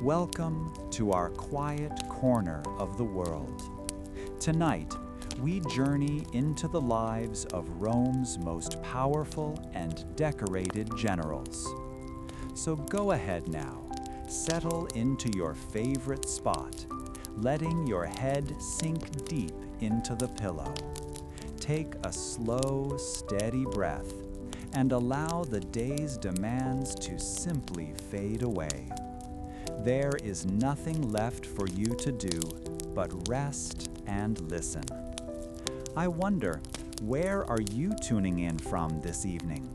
Welcome to our quiet corner of the world. Tonight, we journey into the lives of Rome's most powerful and decorated generals. So go ahead now, settle into your favorite spot, letting your head sink deep into the pillow. Take a slow, steady breath and allow the day's demands to simply fade away. There is nothing left for you to do but rest and listen. I wonder, where are you tuning in from this evening?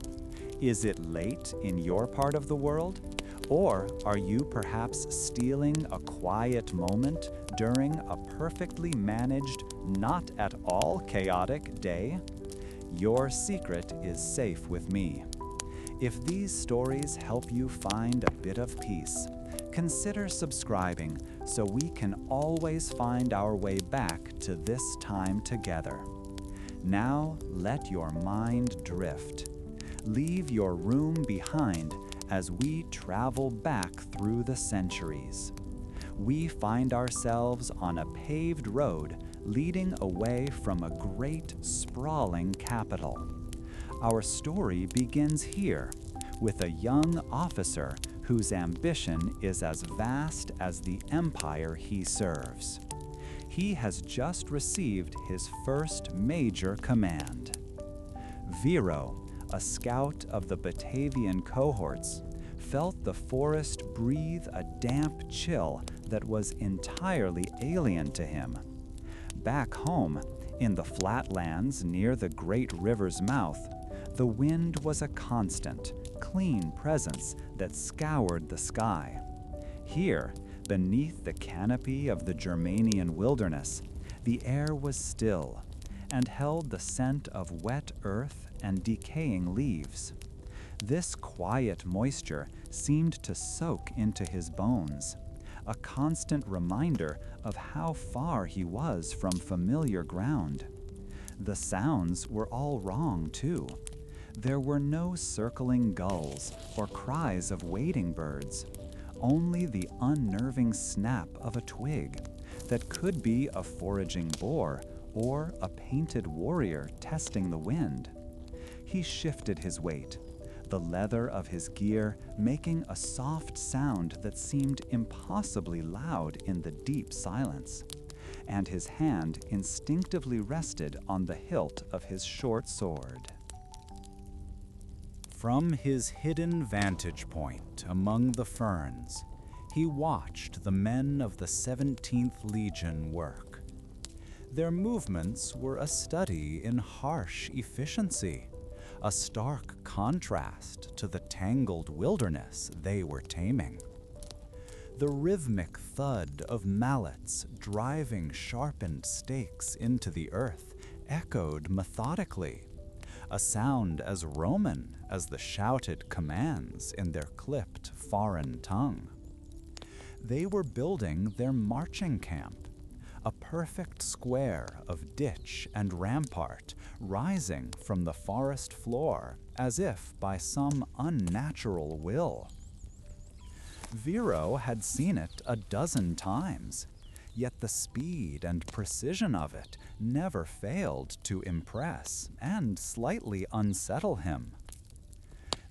Is it late in your part of the world? Or are you perhaps stealing a quiet moment during a perfectly managed, not at all chaotic day? Your secret is safe with me. If these stories help you find a bit of peace, consider subscribing so we can always find our way back to this time together. Now let your mind drift. Leave your room behind as we travel back through the centuries. We find ourselves on a paved road leading away from a great, sprawling capital. Our story begins here, with a young officer whose ambition is as vast as the empire he serves. He has just received his first major command. Viro, a scout of the Batavian cohorts, felt the forest breathe a damp chill that was entirely alien to him. Back home, in the flatlands near the great river's mouth, the wind was a constant, clean presence that scoured the sky. Here, beneath the canopy of the Germanian wilderness, the air was still and held the scent of wet earth and decaying leaves. This quiet moisture seemed to soak into his bones, a constant reminder of how far he was from familiar ground. The sounds were all wrong, too. There were no circling gulls or cries of wading birds, only the unnerving snap of a twig that could be a foraging boar or a painted warrior testing the wind. He shifted his weight, the leather of his gear making a soft sound that seemed impossibly loud in the deep silence, and his hand instinctively rested on the hilt of his short sword. From his hidden vantage point among the ferns, he watched the men of the 17th Legion work. Their movements were a study in harsh efficiency, a stark contrast to the tangled wilderness they were taming. The rhythmic thud of mallets driving sharpened stakes into the earth echoed methodically, a sound as Roman as the shouted commands in their clipped foreign tongue. They were building their marching camp, a perfect square of ditch and rampart rising from the forest floor as if by some unnatural will. Viro had seen it a dozen times, yet the speed and precision of it never failed to impress and slightly unsettle him.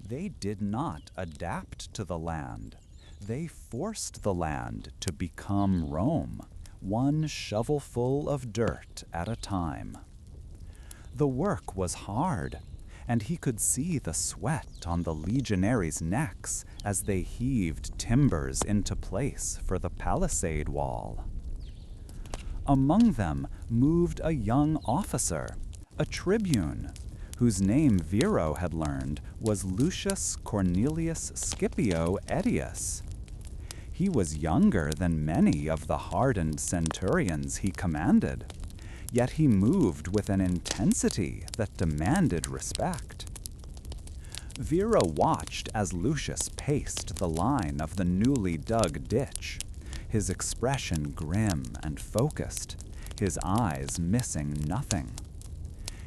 They did not adapt to the land. They forced the land to become Rome, one shovelful of dirt at a time. The work was hard, and he could see the sweat on the legionaries' necks as they heaved timbers into place for the palisade wall. Among them moved a young officer, a tribune, whose name Viro had learned was Lucius Cornelius Scipio Edius. He was younger than many of the hardened centurions he commanded, yet he moved with an intensity that demanded respect. Viro watched as Lucius paced the line of the newly dug ditch, his expression grim and focused, his eyes missing nothing.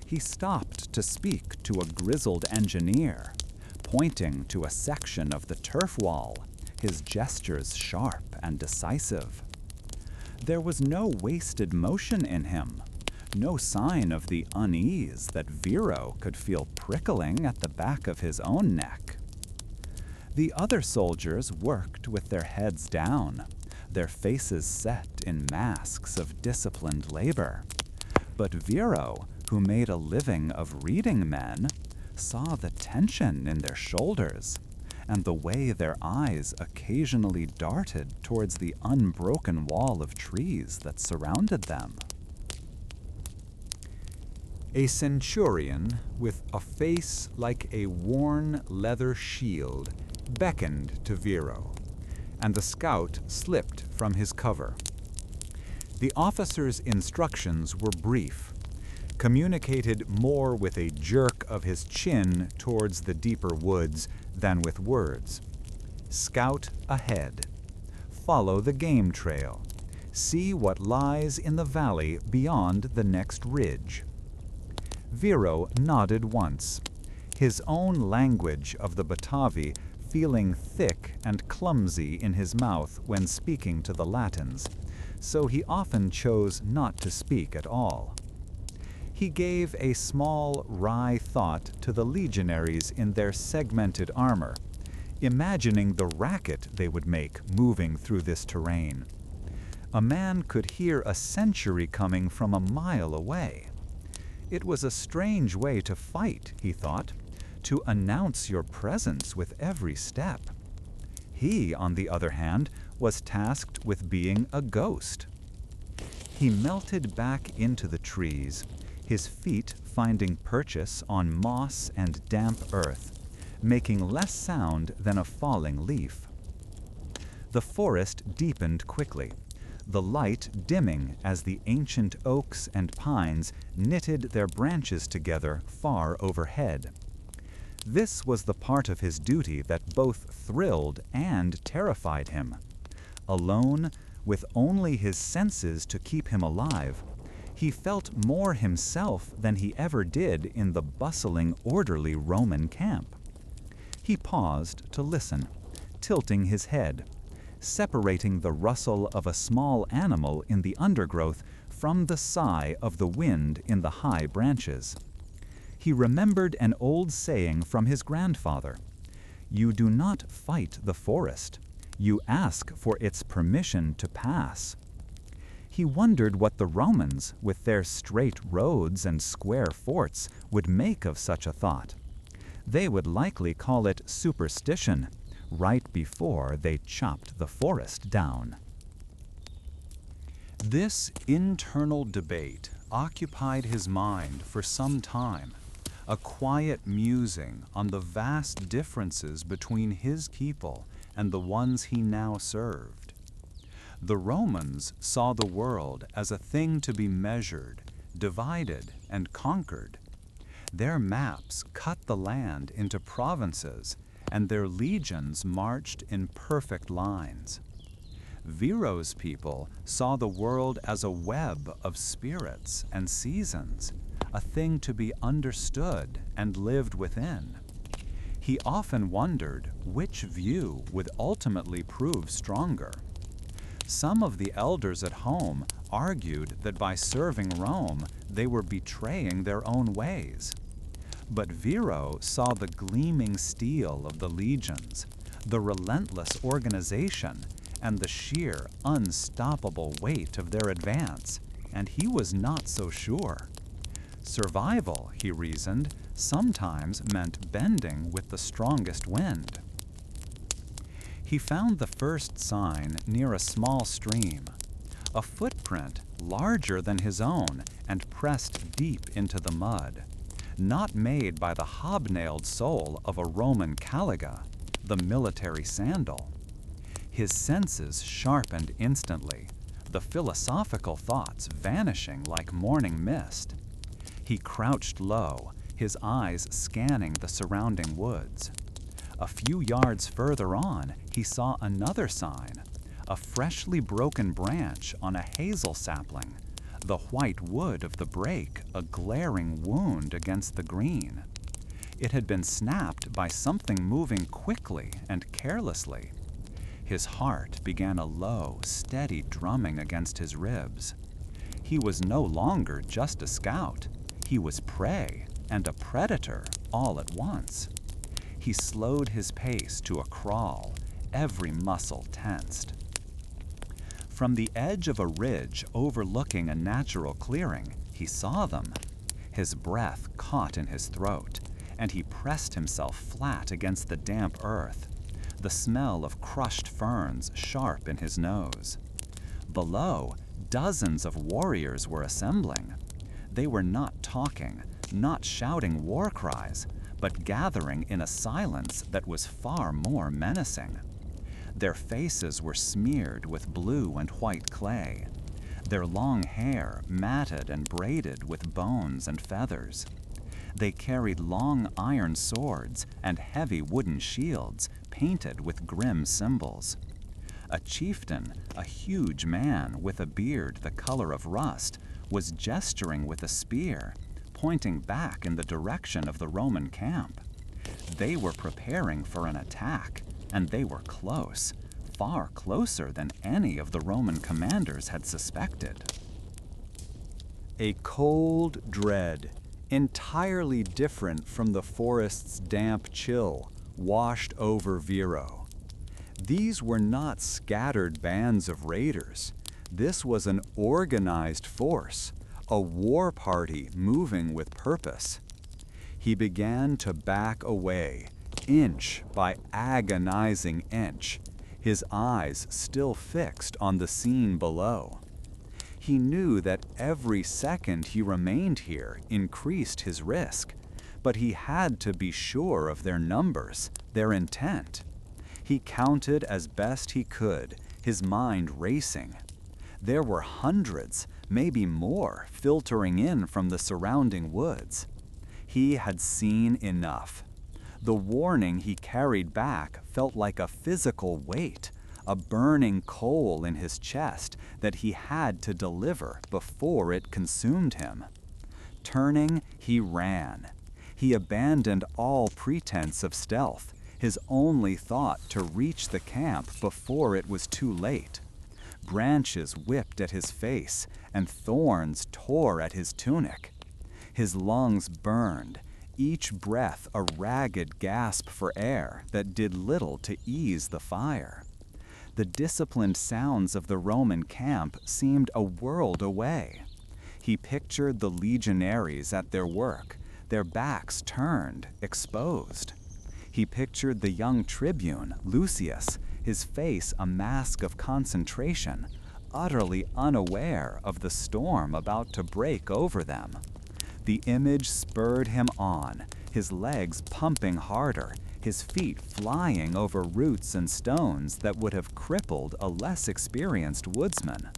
He stopped to speak to a grizzled engineer, pointing to a section of the turf wall, his gestures sharp and decisive. There was no wasted motion in him, no sign of the unease that Viro could feel prickling at the back of his own neck. The other soldiers worked with their heads down, their faces set in masks of disciplined labor. But Viro, who made a living of reading men, saw the tension in their shoulders and the way their eyes occasionally darted towards the unbroken wall of trees that surrounded them. A centurion with a face like a worn leather shield beckoned to Viro, and the scout slipped from his cover. The officer's instructions were brief, communicated more with a jerk of his chin towards the deeper woods than with words. Scout ahead. Follow the game trail. See what lies in the valley beyond the next ridge. Viro nodded once, his own language of the Batavi feeling thick and clumsy in his mouth when speaking to the Latins, so he often chose not to speak at all. He gave a small, wry thought to the legionaries in their segmented armor, imagining the racket they would make moving through this terrain. A man could hear a century coming from a mile away. It was a strange way to fight, he thought, to announce your presence with every step. He, on the other hand, was tasked with being a ghost. He melted back into the trees, his feet finding purchase on moss and damp earth, making less sound than a falling leaf. The forest deepened quickly, the light dimming as the ancient oaks and pines knitted their branches together far overhead. This was the part of his duty that both thrilled and terrified him. Alone, with only his senses to keep him alive, he felt more himself than he ever did in the bustling, orderly Roman camp. He paused to listen, tilting his head, separating the rustle of a small animal in the undergrowth from the sigh of the wind in the high branches. He remembered an old saying from his grandfather: "You do not fight the forest, you ask for its permission to pass." He wondered what the Romans, with their straight roads and square forts, would make of such a thought. They would likely call it superstition, right before they chopped the forest down. This internal debate occupied his mind for some time, a quiet musing on the vast differences between his people and the ones he now served. The Romans saw the world as a thing to be measured, divided, and conquered. Their maps cut the land into provinces, and their legions marched in perfect lines. Viro's people saw the world as a web of spirits and seasons, a thing to be understood and lived within. He often wondered which view would ultimately prove stronger. Some of the elders at home argued that by serving Rome, they were betraying their own ways. But Viro saw the gleaming steel of the legions, the relentless organization, and the sheer, unstoppable weight of their advance, and he was not so sure. Survival, he reasoned, sometimes meant bending with the strongest wind. He found the first sign near a small stream, a footprint larger than his own and pressed deep into the mud, not made by the hobnailed sole of a Roman caliga, the military sandal. His senses sharpened instantly, the philosophical thoughts vanishing like morning mist. He crouched low, his eyes scanning the surrounding woods. A few yards further on, he saw another sign, a freshly broken branch on a hazel sapling, the white wood of the break a glaring wound against the green. It had been snapped by something moving quickly and carelessly. His heart began a low, steady drumming against his ribs. He was no longer just a scout. He was prey and a predator all at once. He slowed his pace to a crawl, every muscle tensed. From the edge of a ridge overlooking a natural clearing, he saw them. His breath caught in his throat, and he pressed himself flat against the damp earth, the smell of crushed ferns sharp in his nose. Below, dozens of warriors were assembling. They were not talking, not shouting war cries, but gathering in a silence that was far more menacing. Their faces were smeared with blue and white clay, their long hair matted and braided with bones and feathers. They carried long iron swords and heavy wooden shields painted with grim symbols. A chieftain, a huge man with a beard the color of rust, was gesturing with a spear, pointing back in the direction of the Roman camp. They were preparing for an attack, and they were close, far closer than any of the Roman commanders had suspected. A cold dread, entirely different from the forest's damp chill, washed over Viro. These were not scattered bands of raiders. This was an organized force, a war party moving with purpose. He began to back away, inch by agonizing inch, his eyes still fixed on the scene below. He knew that every second he remained here increased his risk, but he had to be sure of their numbers, their intent. He counted as best he could, his mind racing. There were hundreds, maybe more, filtering in from the surrounding woods. He had seen enough. The warning he carried back felt like a physical weight, a burning coal in his chest that he had to deliver before it consumed him. Turning, he ran. He abandoned all pretense of stealth, his only thought to reach the camp before it was too late. Branches whipped at his face, and thorns tore at his tunic. His lungs burned, each breath a ragged gasp for air that did little to ease the fire. The disciplined sounds of the Roman camp seemed a world away. He pictured the legionaries at their work, their backs turned, exposed. He pictured the young tribune, Lucius, his face a mask of concentration, utterly unaware of the storm about to break over them. The image spurred him on, his legs pumping harder, his feet flying over roots and stones that would have crippled a less experienced woodsman.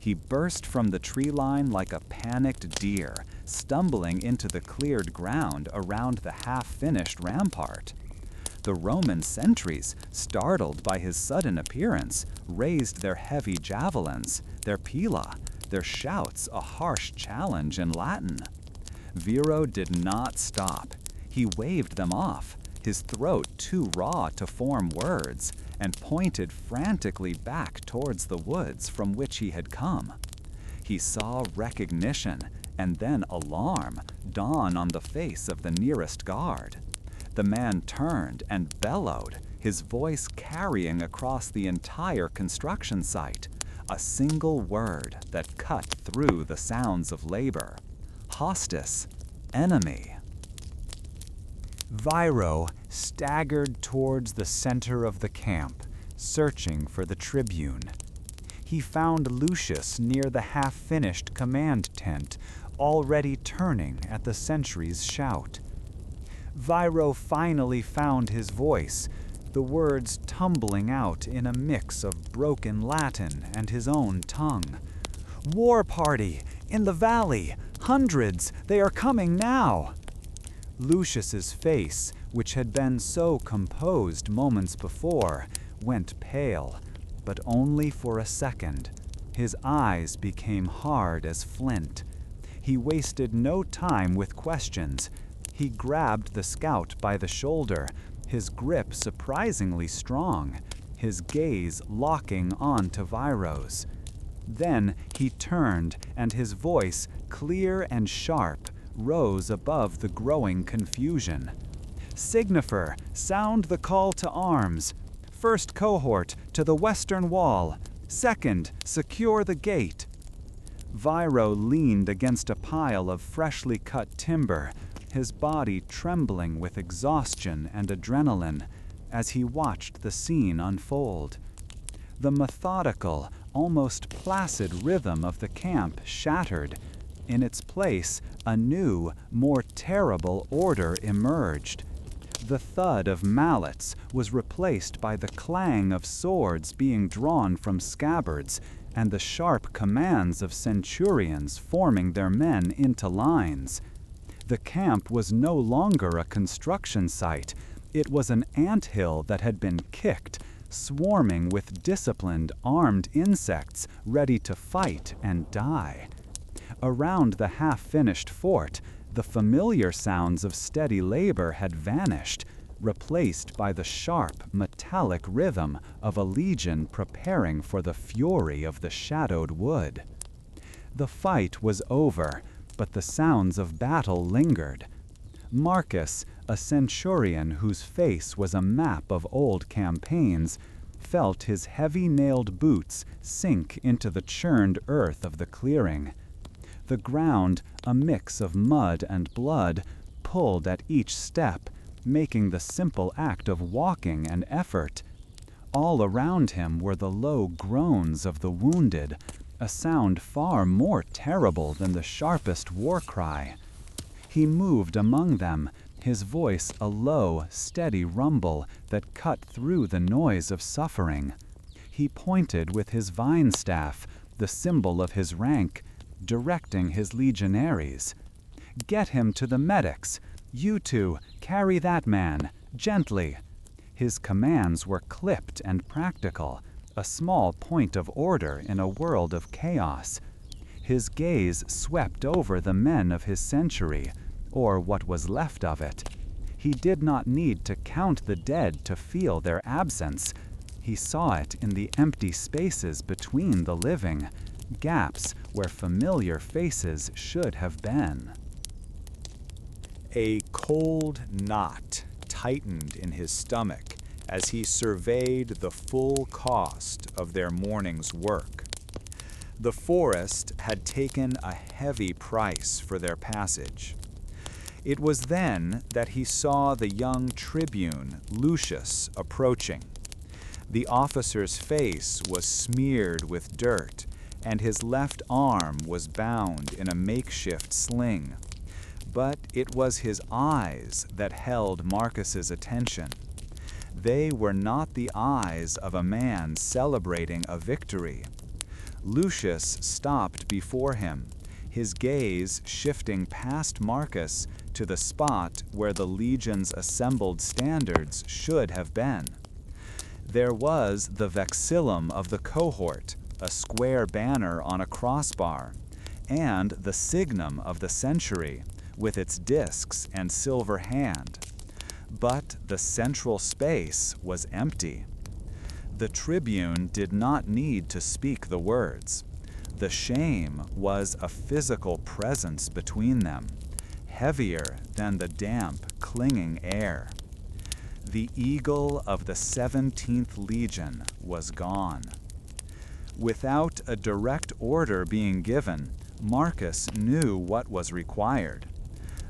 He burst from the tree line like a panicked deer, stumbling into the cleared ground around the half-finished rampart. The Roman sentries, startled by his sudden appearance, raised their heavy javelins, their pila, their shouts a harsh challenge in Latin. Viro did not stop. He waved them off, his throat too raw to form words, and pointed frantically back towards the woods from which he had come. He saw recognition and then alarm dawn on the face of the nearest guard. The man turned and bellowed, his voice carrying across the entire construction site, a single word that cut through the sounds of labor. Hostis, enemy. Viro staggered towards the center of the camp, searching for the tribune. He found Lucius near the half-finished command tent, already turning at the sentry's shout. Viro finally found his voice, the words tumbling out in a mix of broken Latin and his own tongue. "War party! In the valley! Hundreds! They are coming now!" Lucius's face, which had been so composed moments before, went pale, but only for a second. His eyes became hard as flint. He wasted no time with questions. He grabbed the scout by the shoulder, his grip surprisingly strong, his gaze locking onto Viro's. Then he turned, and his voice, clear and sharp, rose above the growing confusion. "Signifer, sound the call to arms. First cohort, to the western wall. Second, secure the gate." Viro leaned against a pile of freshly cut timber, his body trembling with exhaustion and adrenaline, as he watched the scene unfold. The methodical, almost placid rhythm of the camp shattered. In its place, a new, more terrible order emerged. The thud of mallets was replaced by the clang of swords being drawn from scabbards and the sharp commands of centurions forming their men into lines. The camp was no longer a construction site. It was an anthill that had been kicked, swarming with disciplined, armed insects ready to fight and die. Around the half-finished fort, the familiar sounds of steady labor had vanished, replaced by the sharp, metallic rhythm of a legion preparing for the fury of the shadowed wood. The fight was over, but the sounds of battle lingered. Marcus, a centurion whose face was a map of old campaigns, felt his heavy-nailed boots sink into the churned earth of the clearing. The ground, a mix of mud and blood, pulled at each step, making the simple act of walking an effort. All around him were the low groans of the wounded, a sound far more terrible than the sharpest war cry. He moved among them, his voice a low, steady rumble that cut through the noise of suffering. He pointed with his vine staff, the symbol of his rank, directing his legionaries. "Get him to the medics. You two, carry that man, gently." His commands were clipped and practical, a small point of order in a world of chaos. His gaze swept over the men of his century, or what was left of it. He did not need to count the dead to feel their absence. He saw it in the empty spaces between the living, gaps where familiar faces should have been. A cold knot tightened in his stomach as he surveyed the full cost of their morning's work. The forest had taken a heavy price for their passage. It was then that he saw the young tribune, Lucius, approaching. The officer's face was smeared with dirt, and his left arm was bound in a makeshift sling. But it was his eyes that held Marcus's attention. They were not the eyes of a man celebrating a victory. Lucius stopped before him, his gaze shifting past Marcus to the spot where the legion's assembled standards should have been. There was the vexillum of the cohort, a square banner on a crossbar, and the signum of the century, with its discs and silver hand. But the central space was empty. The tribune did not need to speak the words. The shame was a physical presence between them, heavier than the damp, clinging air. The eagle of the 17th Legion was gone. Without a direct order being given, Marcus knew what was required.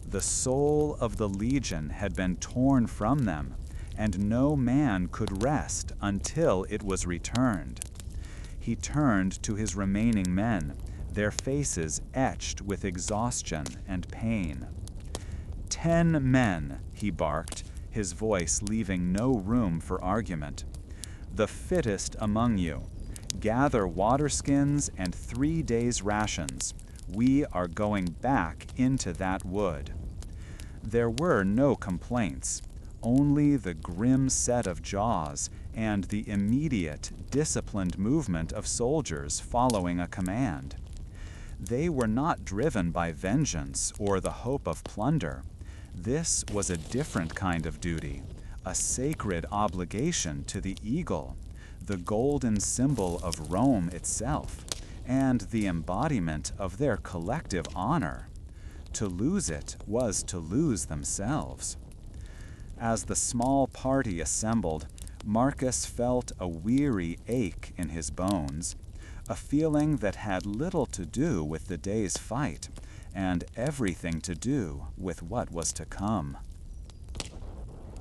The soul of the Legion had been torn from them, and no man could rest until it was returned. He turned to his remaining men, their faces etched with exhaustion and pain. 10 men, he barked, his voice leaving no room for argument. The fittest among you. Gather water skins and 3 days' rations. We are going back into that wood. There were no complaints, only the grim set of jaws and the immediate, disciplined movement of soldiers following a command. They were not driven by vengeance or the hope of plunder. This was a different kind of duty, a sacred obligation to the eagle, the golden symbol of Rome itself, and the embodiment of their collective honor. To lose it was to lose themselves. As the small party assembled, Marcus felt a weary ache in his bones, a feeling that had little to do with the day's fight, and everything to do with what was to come.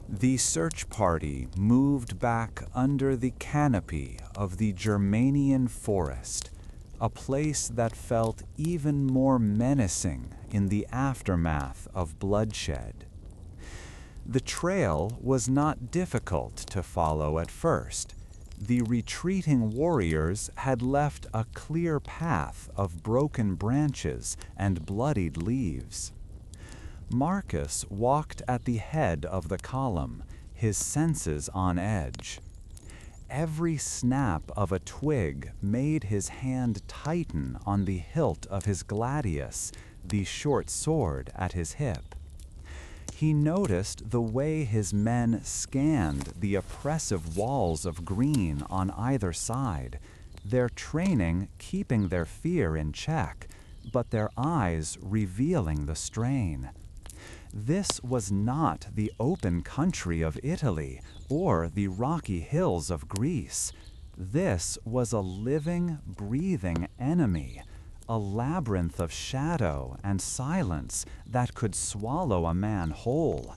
The search party moved back under the canopy of the Germanian forest, a place that felt even more menacing in the aftermath of bloodshed. The trail was not difficult to follow at first. The retreating warriors had left a clear path of broken branches and bloodied leaves. Marcus walked at the head of the column, his senses on edge. Every snap of a twig made his hand tighten on the hilt of his gladius, the short sword at his hip. He noticed the way his men scanned the oppressive walls of green on either side, their training keeping their fear in check, but their eyes revealing the strain. This was not the open country of Italy or the rocky hills of Greece. This was a living, breathing enemy, a labyrinth of shadow and silence that could swallow a man whole.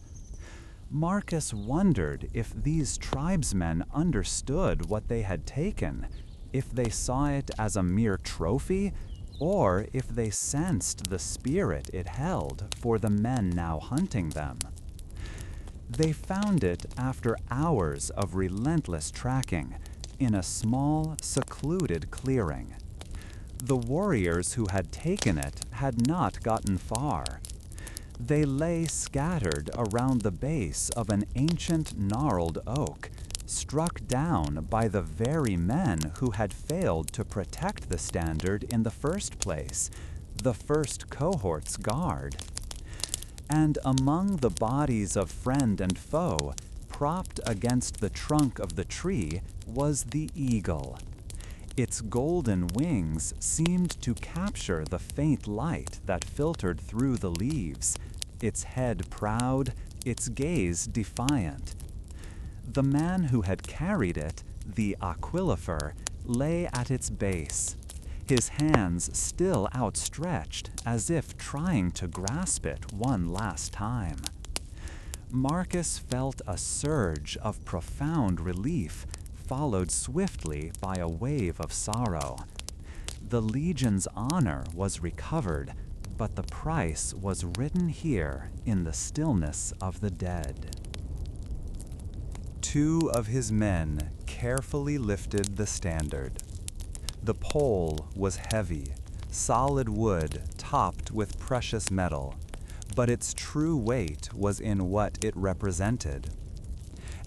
Marcus wondered if these tribesmen understood what they had taken, if they saw it as a mere trophy, or if they sensed the spirit it held for the men now hunting them. They found it after hours of relentless tracking in a small, secluded clearing. The warriors who had taken it had not gotten far. They lay scattered around the base of an ancient gnarled oak, struck down by the very men who had failed to protect the standard in the first place, the first cohort's guard. And among the bodies of friend and foe, propped against the trunk of the tree, was the eagle. Its golden wings seemed to capture the faint light that filtered through the leaves, its head proud, its gaze defiant. The man who had carried it, the aquilifer, lay at its base, his hands still outstretched as if trying to grasp it one last time. Marcus felt a surge of profound relief, followed swiftly by a wave of sorrow. The legion's honor was recovered, but the price was written here in the stillness of the dead. 2 of his men carefully lifted the standard. The pole was heavy, solid wood topped with precious metal, but its true weight was in what it represented.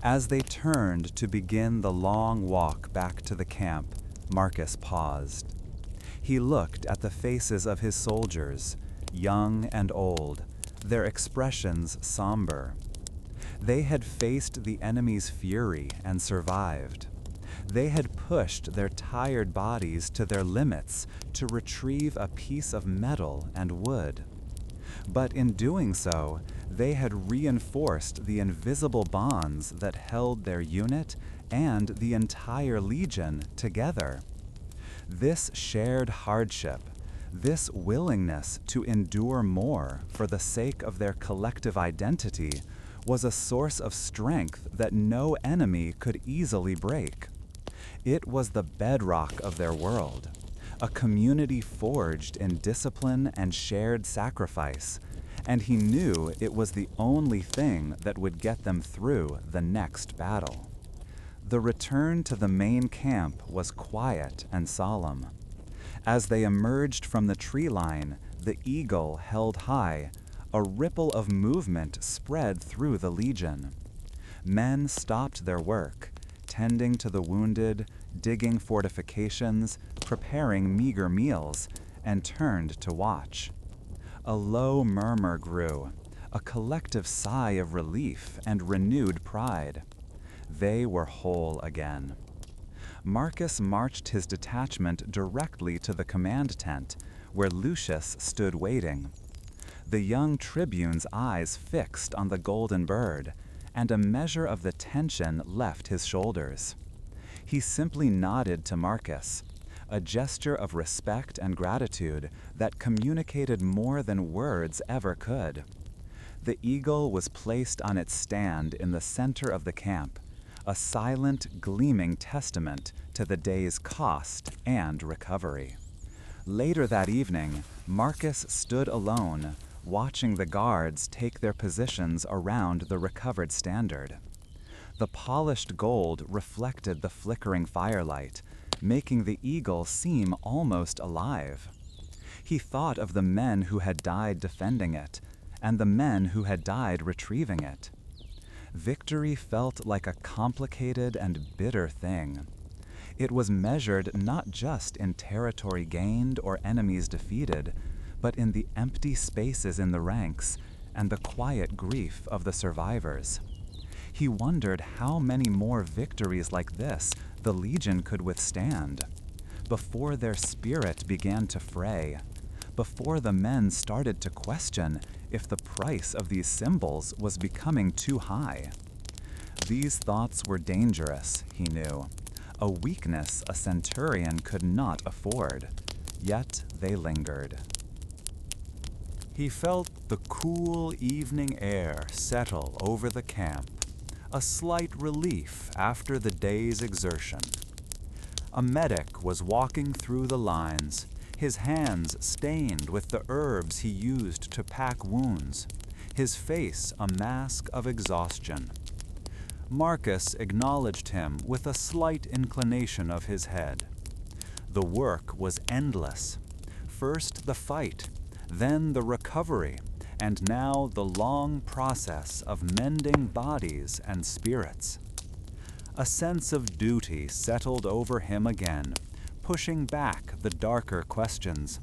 As they turned to begin the long walk back to the camp, Marcus paused. He looked at the faces of his soldiers, young and old, their expressions somber. They had faced the enemy's fury and survived. They had pushed their tired bodies to their limits to retrieve a piece of metal and wood. But in doing so, they had reinforced the invisible bonds that held their unit and the entire legion together. This shared hardship, this willingness to endure more for the sake of their collective identity, was a source of strength that no enemy could easily break. It was the bedrock of their world, a community forged in discipline and shared sacrifice, and he knew it was the only thing that would get them through the next battle. The return to the main camp was quiet and solemn. As they emerged from the tree line, the eagle held high. A ripple of movement spread through the legion. Men stopped their work, tending to the wounded, digging fortifications, preparing meager meals, and turned to watch. A low murmur grew, a collective sigh of relief and renewed pride. They were whole again. Marcus marched his detachment directly to the command tent, where Lucius stood waiting. The young tribune's eyes fixed on the golden bird, and a measure of the tension left his shoulders. He simply nodded to Marcus, a gesture of respect and gratitude that communicated more than words ever could. The eagle was placed on its stand in the center of the camp, a silent, gleaming testament to the day's cost and recovery. Later that evening, Marcus stood alone, watching the guards take their positions around the recovered standard. The polished gold reflected the flickering firelight, making the eagle seem almost alive. He thought of the men who had died defending it, and the men who had died retrieving it. Victory felt like a complicated and bitter thing. It was measured not just in territory gained or enemies defeated, but in the empty spaces in the ranks and the quiet grief of the survivors. He wondered how many more victories like this the Legion could withstand, before their spirit began to fray, before the men started to question if the price of these symbols was becoming too high. These thoughts were dangerous, he knew, a weakness a centurion could not afford, yet they lingered. He felt the cool evening air settle over the camp, a slight relief after the day's exertion. A medic was walking through the lines, his hands stained with the herbs he used to pack wounds, his face a mask of exhaustion. Marcus acknowledged him with a slight inclination of his head. The work was endless. First the fight, then the recovery, and now the long process of mending bodies and spirits. A sense of duty settled over him again, pushing back the darker questions.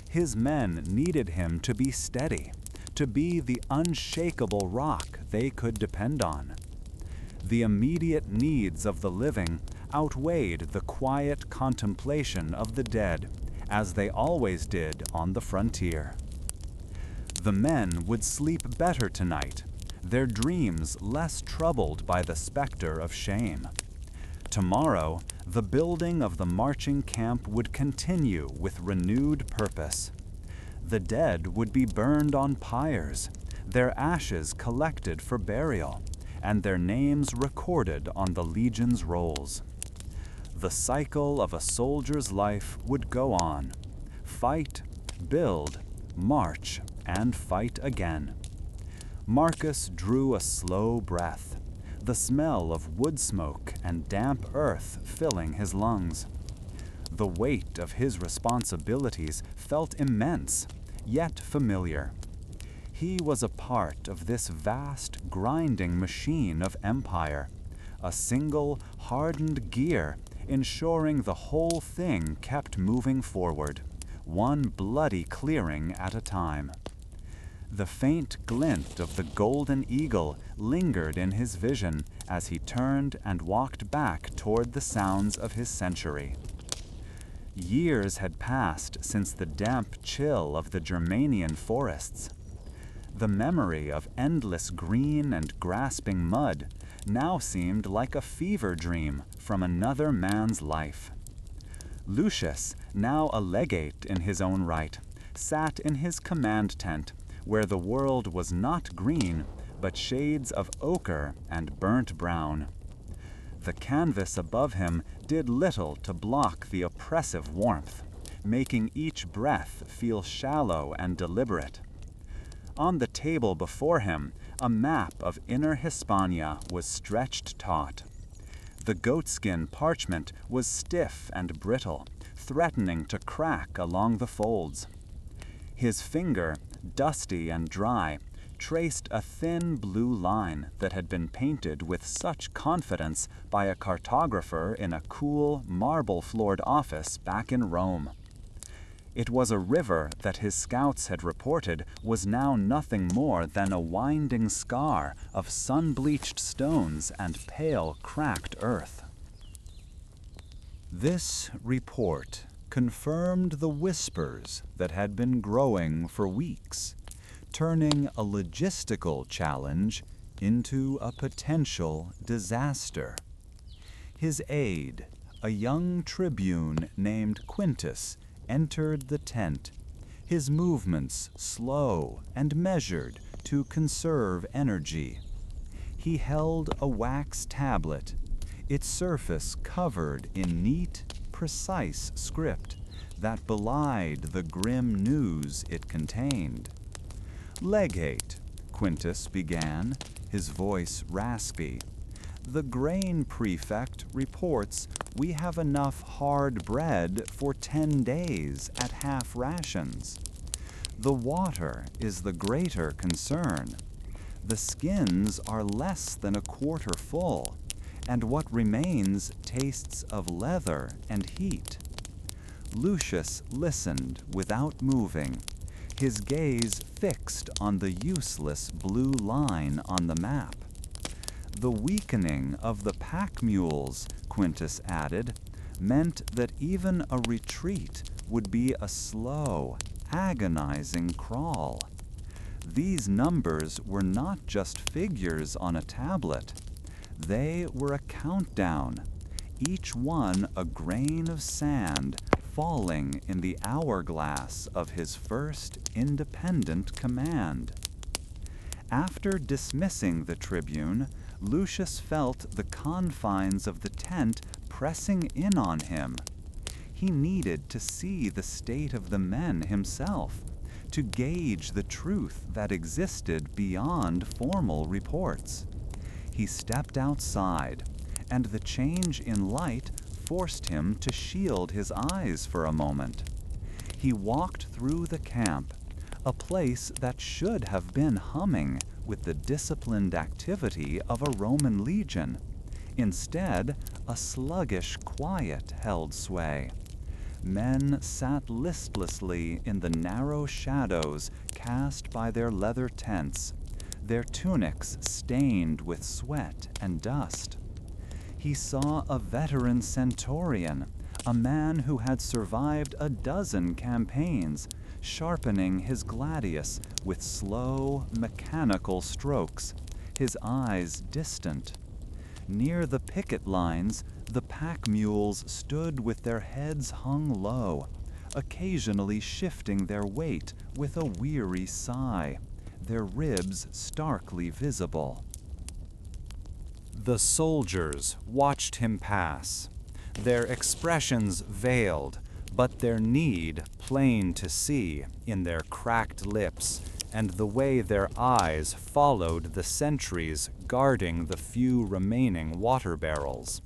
His men needed him to be steady, to be the unshakable rock they could depend on. The immediate needs of the living outweighed the quiet contemplation of the dead, as they always did on the frontier. The men would sleep better tonight, their dreams less troubled by the specter of shame. Tomorrow, the building of the marching camp would continue with renewed purpose. The dead would be burned on pyres, their ashes collected for burial, and their names recorded on the Legion's rolls. The cycle of a soldier's life would go on: fight, build, march, and fight again. Marcus drew a slow breath, the smell of wood smoke and damp earth filling his lungs. The weight of his responsibilities felt immense, yet familiar. He was a part of this vast, grinding machine of empire, a single, hardened gear ensuring the whole thing kept moving forward, one bloody clearing at a time. The faint glint of the golden eagle lingered in his vision as he turned and walked back toward the sounds of his century. Years had passed since the damp chill of the Germanian forests. The memory of endless green and grasping mud now seemed like a fever dream from another man's life. Lucius, now a legate in his own right, sat in his command tent, where the world was not green, but shades of ochre and burnt brown. The canvas above him did little to block the oppressive warmth, making each breath feel shallow and deliberate. On the table before him, a map of Inner Hispania was stretched taut. The goatskin parchment was stiff and brittle, threatening to crack along the folds. His finger, dusty and dry, traced a thin blue line that had been painted with such confidence by a cartographer in a cool, marble-floored office back in Rome. It was a river that his scouts had reported was now nothing more than a winding scar of sun-bleached stones and pale, cracked earth. This report confirmed the whispers that had been growing for weeks, turning a logistical challenge into a potential disaster. His aide, a young tribune named Quintus, entered the tent, his movements slow and measured to conserve energy. He held a wax tablet, its surface covered in neat, precise script that belied the grim news it contained. "Legate," Quintus began, his voice raspy. "The grain prefect reports we have enough hard bread for 10 days at half rations. The water is the greater concern. The skins are less than a quarter full, and what remains tastes of leather and heat." Lucius listened without moving, his gaze fixed on the useless blue line on the map. "The weakening of the pack mules," Quintus added, "meant that even a retreat would be a slow, agonizing crawl." These numbers were not just figures on a tablet. They were a countdown, each one a grain of sand falling in the hourglass of his first independent command. After dismissing the tribune, Lucius felt the confines of the tent pressing in on him. He needed to see the state of the men himself, to gauge the truth that existed beyond formal reports. He stepped outside, and the change in light forced him to shield his eyes for a moment. He walked through the camp, a place that should have been humming with the disciplined activity of a Roman legion. Instead, a sluggish quiet held sway. Men sat listlessly in the narrow shadows cast by their leather tents, their tunics stained with sweat and dust. He saw a veteran centurion, a man who had survived a dozen campaigns, sharpening his gladius with slow, mechanical strokes, his eyes distant. Near the picket lines, the pack mules stood with their heads hung low, occasionally shifting their weight with a weary sigh, their ribs starkly visible. The soldiers watched him pass, their expressions veiled, but their need plain to see in their cracked lips and the way their eyes followed the sentries guarding the few remaining water barrels.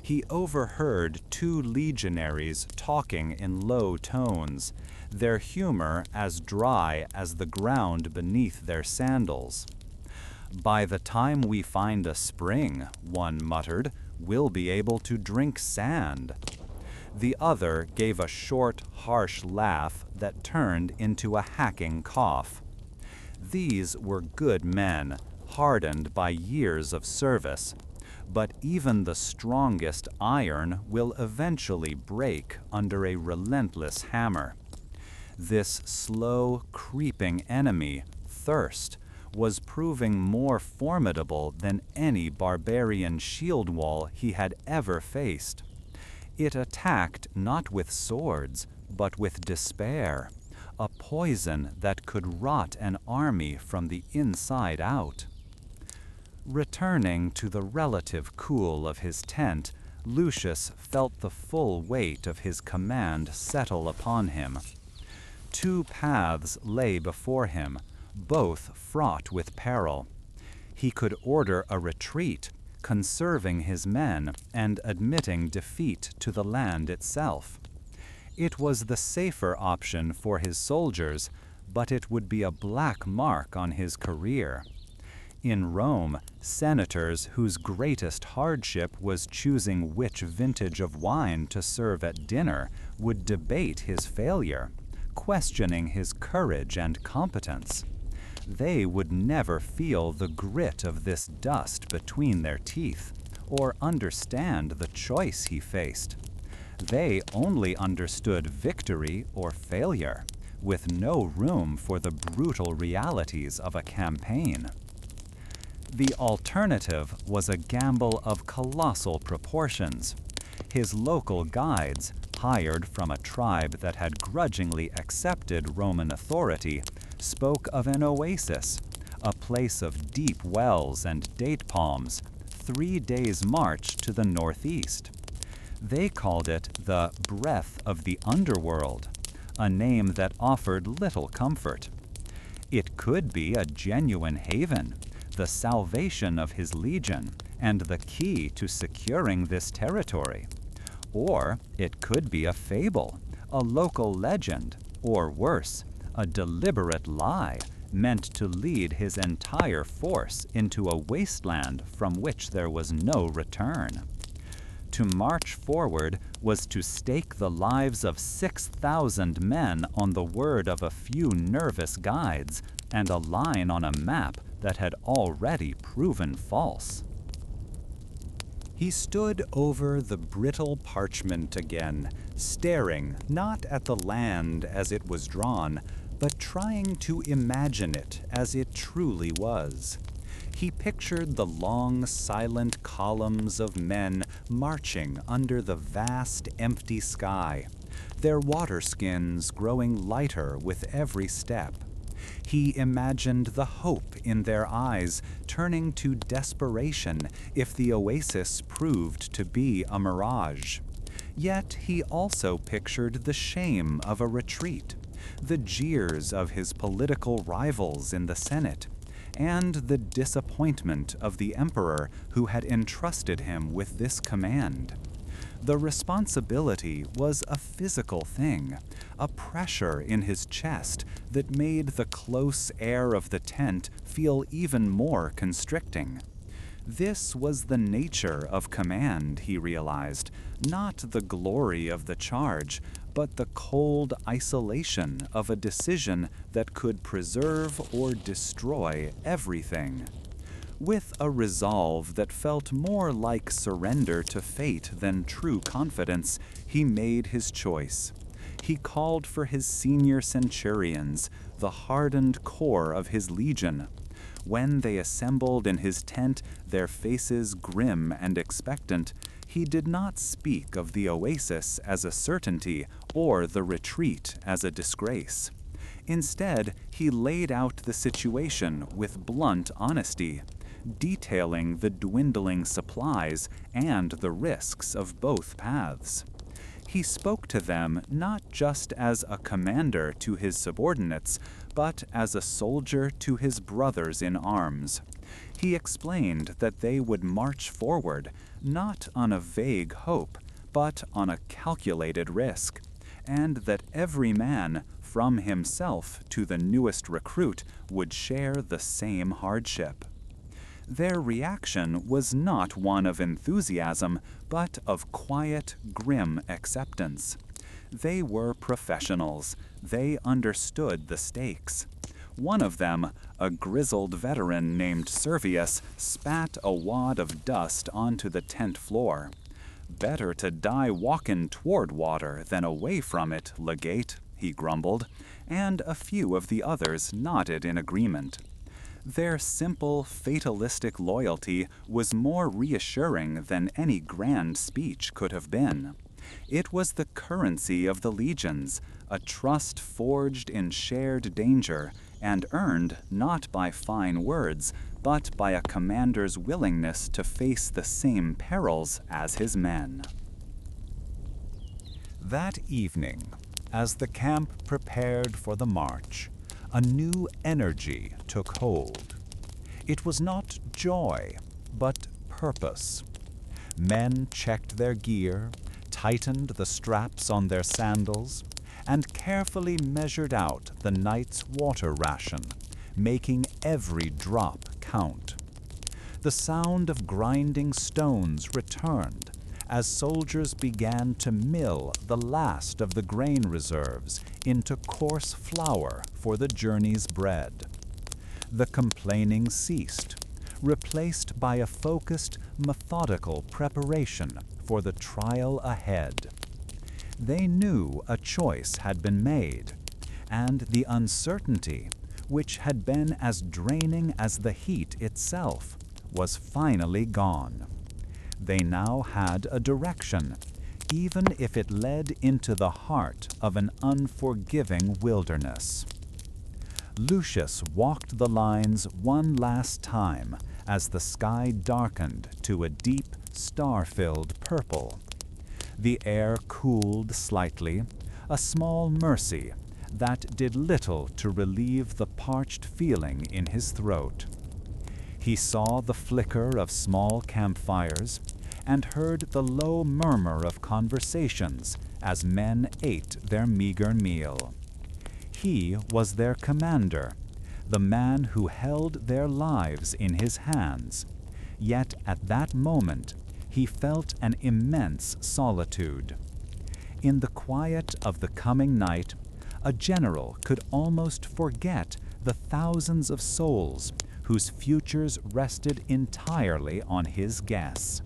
He overheard 2 legionaries talking in low tones, their humor as dry as the ground beneath their sandals. "By the time we find a spring," one muttered, "we'll be able to drink sand." The other gave a short, harsh laugh that turned into a hacking cough. These were good men, hardened by years of service, but even the strongest iron will eventually break under a relentless hammer. This slow, creeping enemy, thirst, was proving more formidable than any barbarian shield wall he had ever faced. It attacked not with swords, but with despair, a poison that could rot an army from the inside out. Returning to the relative cool of his tent, Lucius felt the full weight of his command settle upon him. 2 paths lay before him, both fraught with peril. He could order a retreat, conserving his men and admitting defeat to the land itself. It was the safer option for his soldiers, but it would be a black mark on his career. In Rome, senators whose greatest hardship was choosing which vintage of wine to serve at dinner would debate his failure, questioning his courage and competence. They would never feel the grit of this dust between their teeth, or understand the choice he faced. They only understood victory or failure, with no room for the brutal realities of a campaign. The alternative was a gamble of colossal proportions. His local guides, hired from a tribe that had grudgingly accepted Roman authority, spoke of an oasis, a place of deep wells and date palms, 3 days' march to the northeast. They called it the breath of the underworld, a name that offered little comfort. It could be a genuine haven, the salvation of his legion, and the key to securing this territory. Or it could be a fable, a local legend, or worse, a deliberate lie meant to lead his entire force into a wasteland from which there was no return. To march forward was to stake the lives of 6,000 men on the word of a few nervous guides and a line on a map that had already proven false. He stood over the brittle parchment again, staring not at the land as it was drawn, but trying to imagine it as it truly was. He pictured the long, silent columns of men marching under the vast, empty sky, their waterskins growing lighter with every step. He imagined the hope in their eyes turning to desperation if the oasis proved to be a mirage. Yet he also pictured the shame of a retreat, the jeers of his political rivals in the Senate, and the disappointment of the emperor who had entrusted him with this command. The responsibility was a physical thing, a pressure in his chest that made the close air of the tent feel even more constricting. This was the nature of command, he realized, not the glory of the charge, but the cold isolation of a decision that could preserve or destroy everything. With a resolve that felt more like surrender to fate than true confidence, he made his choice. He called for his senior centurions, the hardened core of his legion. When they assembled in his tent, their faces grim and expectant, he did not speak of the oasis as a certainty or the retreat as a disgrace. Instead, he laid out the situation with blunt honesty, detailing the dwindling supplies and the risks of both paths. He spoke to them not just as a commander to his subordinates, but as a soldier to his brothers in arms. He explained that they would march forward, not on a vague hope, but on a calculated risk, and that every man, from himself to the newest recruit, would share the same hardship. Their reaction was not one of enthusiasm, but of quiet, grim acceptance. They were professionals. They understood the stakes. One of them, a grizzled veteran named Servius, spat a wad of dust onto the tent floor. "Better to die walkin' toward water than away from it, legate," he grumbled, and a few of the others nodded in agreement. Their simple, fatalistic loyalty was more reassuring than any grand speech could have been. It was the currency of the legions, a trust forged in shared danger and earned not by fine words, but by a commander's willingness to face the same perils as his men. That evening, as the camp prepared for the march, a new energy took hold. It was not joy, but purpose. Men checked their gear, tightened the straps on their sandals, and carefully measured out the night's water ration, making every drop count. The sound of grinding stones returned as soldiers began to mill the last of the grain reserves into coarse flour for the journey's bread. The complaining ceased, replaced by a focused, methodical preparation for the trial ahead. They knew a choice had been made, and the uncertainty, which had been as draining as the heat itself, was finally gone. They now had a direction, even if it led into the heart of an unforgiving wilderness. Lucius walked the lines one last time as the sky darkened to a deep, star-filled purple. The air cooled slightly, a small mercy that did little to relieve the parched feeling in his throat. He saw the flicker of small campfires and heard the low murmur of conversations as men ate their meager meal. He was their commander, the man who held their lives in his hands, yet at that moment he felt an immense solitude. In the quiet of the coming night, a general could almost forget the thousands of souls whose futures rested entirely on his guess.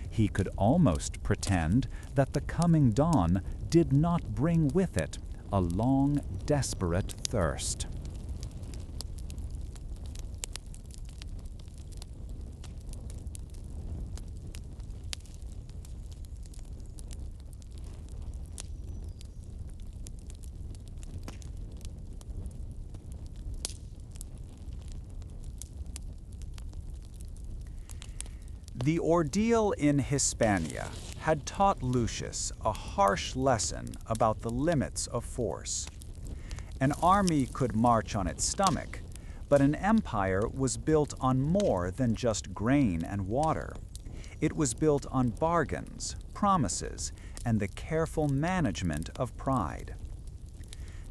He could almost pretend that the coming dawn did not bring with it a long, desperate thirst. The ordeal in Hispania had taught Lucius a harsh lesson about the limits of force. An army could march on its stomach, but an empire was built on more than just grain and water. It was built on bargains, promises, and the careful management of pride.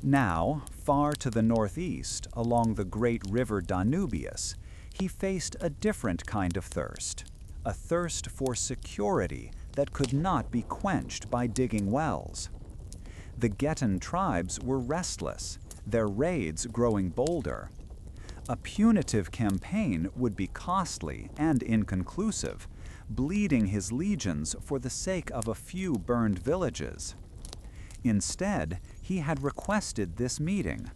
Now, far to the northeast, along the great river Danubius, he faced a different kind of thirst. A thirst for security that could not be quenched by digging wells. The Ghettan tribes were restless, their raids growing bolder. A punitive campaign would be costly and inconclusive, bleeding his legions for the sake of a few burned villages. Instead, he had requested this meeting,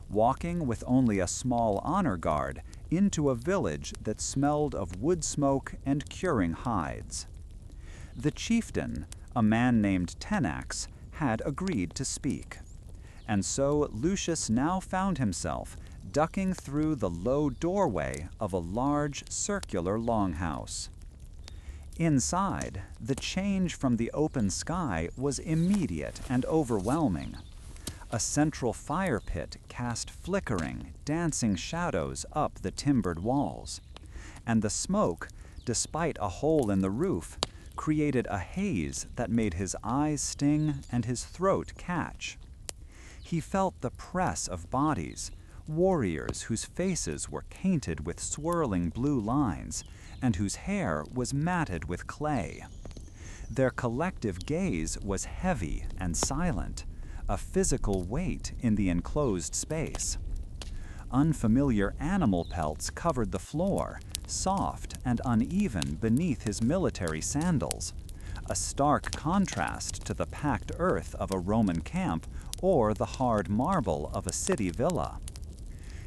walking with only a small honor guard into a village that smelled of wood smoke and curing hides. The chieftain, a man named Tenax, had agreed to speak, and so Lucius now found himself ducking through the low doorway of a large circular longhouse. Inside, the change from the open sky was immediate and overwhelming. A central fire pit cast flickering, dancing shadows up the timbered walls, and the smoke, despite a hole in the roof, created a haze that made his eyes sting and his throat catch. He felt the press of bodies, warriors whose faces were painted with swirling blue lines and whose hair was matted with clay. Their collective gaze was heavy and silent, a physical weight in the enclosed space. Unfamiliar animal pelts covered the floor, soft and uneven beneath his military sandals, a stark contrast to the packed earth of a Roman camp or the hard marble of a city villa.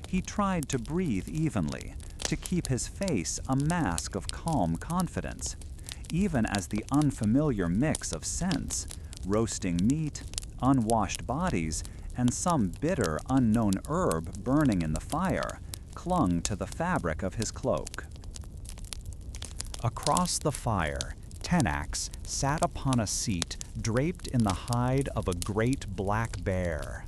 He tried to breathe evenly, to keep his face a mask of calm confidence, even as the unfamiliar mix of scents, roasting meat, unwashed bodies, and some bitter, unknown herb burning in the fire, clung to the fabric of his cloak. Across the fire, Tenax sat upon a seat draped in the hide of a great black bear.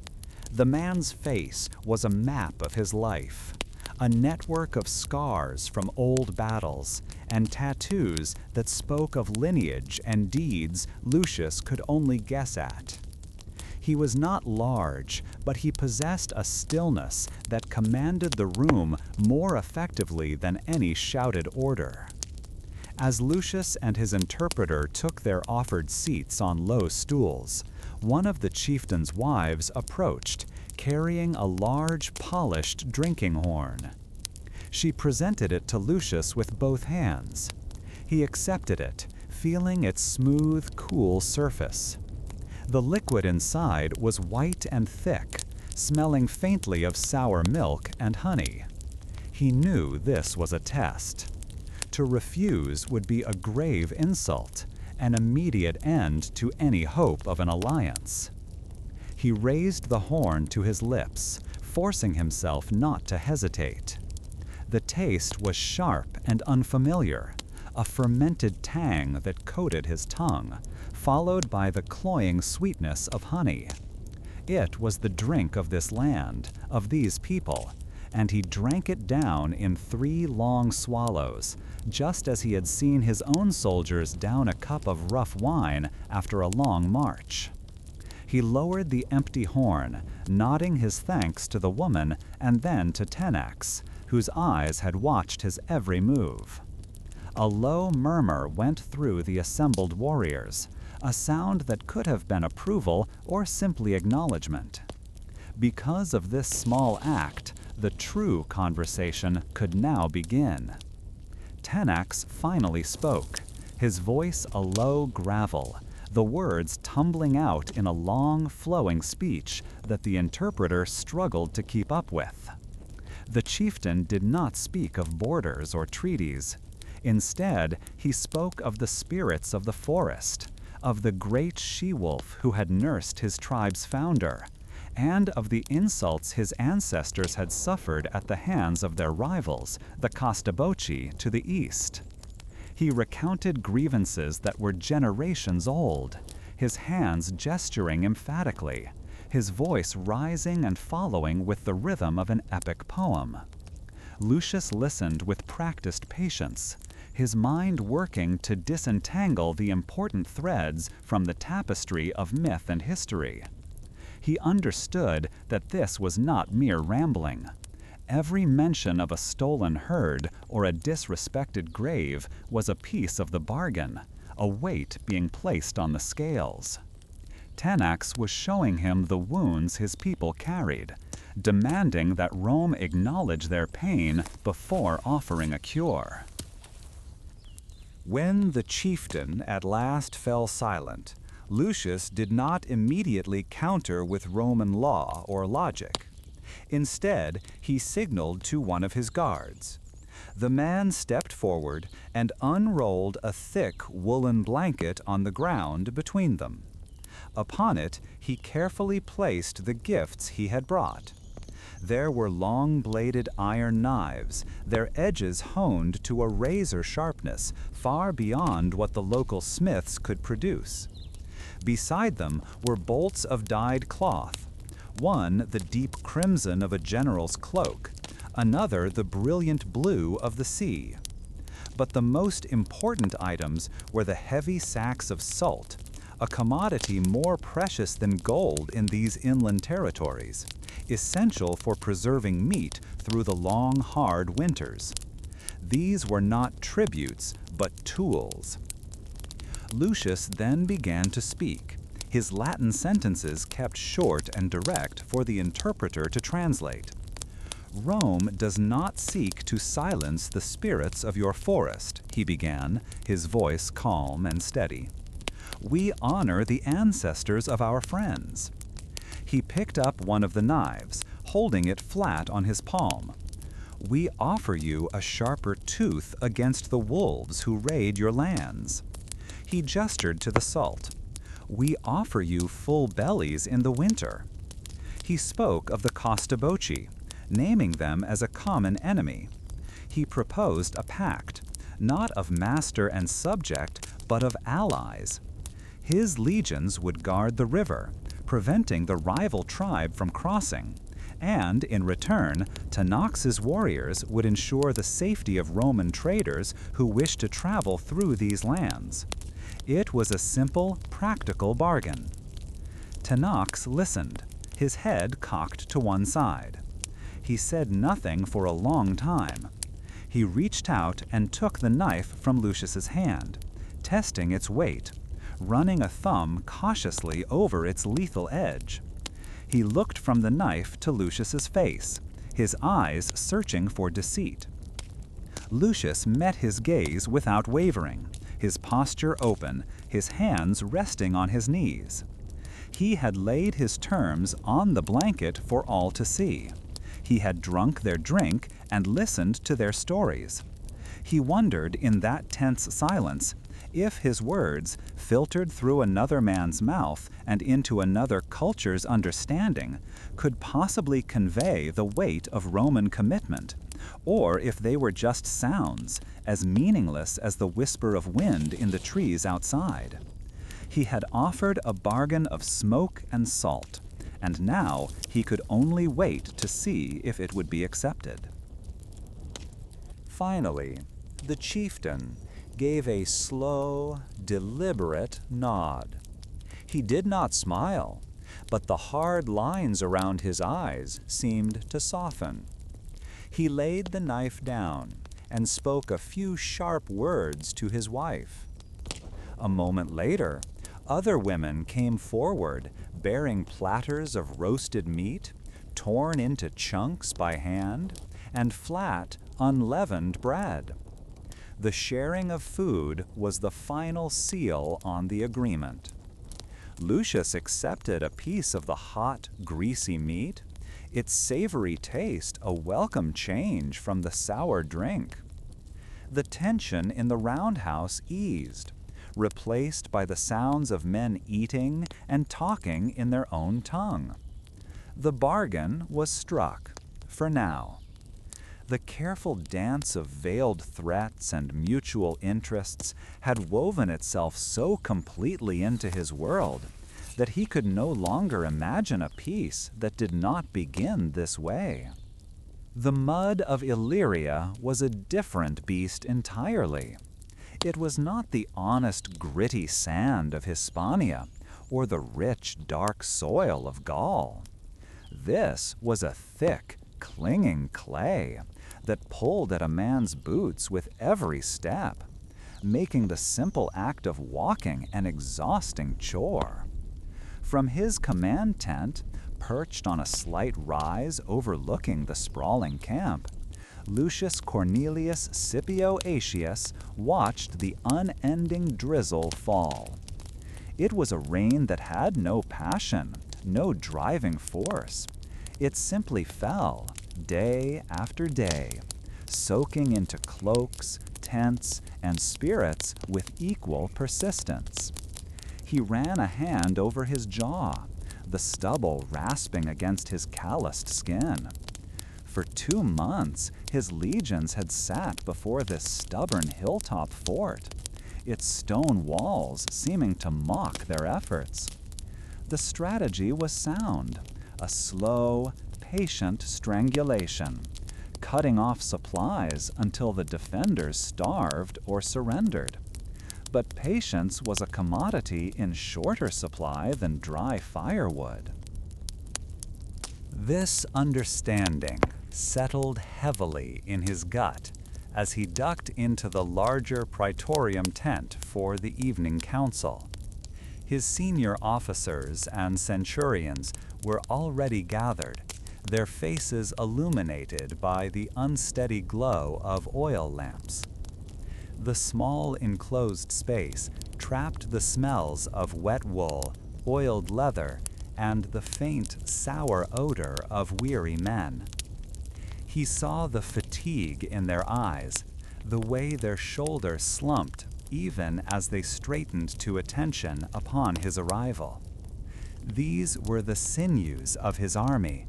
The man's face was a map of his life, a network of scars from old battles, and tattoos that spoke of lineage and deeds Lucius could only guess at. He was not large, but he possessed a stillness that commanded the room more effectively than any shouted order. As Lucius and his interpreter took their offered seats on low stools, one of the chieftain's wives approached, carrying a large, polished drinking horn. She presented it to Lucius with both hands. He accepted it, feeling its smooth, cool surface. The liquid inside was white and thick, smelling faintly of sour milk and honey. He knew this was a test. To refuse would be a grave insult, an immediate end to any hope of an alliance. He raised the horn to his lips, forcing himself not to hesitate. The taste was sharp and unfamiliar, a fermented tang that coated his tongue, followed by the cloying sweetness of honey. It was the drink of this land, of these people, and he drank it down in 3 long swallows, just as he had seen his own soldiers down a cup of rough wine after a long march. He lowered the empty horn, nodding his thanks to the woman and then to Tenax, whose eyes had watched his every move. A low murmur went through the assembled warriors, a sound that could have been approval or simply acknowledgement. Because of this small act, the true conversation could now begin. Tenax finally spoke, his voice a low gravel, the words tumbling out in a long, flowing speech that the interpreter struggled to keep up with. The chieftain did not speak of borders or treaties. Instead, he spoke of the spirits of the forest, of the great she-wolf who had nursed his tribe's founder, and of the insults his ancestors had suffered at the hands of their rivals, the Costaboci, to the east. He recounted grievances that were generations old, his hands gesturing emphatically, his voice rising and following with the rhythm of an epic poem. Lucius listened with practiced patience, his mind working to disentangle the important threads from the tapestry of myth and history. He understood that this was not mere rambling. Every mention of a stolen herd or a disrespected grave was a piece of the bargain, a weight being placed on the scales. Tenax was showing him the wounds his people carried, demanding that Rome acknowledge their pain before offering a cure. When the chieftain at last fell silent, Lucius did not immediately counter with Roman law or logic. Instead, he signaled to one of his guards. The man stepped forward and unrolled a thick woolen blanket on the ground between them. Upon it, he carefully placed the gifts he had brought. There were long-bladed iron knives, their edges honed to a razor sharpness far beyond what the local smiths could produce. Beside them were bolts of dyed cloth, one the deep crimson of a general's cloak, another the brilliant blue of the sea. But the most important items were the heavy sacks of salt, a commodity more precious than gold in these inland territories, essential for preserving meat through the long, hard winters. These were not tributes, but tools. Lucius then began to speak, his Latin sentences kept short and direct for the interpreter to translate. Rome does not seek to silence the spirits of your forest, he began, his voice calm and steady. We honor the ancestors of our friends. He picked up one of the knives, holding it flat on his palm. We offer you a sharper tooth against the wolves who raid your lands. He gestured to the salt. We offer you full bellies in the winter. He spoke of the Costaboci, naming them as a common enemy. He proposed a pact, not of master and subject, but of allies. His legions would guard the river, preventing the rival tribe from crossing, and in return, Tenax's warriors would ensure the safety of Roman traders who wished to travel through these lands. It was a simple, practical bargain. Tenax listened, his head cocked to one side. He said nothing for a long time. He reached out and took the knife from Lucius's hand, testing its weight, running a thumb cautiously over its lethal edge. He looked from the knife to Lucius's face, his eyes searching for deceit. Lucius met his gaze without wavering, his posture open, his hands resting on his knees. He had laid his terms on the blanket for all to see. He had drunk their drink and listened to their stories. He wondered in that tense silence if his words, filtered through another man's mouth and into another culture's understanding, could possibly convey the weight of Roman commitment, or if they were just sounds, as meaningless as the whisper of wind in the trees outside. He had offered a bargain of smoke and salt, and now he could only wait to see if it would be accepted. Finally, the chieftain gave a slow, deliberate nod. He did not smile, but the hard lines around his eyes seemed to soften. He laid the knife down and spoke a few sharp words to his wife. A moment later, other women came forward bearing platters of roasted meat, torn into chunks by hand, and flat, unleavened bread. The sharing of food was the final seal on the agreement. Lucius accepted a piece of the hot, greasy meat, its savory taste a welcome change from the sour drink. The tension in the roundhouse eased, replaced by the sounds of men eating and talking in their own tongue. The bargain was struck, for now. The careful dance of veiled threats and mutual interests had woven itself so completely into his world that he could no longer imagine a peace that did not begin this way. The mud of Illyria was a different beast entirely. It was not the honest, gritty sand of Hispania or the rich, dark soil of Gaul. This was a thick, clinging clay that pulled at a man's boots with every step, making the simple act of walking an exhausting chore. From his command tent, perched on a slight rise overlooking the sprawling camp, Lucius Cornelius Scipio Aetius watched the unending drizzle fall. It was a rain that had no passion, no driving force. It simply fell, day after day, soaking into cloaks, tents, and spirits with equal persistence. He ran a hand over his jaw, the stubble rasping against his calloused skin. For 2 months, his legions had sat before this stubborn hilltop fort, its stone walls seeming to mock their efforts. The strategy was sound, a slow, patient strangulation, cutting off supplies until the defenders starved or surrendered. But patience was a commodity in shorter supply than dry firewood. This understanding settled heavily in his gut as he ducked into the larger praetorium tent for the evening council. His senior officers and centurions were already gathered, their faces illuminated by the unsteady glow of oil lamps. The small enclosed space trapped the smells of wet wool, oiled leather, and the faint, sour odor of weary men. He saw the fatigue in their eyes, the way their shoulders slumped even as they straightened to attention upon his arrival. These were the sinews of his army,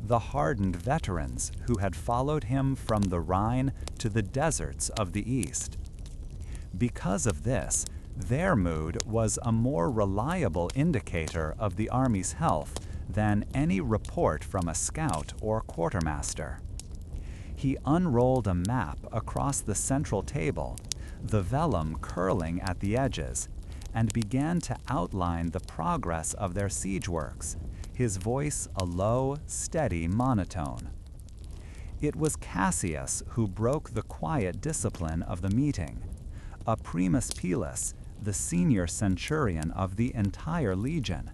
the hardened veterans who had followed him from the Rhine to the deserts of the East. Because of this, their mood was a more reliable indicator of the army's health than any report from a scout or quartermaster. He unrolled a map across the central table, the vellum curling at the edges, and began to outline the progress of their siege works, his voice a low, steady monotone. It was Cassius who broke the quiet discipline of the meeting. A primus pilus, the senior centurion of the entire legion,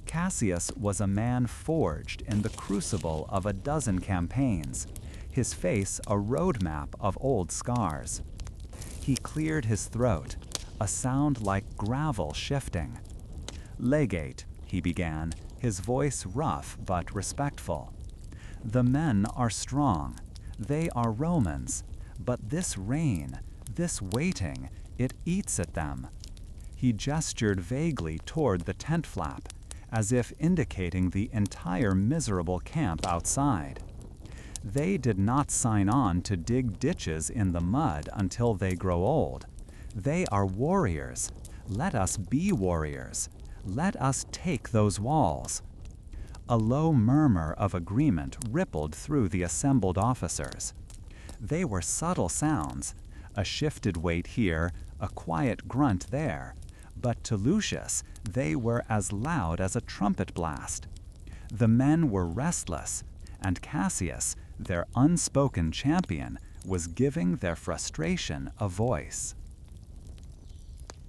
Cassius was a man forged in the crucible of a dozen campaigns, his face a roadmap of old scars. He cleared his throat, a sound like gravel shifting. Legate, he began, his voice rough but respectful. "The men are strong. They are Romans. But this rain, this waiting, it eats at them." He gestured vaguely toward the tent flap, as if indicating the entire miserable camp outside. "They did not sign on to dig ditches in the mud until they grow old. They are warriors. Let us be warriors. Let us take those walls." A low murmur of agreement rippled through the assembled officers. They were subtle sounds, a shifted weight here, a quiet grunt there, but to Lucius they were as loud as a trumpet blast. The men were restless, and Cassius, their unspoken champion, was giving their frustration a voice.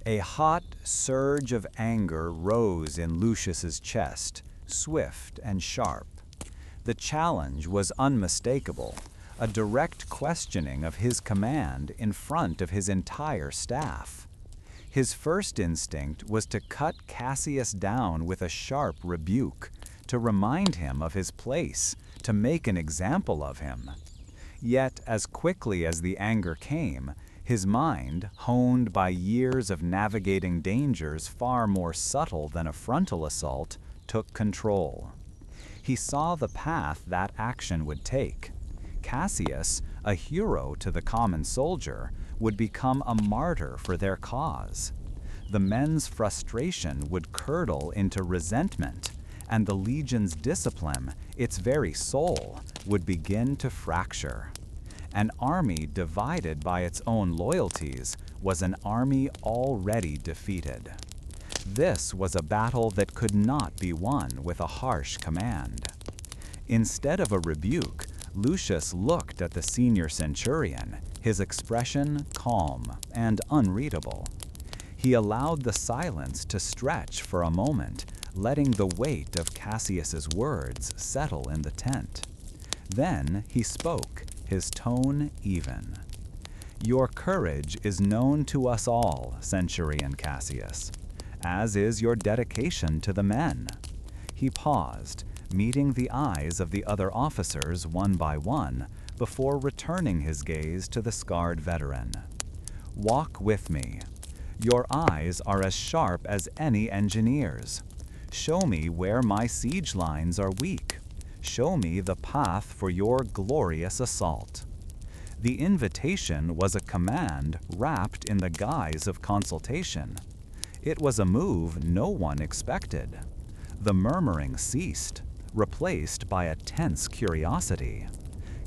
A hot surge of anger rose in Lucius's chest, swift and sharp. The challenge was unmistakable, a direct questioning of his command in front of his entire staff. His first instinct was to cut Cassius down with a sharp rebuke, to remind him of his place, to make an example of him. Yet, as quickly as the anger came, his mind, honed by years of navigating dangers far more subtle than a frontal assault, took control. He saw the path that action would take. Cassius, a hero to the common soldier, would become a martyr for their cause. The men's frustration would curdle into resentment, and the legion's discipline, its very soul, would begin to fracture. An army divided by its own loyalties was an army already defeated. This was a battle that could not be won with a harsh command. Instead of a rebuke, Lucius looked at the senior centurion, his expression calm and unreadable. He allowed the silence to stretch for a moment, letting the weight of Cassius's words settle in the tent. Then he spoke, his tone even. "Your courage is known to us all, Centurion Cassius, as is your dedication to the men." He paused, meeting the eyes of the other officers one by one, before returning his gaze to the scarred veteran. "Walk with me. Your eyes are as sharp as any engineer's. Show me where my siege lines are weak. Show me the path for your glorious assault." The invitation was a command wrapped in the guise of consultation. It was a move no one expected. The murmuring ceased, replaced by a tense curiosity.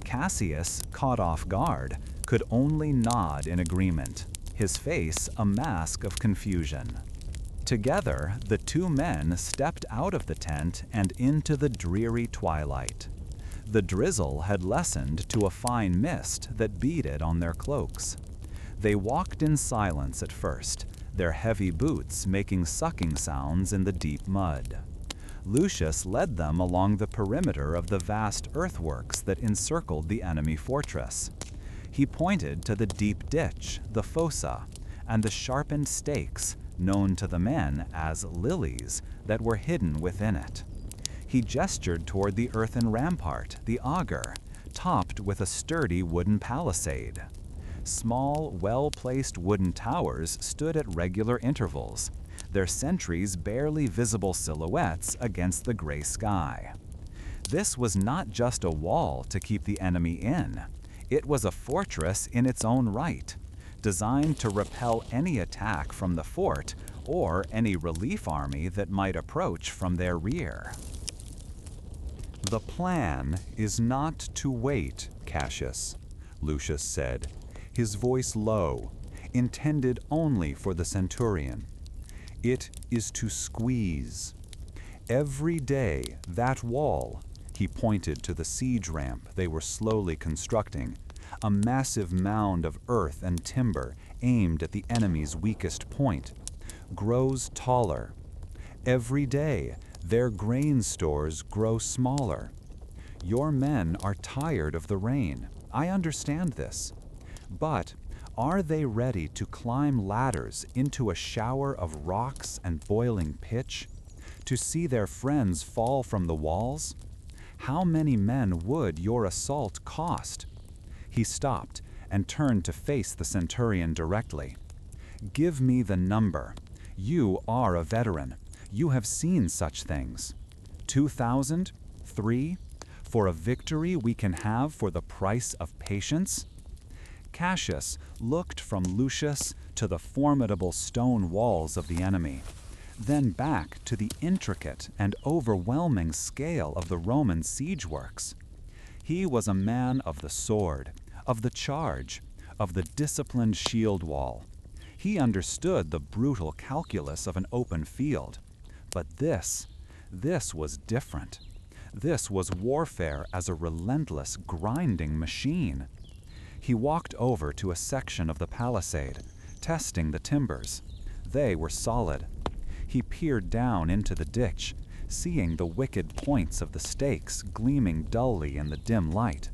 Cassius, caught off guard, could only nod in agreement, his face a mask of confusion. Together, the two men stepped out of the tent and into the dreary twilight. The drizzle had lessened to a fine mist that beaded on their cloaks. They walked in silence at first, their heavy boots making sucking sounds in the deep mud. Lucius led them along the perimeter of the vast earthworks that encircled the enemy fortress. He pointed to the deep ditch, the fossa, and the sharpened stakes, known to the men as lilies, that were hidden within it. He gestured toward the earthen rampart, the auger, topped with a sturdy wooden palisade. Small, well-placed wooden towers stood at regular intervals, their sentries barely visible silhouettes against the gray sky. This was not just a wall to keep the enemy in. It was a fortress in its own right, designed to repel any attack from the fort or any relief army that might approach from their rear. "The plan is not to wait, Cassius," Lucius said, his voice low, intended only for the centurion. "It is to squeeze. Every day that wall," he pointed to the siege ramp they were slowly constructing, a massive mound of earth and timber aimed at the enemy's weakest point, "grows taller. Every day their grain stores grow smaller. Your men are tired of the rain. I understand this. But are they ready to climb ladders into a shower of rocks and boiling pitch? To see their friends fall from the walls? How many men would your assault cost? He stopped and turned to face the centurion directly. Give me the number. You are a veteran. You have seen such things. 2,000? 3? For a victory we can have for the price of patience? Cassius looked from Lucius to the formidable stone walls of the enemy, then back to the intricate and overwhelming scale of the Roman siege works. He was a man of the sword, of the charge, of the disciplined shield wall. He understood the brutal calculus of an open field. But this was different. This was warfare as a relentless, grinding machine. He walked over to a section of the palisade, testing the timbers. They were solid. He peered down into the ditch, seeing the wicked points of the stakes gleaming dully in the dim light.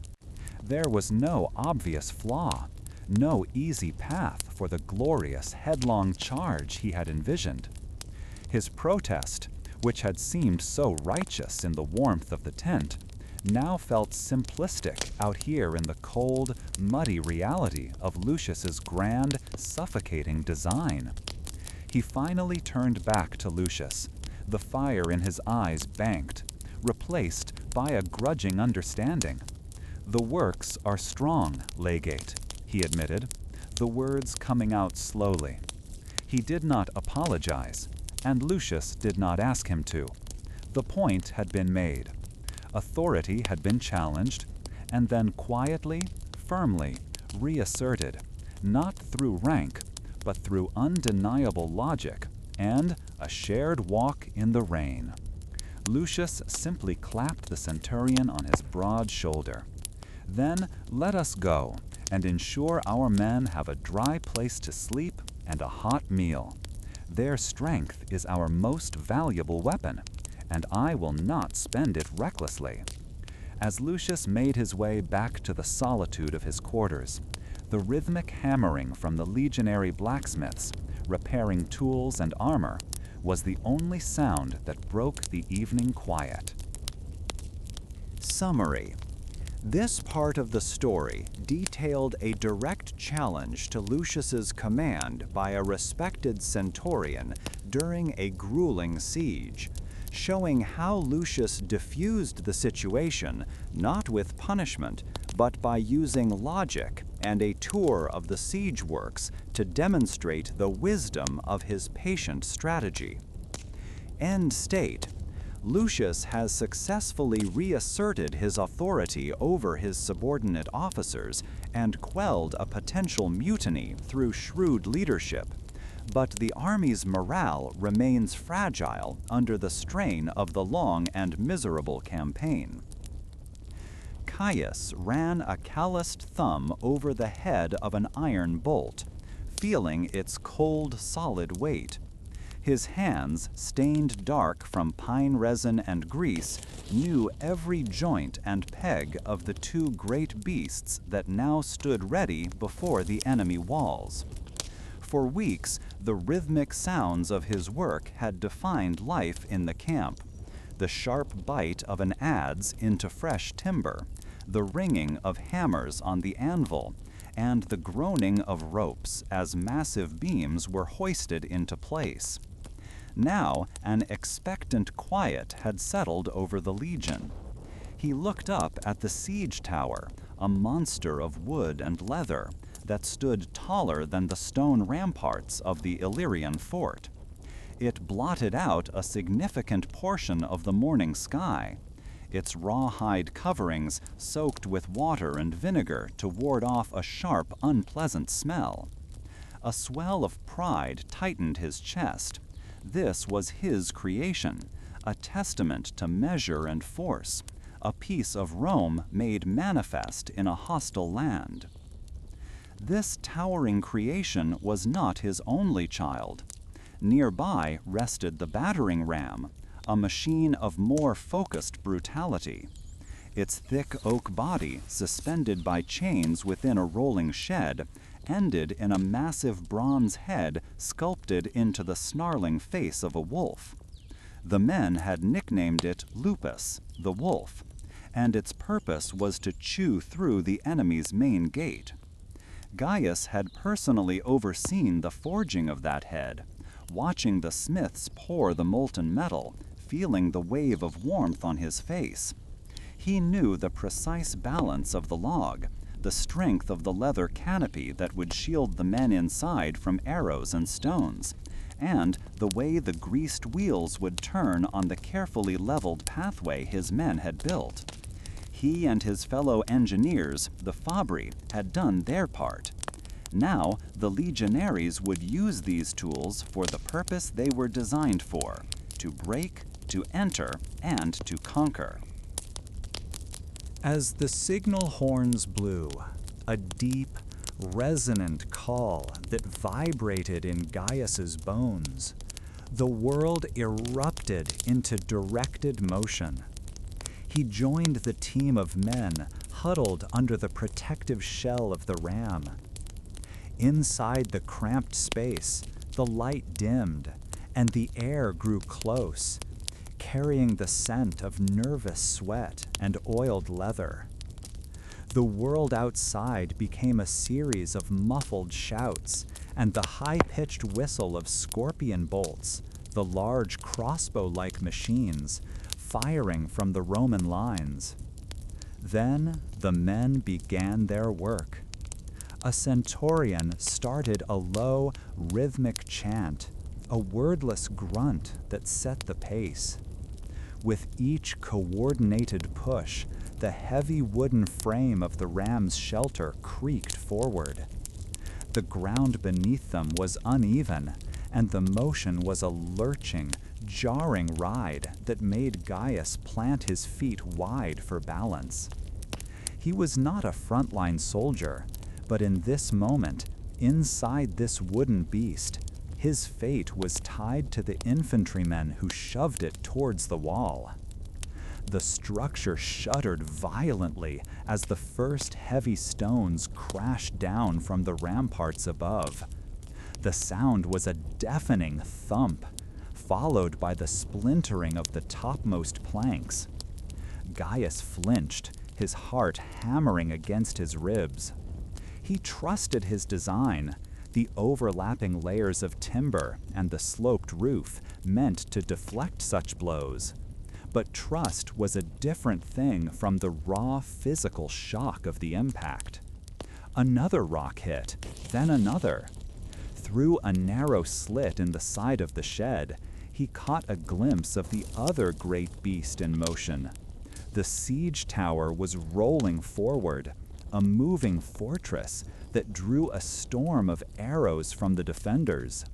There was no obvious flaw, no easy path for the glorious, headlong charge he had envisioned. His protest, which had seemed so righteous in the warmth of the tent, now felt simplistic out here in the cold, muddy reality of Lucius's grand, suffocating design. He finally turned back to Lucius, the fire in his eyes banked, replaced by a grudging understanding. The works are strong, Legate, he admitted, the words coming out slowly. He did not apologize, and Lucius did not ask him to. The point had been made. Authority had been challenged, and then quietly, firmly, reasserted, not through rank, but through undeniable logic and a shared walk in the rain. Lucius simply clapped the centurion on his broad shoulder. Then let us go and ensure our men have a dry place to sleep and a hot meal. Their strength is our most valuable weapon, and I will not spend it recklessly. As Lucius made his way back to the solitude of his quarters, the rhythmic hammering from the legionary blacksmiths, repairing tools and armor, was the only sound that broke the evening quiet. Summary. This part of the story detailed a direct challenge to Lucius's command by a respected centurion during a grueling siege, showing how Lucius diffused the situation not with punishment, but by using logic and a tour of the siege works to demonstrate the wisdom of his patient strategy. End state. Lucius has successfully reasserted his authority over his subordinate officers and quelled a potential mutiny through shrewd leadership, but the army's morale remains fragile under the strain of the long and miserable campaign. Caius ran a calloused thumb over the head of an iron bolt, feeling its cold, solid weight. His hands, stained dark from pine resin and grease, knew every joint and peg of the two great beasts that now stood ready before the enemy walls. For weeks, the rhythmic sounds of his work had defined life in the camp. The sharp bite of an adze into fresh timber, the ringing of hammers on the anvil, and the groaning of ropes as massive beams were hoisted into place. Now, an expectant quiet had settled over the legion. He looked up at the siege tower, a monster of wood and leather that stood taller than the stone ramparts of the Illyrian fort. It blotted out a significant portion of the morning sky, its rawhide coverings soaked with water and vinegar to ward off a sharp, unpleasant smell. A swell of pride tightened his chest. This was his creation, a testament to measure and force, a piece of Rome made manifest in a hostile land. This towering creation was not his only child. Nearby rested the battering ram, a machine of more focused brutality. Its thick oak body, suspended by chains within a rolling shed, ended in a massive bronze head sculpted into the snarling face of a wolf. The men had nicknamed it Lupus, the wolf, and its purpose was to chew through the enemy's main gate. Gaius had personally overseen the forging of that head, watching the smiths pour the molten metal, feeling the wave of warmth on his face. He knew the precise balance of the log, the strength of the leather canopy that would shield the men inside from arrows and stones, and the way the greased wheels would turn on the carefully leveled pathway his men had built. He and his fellow engineers, the Fabri, had done their part. Now, the legionaries would use these tools for the purpose they were designed for: to break, to enter, and to conquer. As the signal horns blew, a deep, resonant call that vibrated in Gaius's bones, the world erupted into directed motion. He joined the team of men huddled under the protective shell of the ram. Inside the cramped space, the light dimmed, and the air grew close, carrying the scent of nervous sweat and oiled leather. The world outside became a series of muffled shouts and the high-pitched whistle of scorpion bolts, the large crossbow-like machines, firing from the Roman lines. Then the men began their work. A centurion started a low, rhythmic chant, a wordless grunt that set the pace. With each coordinated push, the heavy wooden frame of the ram's shelter creaked forward. The ground beneath them was uneven, and the motion was a lurching, jarring ride that made Gaius plant his feet wide for balance. He was not a frontline soldier, but in this moment, inside this wooden beast, his fate was tied to the infantrymen who shoved it towards the wall. The structure shuddered violently as the first heavy stones crashed down from the ramparts above. The sound was a deafening thump, followed by the splintering of the topmost planks. Gaius flinched, his heart hammering against his ribs. He trusted his design. The overlapping layers of timber and the sloped roof meant to deflect such blows. But trust was a different thing from the raw physical shock of the impact. Another rock hit, then another. Through a narrow slit in the side of the shed, he caught a glimpse of the other great beast in motion. The siege tower was rolling forward, a moving fortress that drew a storm of arrows from the defenders.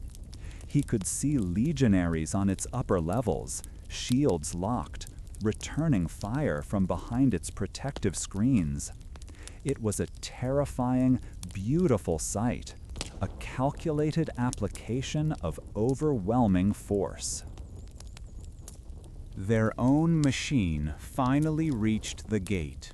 He could see legionaries on its upper levels, shields locked, returning fire from behind its protective screens. It was a terrifying, beautiful sight, a calculated application of overwhelming force. Their own machine finally reached the gate.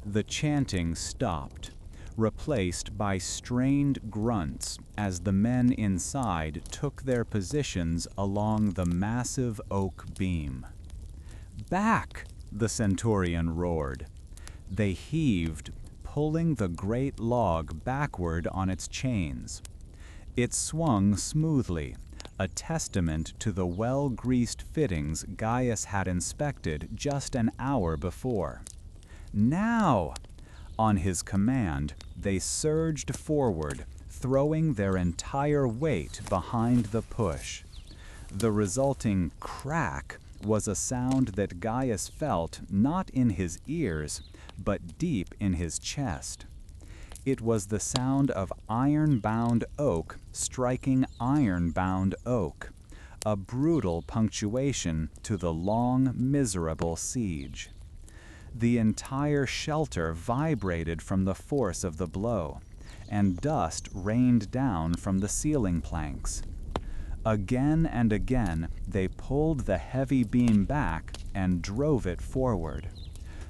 The chanting stopped, replaced by strained grunts as the men inside took their positions along the massive oak beam. "Back!" the centurion roared. They heaved, pulling the great log backward on its chains. It swung smoothly, a testament to the well-greased fittings Gaius had inspected just an hour before. "Now!" On his command, they surged forward, throwing their entire weight behind the push. The resulting crack was a sound that Gaius felt not in his ears, but deep in his chest. It was the sound of iron-bound oak striking iron-bound oak, a brutal punctuation to the long, miserable siege. The entire shelter vibrated from the force of the blow, and dust rained down from the ceiling planks. Again and again, they pulled the heavy beam back and drove it forward.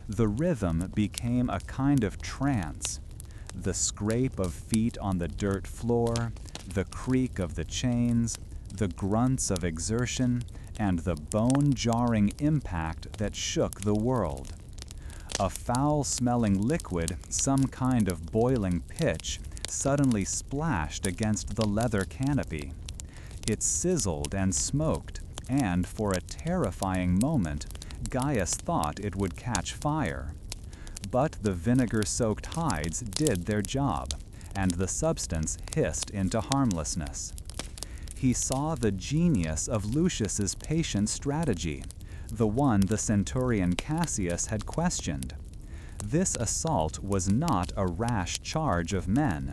The rhythm became a kind of trance. The scrape of feet on the dirt floor, the creak of the chains, the grunts of exertion, and the bone-jarring impact that shook the world. A foul-smelling liquid, some kind of boiling pitch, suddenly splashed against the leather canopy. It sizzled and smoked, and for a terrifying moment, Gaius thought it would catch fire. But the vinegar-soaked hides did their job, and the substance hissed into harmlessness. He saw the genius of Lucius's patient strategy, the one the centurion Cassius had questioned. This assault was not a rash charge of men.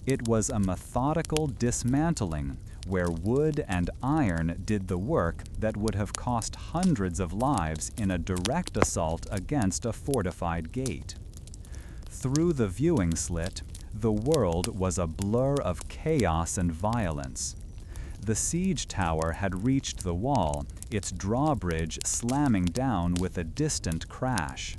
It was a methodical dismantling, where wood and iron did the work that would have cost hundreds of lives in a direct assault against a fortified gate. Through the viewing slit, the world was a blur of chaos and violence. The siege tower had reached the wall, its drawbridge slamming down with a distant crash.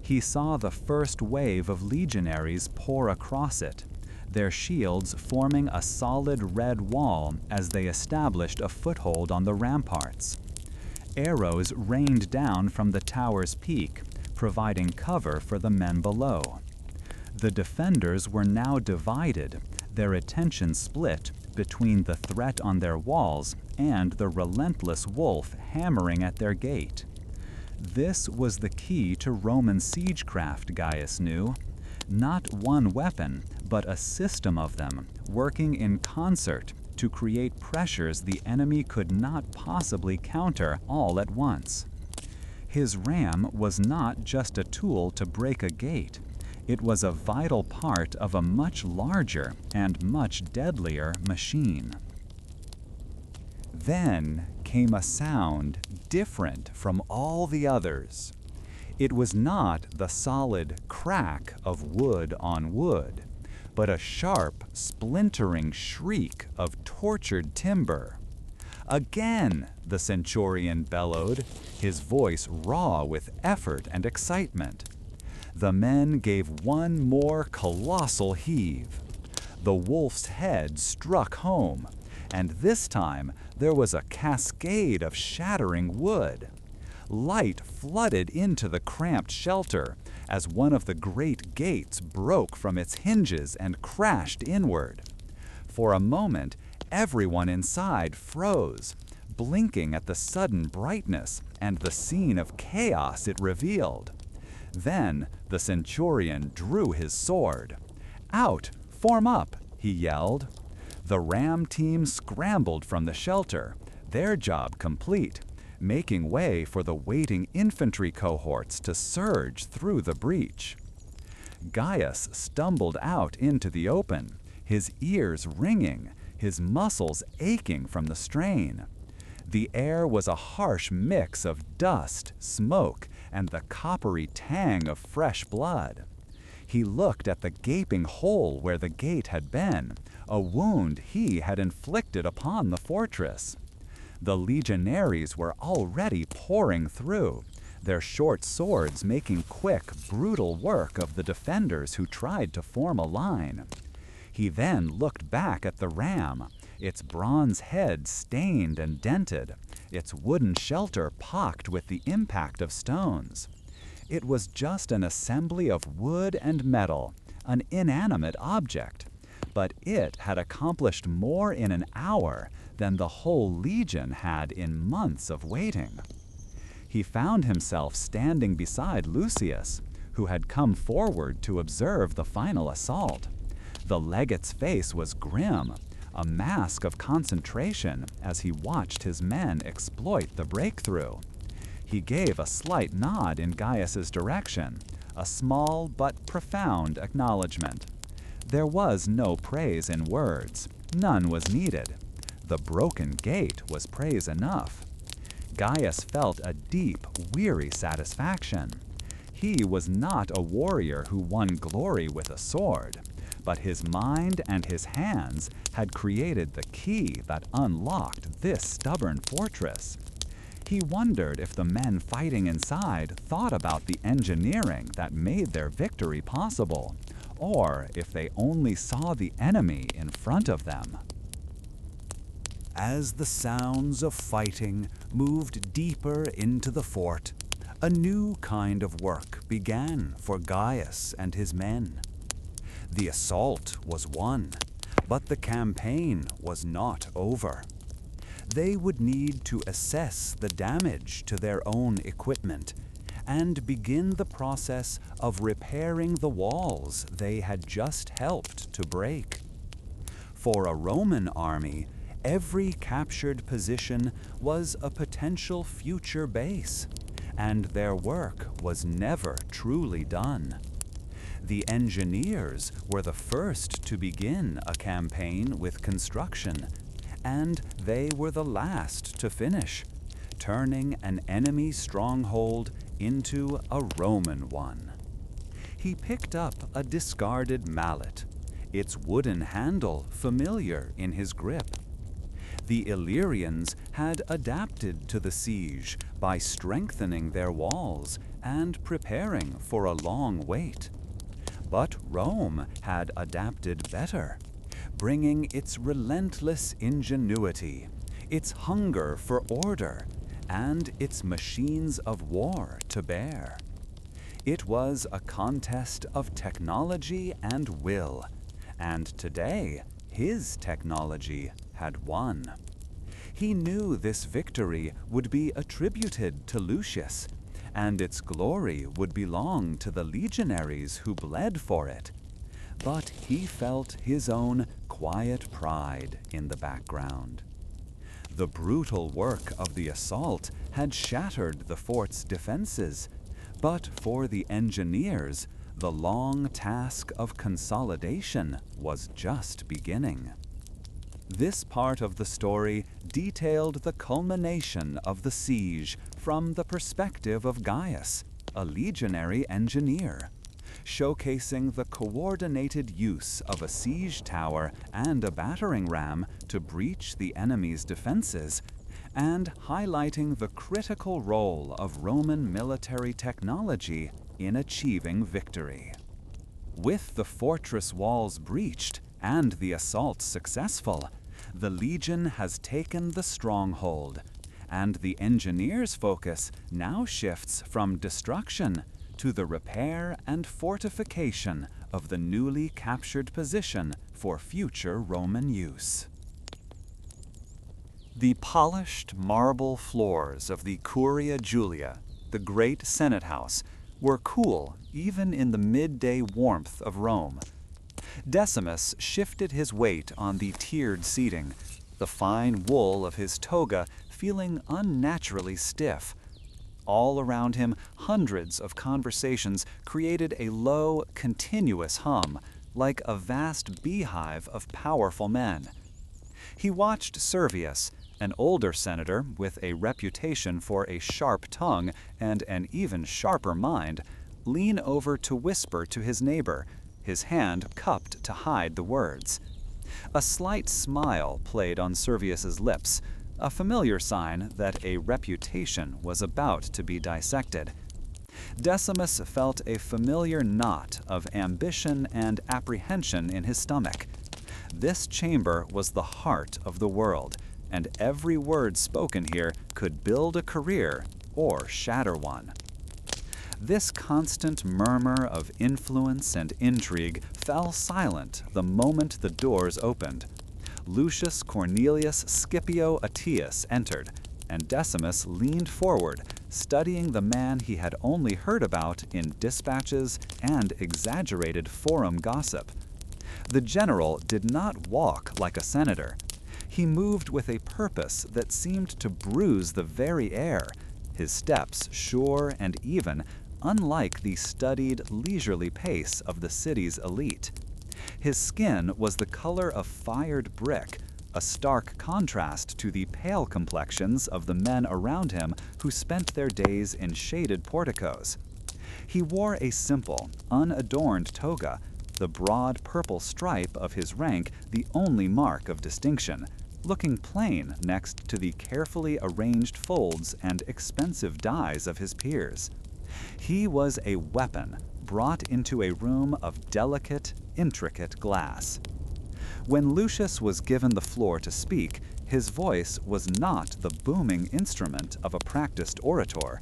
He saw the first wave of legionaries pour across it, their shields forming a solid red wall as they established a foothold on the ramparts. Arrows rained down from the tower's peak, providing cover for the men below. The defenders were now divided, their attention split between the threat on their walls and the relentless wolf hammering at their gate. This was the key to Roman siegecraft, Gaius knew. Not one weapon, but a system of them, working in concert to create pressures the enemy could not possibly counter all at once. His ram was not just a tool to break a gate. It was a vital part of a much larger and much deadlier machine. Then came a sound different from all the others. It was not the solid crack of wood on wood, but a sharp, splintering shriek of tortured timber. Again, the centurion bellowed, his voice raw with effort and excitement. The men gave one more colossal heave. The wolf's head struck home, and this time there was a cascade of shattering wood. Light flooded into the cramped shelter as one of the great gates broke from its hinges and crashed inward. For a moment, everyone inside froze, blinking at the sudden brightness and the scene of chaos it revealed. Then the centurion drew his sword. "Out! Form up!" he yelled. The ram team scrambled from the shelter, their job complete, making way for the waiting infantry cohorts to surge through the breach. Gaius stumbled out into the open, his ears ringing, his muscles aching from the strain. The air was a harsh mix of dust, smoke, and the coppery tang of fresh blood. He looked at the gaping hole where the gate had been, a wound he had inflicted upon the fortress. The legionaries were already pouring through, their short swords making quick, brutal work of the defenders who tried to form a line. He then looked back at the ram, its bronze head stained and dented, its wooden shelter pocked with the impact of stones. It was just an assembly of wood and metal, an inanimate object, but it had accomplished more in an hour than the whole legion had in months of waiting. He found himself standing beside Lucius, who had come forward to observe the final assault. The legate's face was grim, a mask of concentration as he watched his men exploit the breakthrough. He gave a slight nod in Gaius's direction, a small but profound acknowledgement. There was no praise in words, none was needed. The broken gate was praise enough. Gaius felt a deep, weary satisfaction. He was not a warrior who won glory with a sword, but his mind and his hands had created the key that unlocked this stubborn fortress. He wondered if the men fighting inside thought about the engineering that made their victory possible, or if they only saw the enemy in front of them. As the sounds of fighting moved deeper into the fort, a new kind of work began for Gaius and his men. The assault was won, but the campaign was not over. They would need to assess the damage to their own equipment and begin the process of repairing the walls they had just helped to break. For a Roman army, every captured position was a potential future base, and their work was never truly done. The engineers were the first to begin a campaign with construction, and they were the last to finish, turning an enemy stronghold into a Roman one. He picked up a discarded mallet, its wooden handle familiar in his grip. The Illyrians had adapted to the siege by strengthening their walls and preparing for a long wait. But Rome had adapted better, bringing its relentless ingenuity, its hunger for order, and its machines of war to bear. It was a contest of technology and will, and today his technology had won. He knew this victory would be attributed to Lucius, and its glory would belong to the legionaries who bled for it. But he felt his own quiet pride in the background. The brutal work of the assault had shattered the fort's defenses, but for the engineers, the long task of consolidation was just beginning. This part of the story detailed the culmination of the siege from the perspective of Gaius, a legionary engineer, showcasing the coordinated use of a siege tower and a battering ram to breach the enemy's defenses, and highlighting the critical role of Roman military technology in achieving victory. With the fortress walls breached and the assault successful, the legion has taken the stronghold, and the engineers' focus now shifts from destruction to the repair and fortification of the newly captured position for future Roman use. The polished marble floors of the Curia Julia, the great Senate house, were cool even in the midday warmth of Rome. Decimus shifted his weight on the tiered seating, the fine wool of his toga feeling unnaturally stiff. All around him, hundreds of conversations created a low, continuous hum, like a vast beehive of powerful men. He watched Servius, an older senator with a reputation for a sharp tongue and an even sharper mind, lean over to whisper to his neighbor, his hand cupped to hide the words. A slight smile played on Servius's lips, a familiar sign that a reputation was about to be dissected. Decimus felt a familiar knot of ambition and apprehension in his stomach. This chamber was the heart of the world, and every word spoken here could build a career or shatter one. This constant murmur of influence and intrigue fell silent the moment the doors opened. Lucius Cornelius Scipio Attius entered, and Decimus leaned forward, studying the man he had only heard about in dispatches and exaggerated forum gossip. The general did not walk like a senator. He moved with a purpose that seemed to bruise the very air, his steps sure and even, unlike the studied, leisurely pace of the city's elite. His skin was the color of fired brick, a stark contrast to the pale complexions of the men around him who spent their days in shaded porticos. He wore a simple, unadorned toga, the broad purple stripe of his rank the only mark of distinction, looking plain next to the carefully arranged folds and expensive dyes of his peers. He was a weapon brought into a room of delicate, intricate glass. When Lucius was given the floor to speak, His voice was not the booming instrument of a practiced orator.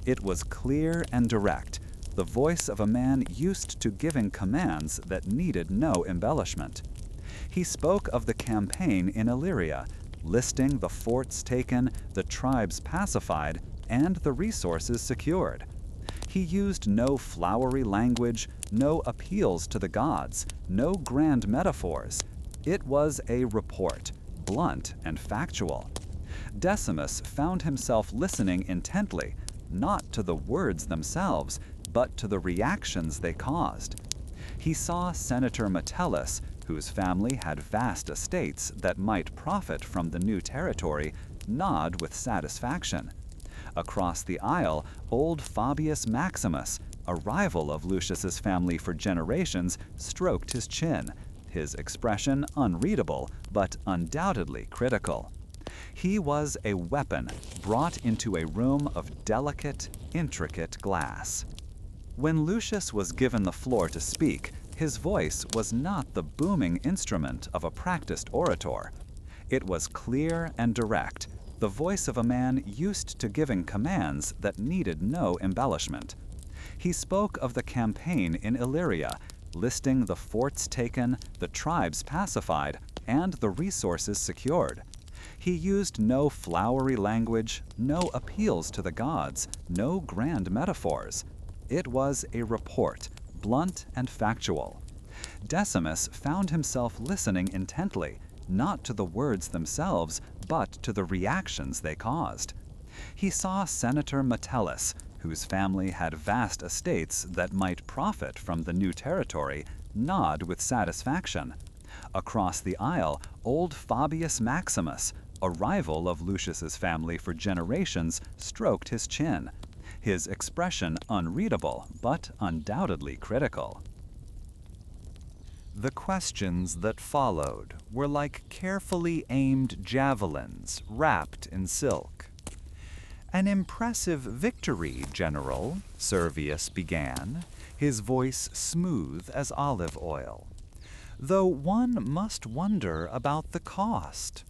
It was clear and direct, the voice of a man used to giving commands that needed no embellishment. He spoke of the campaign in Illyria, listing the forts taken, the tribes pacified, and the resources secured. He used no flowery language, no appeals to the gods, no grand metaphors. It was a report, blunt and factual. Decimus found himself listening intently, not to the words themselves, but to the reactions they caused. He saw Senator Metellus, whose family had vast estates that might profit from the new territory, nod with satisfaction. Across the aisle, old Fabius Maximus, a rival of Lucius's family for generations, stroked his chin, his expression unreadable but undoubtedly critical. He was a weapon brought into a room of delicate, intricate glass. When Lucius was given the floor to speak, his voice was not the booming instrument of a practiced orator. It was clear and direct, the voice of a man used to giving commands that needed no embellishment. He spoke of the campaign in Illyria, listing the forts taken, the tribes pacified, and the resources secured. He used no flowery language, no appeals to the gods, no grand metaphors. It was a report, blunt and factual. Decimus found himself listening intently, not to the words themselves, but to the reactions they caused. He saw Senator Metellus, whose family had vast estates that might profit from the new territory, nod with satisfaction. Across the aisle, old Fabius Maximus, a rival of Lucius's family for generations, stroked his chin, his expression unreadable but undoubtedly critical. The questions that followed were like carefully aimed javelins wrapped in silk. "An impressive victory, General," Servius began, his voice smooth as olive oil. "Though one must wonder about the cost.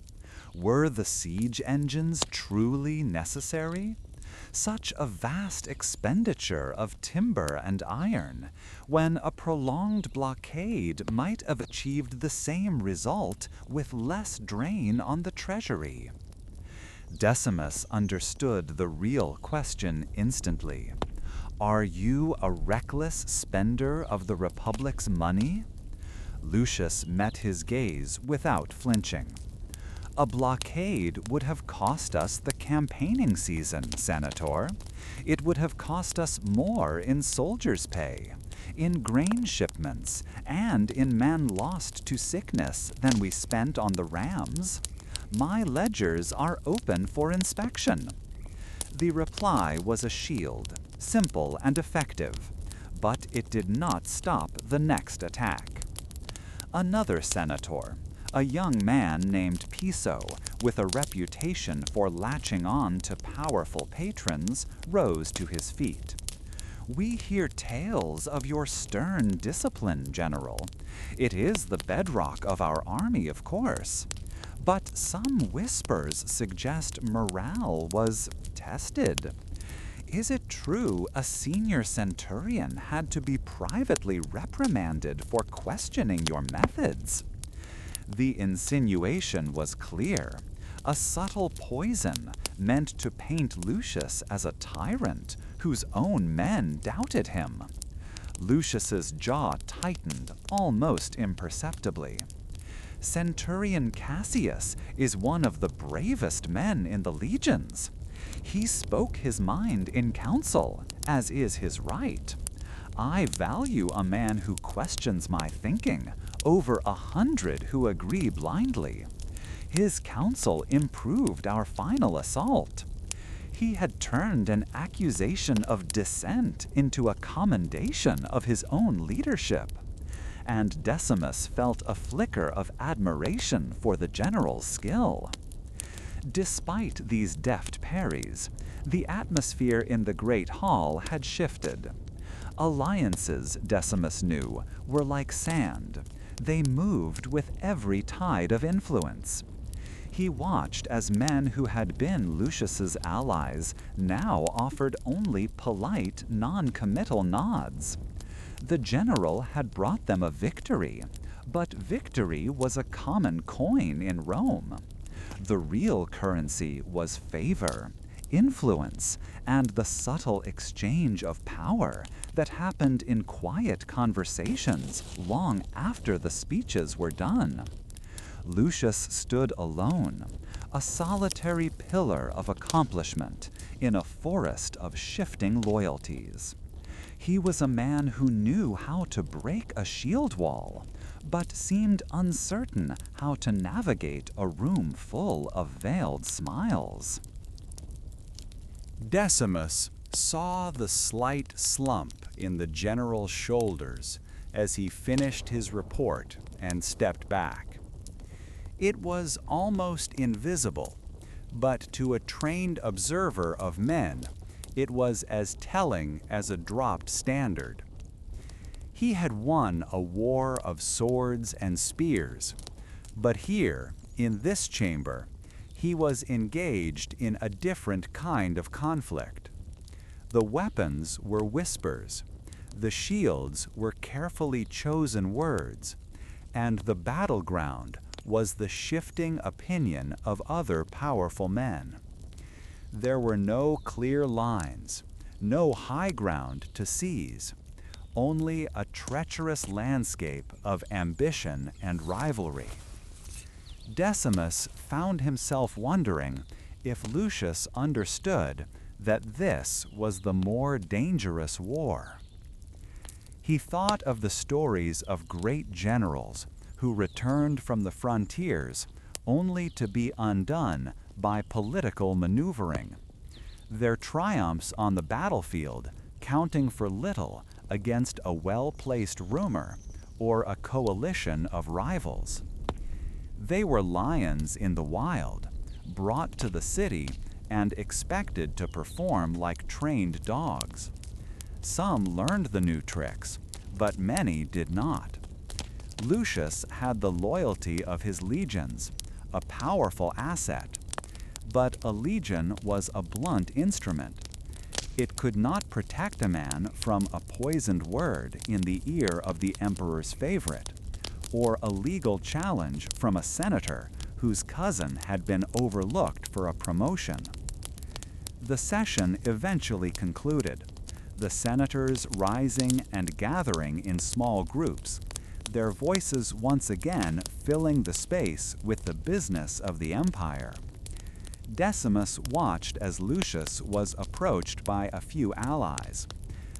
Were the siege engines truly necessary? Such a vast expenditure of timber and iron, when a prolonged blockade might have achieved the same result with less drain on the treasury." Decimus understood the real question instantly. "Are you a reckless spender of the Republic's money?" Lucius met his gaze without flinching. "A blockade would have cost us the campaigning season, Senator. It would have cost us more in soldiers' pay, in grain shipments, and in men lost to sickness than we spent on the rams. My ledgers are open for inspection." The reply was a shield, simple and effective, but it did not stop the next attack. Another senator, a young man named Piso, with a reputation for latching on to powerful patrons, rose to his feet. "We hear tales of your stern discipline, General. It is the bedrock of our army, of course. But some whispers suggest morale was tested. Is it true a senior centurion had to be privately reprimanded for questioning your methods?" The insinuation was clear, a subtle poison meant to paint Lucius as a tyrant whose own men doubted him. Lucius's jaw tightened almost imperceptibly. "Centurion Cassius is one of the bravest men in the legions. He spoke his mind in council, as is his right. I value a man who questions my thinking over 100 who agree blindly. His counsel improved our final assault. He had turned an accusation of dissent into a commendation of his own leadership." And Decimus felt a flicker of admiration for the general's skill. Despite these deft parries, the atmosphere in the great hall had shifted. Alliances, Decimus knew, were like sand. They moved with every tide of influence. He watched as men who had been Lucius's allies now offered only polite, non-committal nods. The general had brought them a victory, but victory was a common coin in Rome. The real currency was favor, influence, and the subtle exchange of power that happened in quiet conversations long after the speeches were done. Lucius stood alone, a solitary pillar of accomplishment in a forest of shifting loyalties. He was a man who knew how to break a shield wall, but seemed uncertain how to navigate a room full of veiled smiles. Decimus saw the slight slump in the general's shoulders as he finished his report and stepped back. It was almost invisible, but to a trained observer of men, it was as telling as a dropped standard. He had won a war of swords and spears, but here, in this chamber, he was engaged in a different kind of conflict. The weapons were whispers, the shields were carefully chosen words, and the battleground was the shifting opinion of other powerful men. There were no clear lines, no high ground to seize, only a treacherous landscape of ambition and rivalry. Decimus found himself wondering if Lucius understood that this was the more dangerous war. He thought of the stories of great generals who returned from the frontiers only to be undone by political maneuvering, their triumphs on the battlefield counting for little against a well-placed rumor or a coalition of rivals. They were lions in the wild, brought to the city and expected to perform like trained dogs. Some learned the new tricks, but many did not. Lucius had the loyalty of his legions, a powerful asset, but a legion was a blunt instrument. It could not protect a man from a poisoned word in the ear of the emperor's favorite, or a legal challenge from a senator whose cousin had been overlooked for a promotion. The session eventually concluded, the senators rising and gathering in small groups, their voices once again filling the space with the business of the empire. Decimus watched as Lucius was approached by a few allies,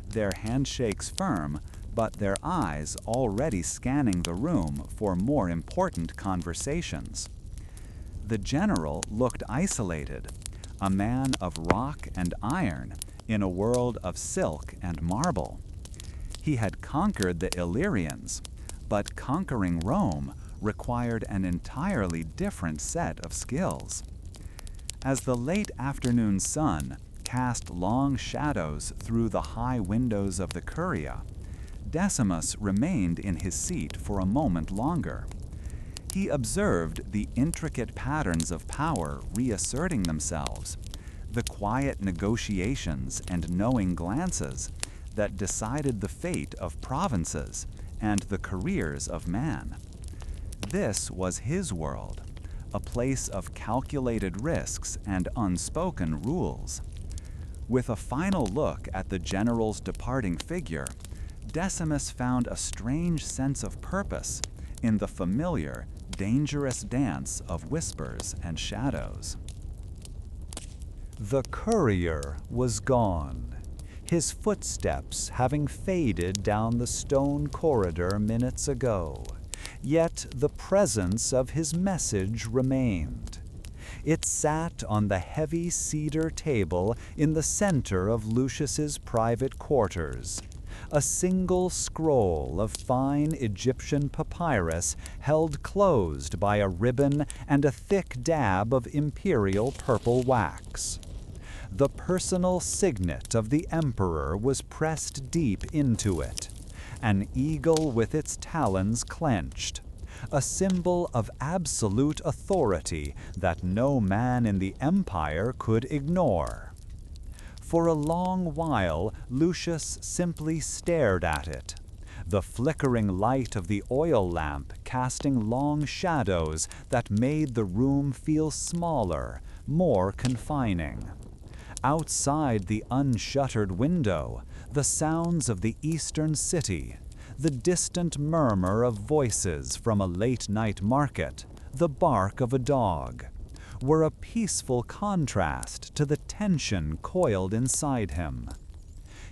their handshakes firm, but their eyes already scanning the room for more important conversations. The general looked isolated, a man of rock and iron in a world of silk and marble. He had conquered the Illyrians, but conquering Rome required an entirely different set of skills. As the late afternoon sun cast long shadows through the high windows of the Curia, Decimus remained in his seat for a moment longer. He observed the intricate patterns of power reasserting themselves, the quiet negotiations and knowing glances that decided the fate of provinces and the careers of man. This was his world, a place of calculated risks and unspoken rules. With a final look at the general's departing figure, Decimus found a strange sense of purpose in the familiar, dangerous dance of whispers and shadows. The courier was gone, his footsteps having faded down the stone corridor minutes ago. Yet the presence of his message remained. It sat on the heavy cedar table in the center of Lucius's private quarters, a single scroll of fine Egyptian papyrus held closed by a ribbon and a thick dab of imperial purple wax. The personal signet of the emperor was pressed deep into it, an eagle with its talons clenched, a symbol of absolute authority that no man in the empire could ignore. For a long while, Lucius simply stared at it, the flickering light of the oil lamp casting long shadows that made the room feel smaller, more confining. Outside the unshuttered window, the sounds of the eastern city, the distant murmur of voices from a late-night market, the bark of a dog, were a peaceful contrast to the tension coiled inside him.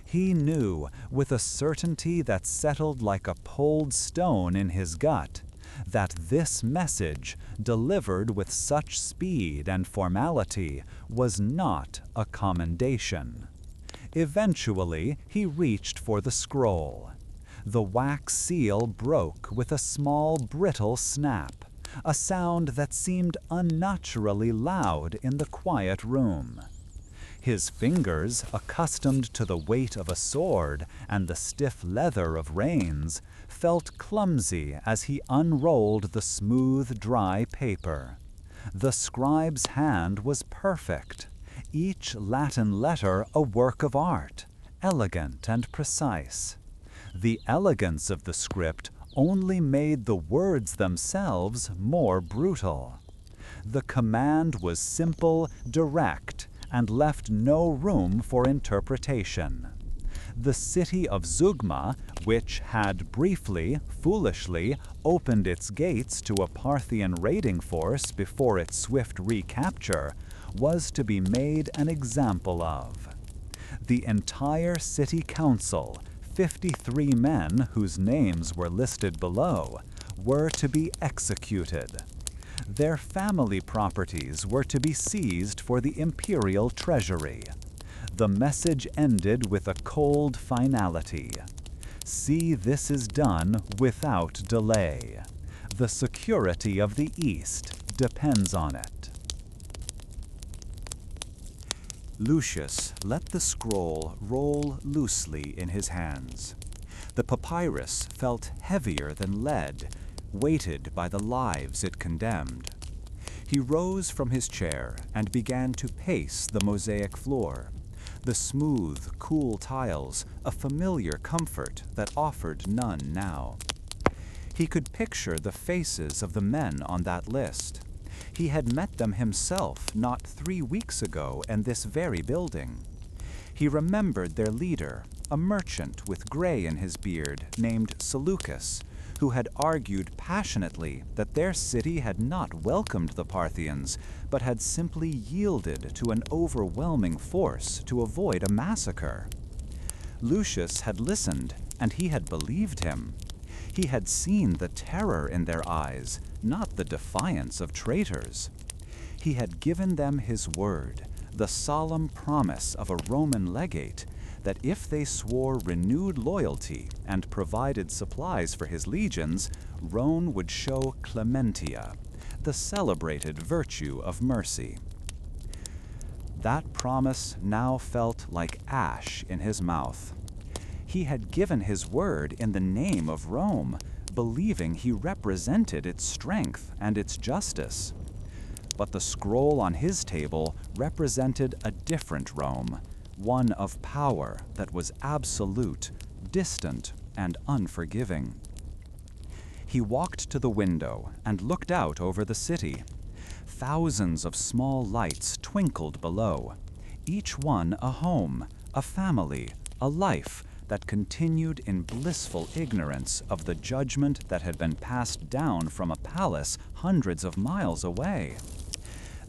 He knew, with a certainty that settled like a pulled stone in his gut, that this message, delivered with such speed and formality, was not a commendation. Eventually, he reached for the scroll. The wax seal broke with a small, brittle snap, a sound that seemed unnaturally loud in the quiet room. His fingers, accustomed to the weight of a sword and the stiff leather of reins, felt clumsy as he unrolled the smooth, dry paper. The scribe's hand was perfect, each Latin letter a work of art, elegant and precise. The elegance of the script only made the words themselves more brutal. The command was simple, direct, and left no room for interpretation. The city of Zeugma, which had briefly, foolishly, opened its gates to a Parthian raiding force before its swift recapture, was to be made an example of. The entire city council, 53 men whose names were listed below, were to be executed. Their family properties were to be seized for the imperial treasury. The message ended with a cold finality. See, this is done without delay. The security of the East depends on it. Lucius let the scroll roll loosely in his hands. The papyrus felt heavier than lead, weighted by the lives it condemned. He rose from his chair and began to pace the mosaic floor. The smooth, cool tiles, a familiar comfort that offered none now. He could picture the faces of the men on that list. He had met them himself not 3 weeks ago in this very building. He remembered their leader, a merchant with gray in his beard named Seleucus, who had argued passionately that their city had not welcomed the Parthians, but had simply yielded to an overwhelming force to avoid a massacre. Lucius had listened, and he had believed him. He had seen the terror in their eyes, not the defiance of traitors. He had given them his word, the solemn promise of a Roman legate, that if they swore renewed loyalty and provided supplies for his legions, Rome would show clementia, the celebrated virtue of mercy. That promise now felt like ash in his mouth. He had given his word in the name of Rome, believing he represented its strength and its justice. But the scroll on his table represented a different Rome, one of power that was absolute, distant, and unforgiving. He walked to the window and looked out over the city. Thousands of small lights twinkled below, each one a home, a family, a life that continued in blissful ignorance of the judgment that had been passed down from a palace hundreds of miles away.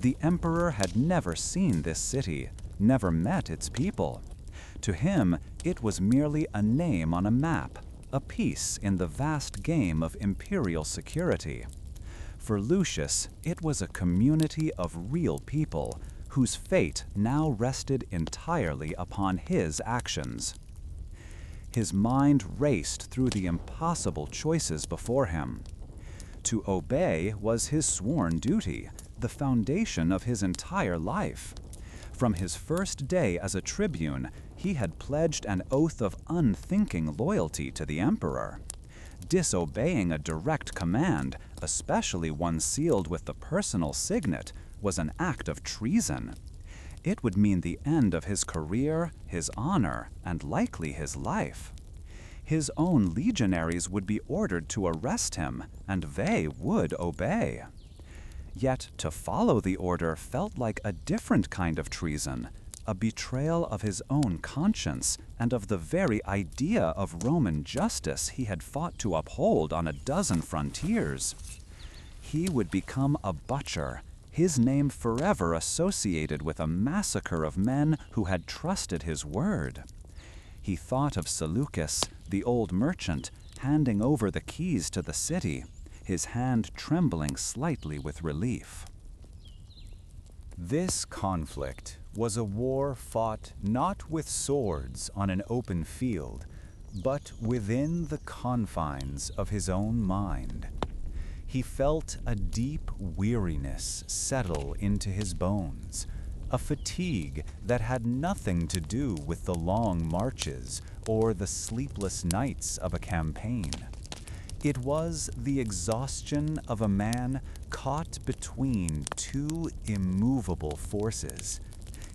The emperor had never seen this city, never met its people. To him, it was merely a name on a map, a piece in the vast game of imperial security. For Lucius, it was a community of real people, whose fate now rested entirely upon his actions. His mind raced through the impossible choices before him. To obey was his sworn duty, the foundation of his entire life. From his first day as a tribune, he had pledged an oath of unthinking loyalty to the emperor. Disobeying a direct command, especially one sealed with the personal signet, was an act of treason. It would mean the end of his career, his honor, and likely his life. His own legionaries would be ordered to arrest him, and they would obey. Yet to follow the order felt like a different kind of treason, a betrayal of his own conscience and of the very idea of Roman justice he had fought to uphold on a dozen frontiers. He would become a butcher, his name forever associated with a massacre of men who had trusted his word. He thought of Seleucus, the old merchant, handing over the keys to the city, his hand trembling slightly with relief. This conflict was a war fought not with swords on an open field, but within the confines of his own mind. He felt a deep weariness settle into his bones, a fatigue that had nothing to do with the long marches or the sleepless nights of a campaign. It was the exhaustion of a man caught between two immovable forces,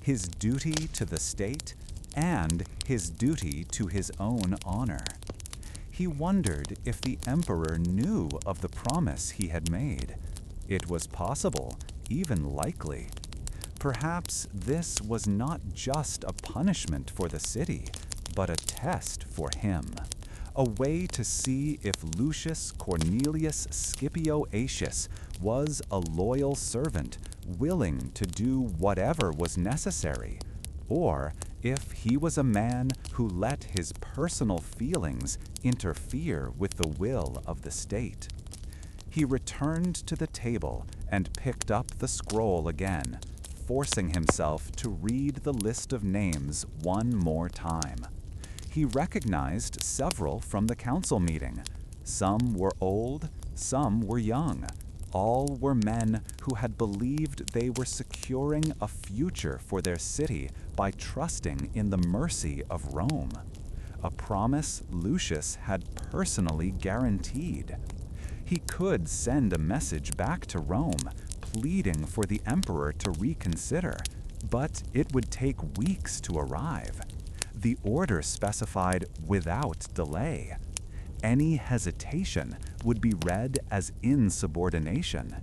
his duty to the state and his duty to his own honor. He wondered if the emperor knew of the promise he had made. It was possible, even likely. Perhaps this was not just a punishment for the city, but a test for him, a way to see if Lucius Cornelius Scipio Aetius was a loyal servant willing to do whatever was necessary, or if he was a man who let his personal feelings interfere with the will of the state. He returned to the table and picked up the scroll again, forcing himself to read the list of names one more time. He recognized several from the council meeting. Some were old, some were young. All were men who had believed they were securing a future for their city by trusting in the mercy of Rome, a promise Lucius had personally guaranteed. He could send a message back to Rome, pleading for the emperor to reconsider, but it would take weeks to arrive. The order specified without delay. Any hesitation would be read as insubordination.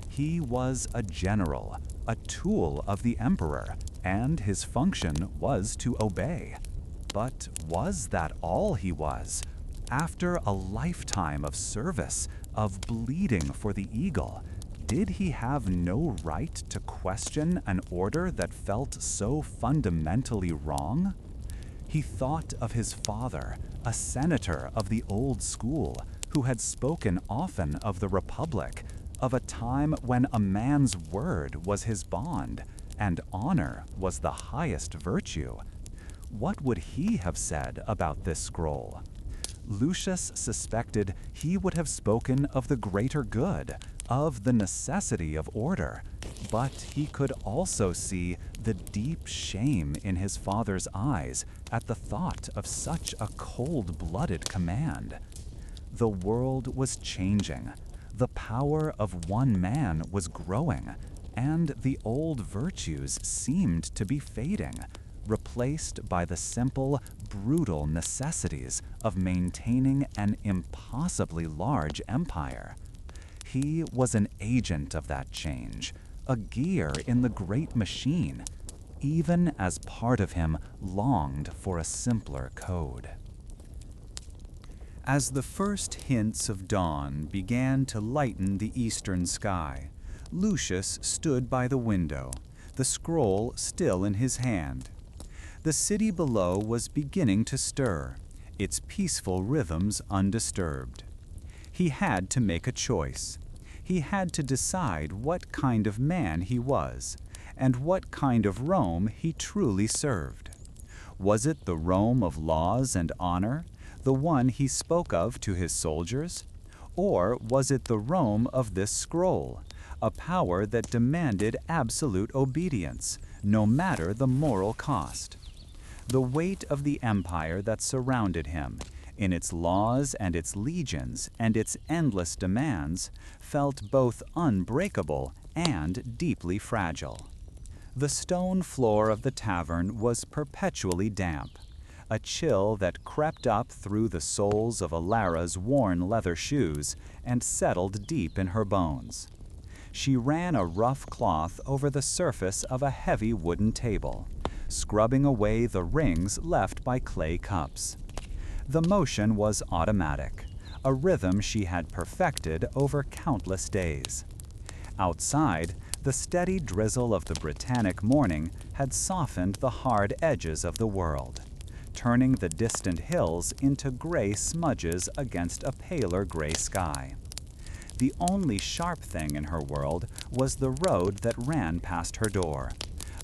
He was a general, a tool of the emperor, and his function was to obey. But was that all he was? After a lifetime of service, of bleeding for the eagle, did he have no right to question an order that felt so fundamentally wrong? He thought of his father, a senator of the old school, who had spoken often of the Republic, of a time when a man's word was his bond, and honor was the highest virtue. What would he have said about this scroll? Lucius suspected he would have spoken of the greater good, of the necessity of order, but he could also see the deep shame in his father's eyes at the thought of such a cold-blooded command. The world was changing. The power of one man was growing, and the old virtues seemed to be fading, replaced by the simple, brutal necessities of maintaining an impossibly large empire. He was an agent of that change, a gear in the great machine, even as part of him longed for a simpler code. As the first hints of dawn began to lighten the eastern sky, Lucius stood by the window, the scroll still in his hand. The city below was beginning to stir, its peaceful rhythms undisturbed. He had to make a choice. He had to decide what kind of man he was, and what kind of Rome he truly served. Was it the Rome of laws and honor, the one he spoke of to his soldiers? Or was it the Rome of this scroll, a power that demanded absolute obedience, no matter the moral cost? The weight of the empire that surrounded him, in its laws and its legions and its endless demands, felt both unbreakable and deeply fragile. The stone floor of the tavern was perpetually damp, a chill that crept up through the soles of Alara's worn leather shoes and settled deep in her bones. She ran a rough cloth over the surface of a heavy wooden table, scrubbing away the rings left by clay cups. The motion was automatic, a rhythm she had perfected over countless days. Outside, the steady drizzle of the Britannic morning had softened the hard edges of the world, turning the distant hills into gray smudges against a paler gray sky. The only sharp thing in her world was the road that ran past her door,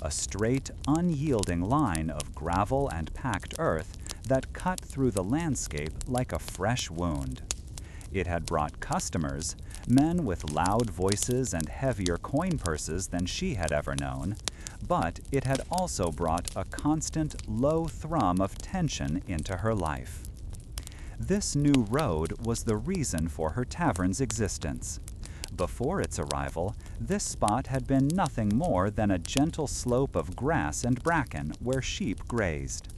a straight, unyielding line of gravel and packed earth that cut through the landscape like a fresh wound. It had brought customers, men with loud voices and heavier coin purses than she had ever known, but it had also brought a constant, low thrum of tension into her life. This new road was the reason for her tavern's existence. Before its arrival, this spot had been nothing more than a gentle slope of grass and bracken where sheep grazed.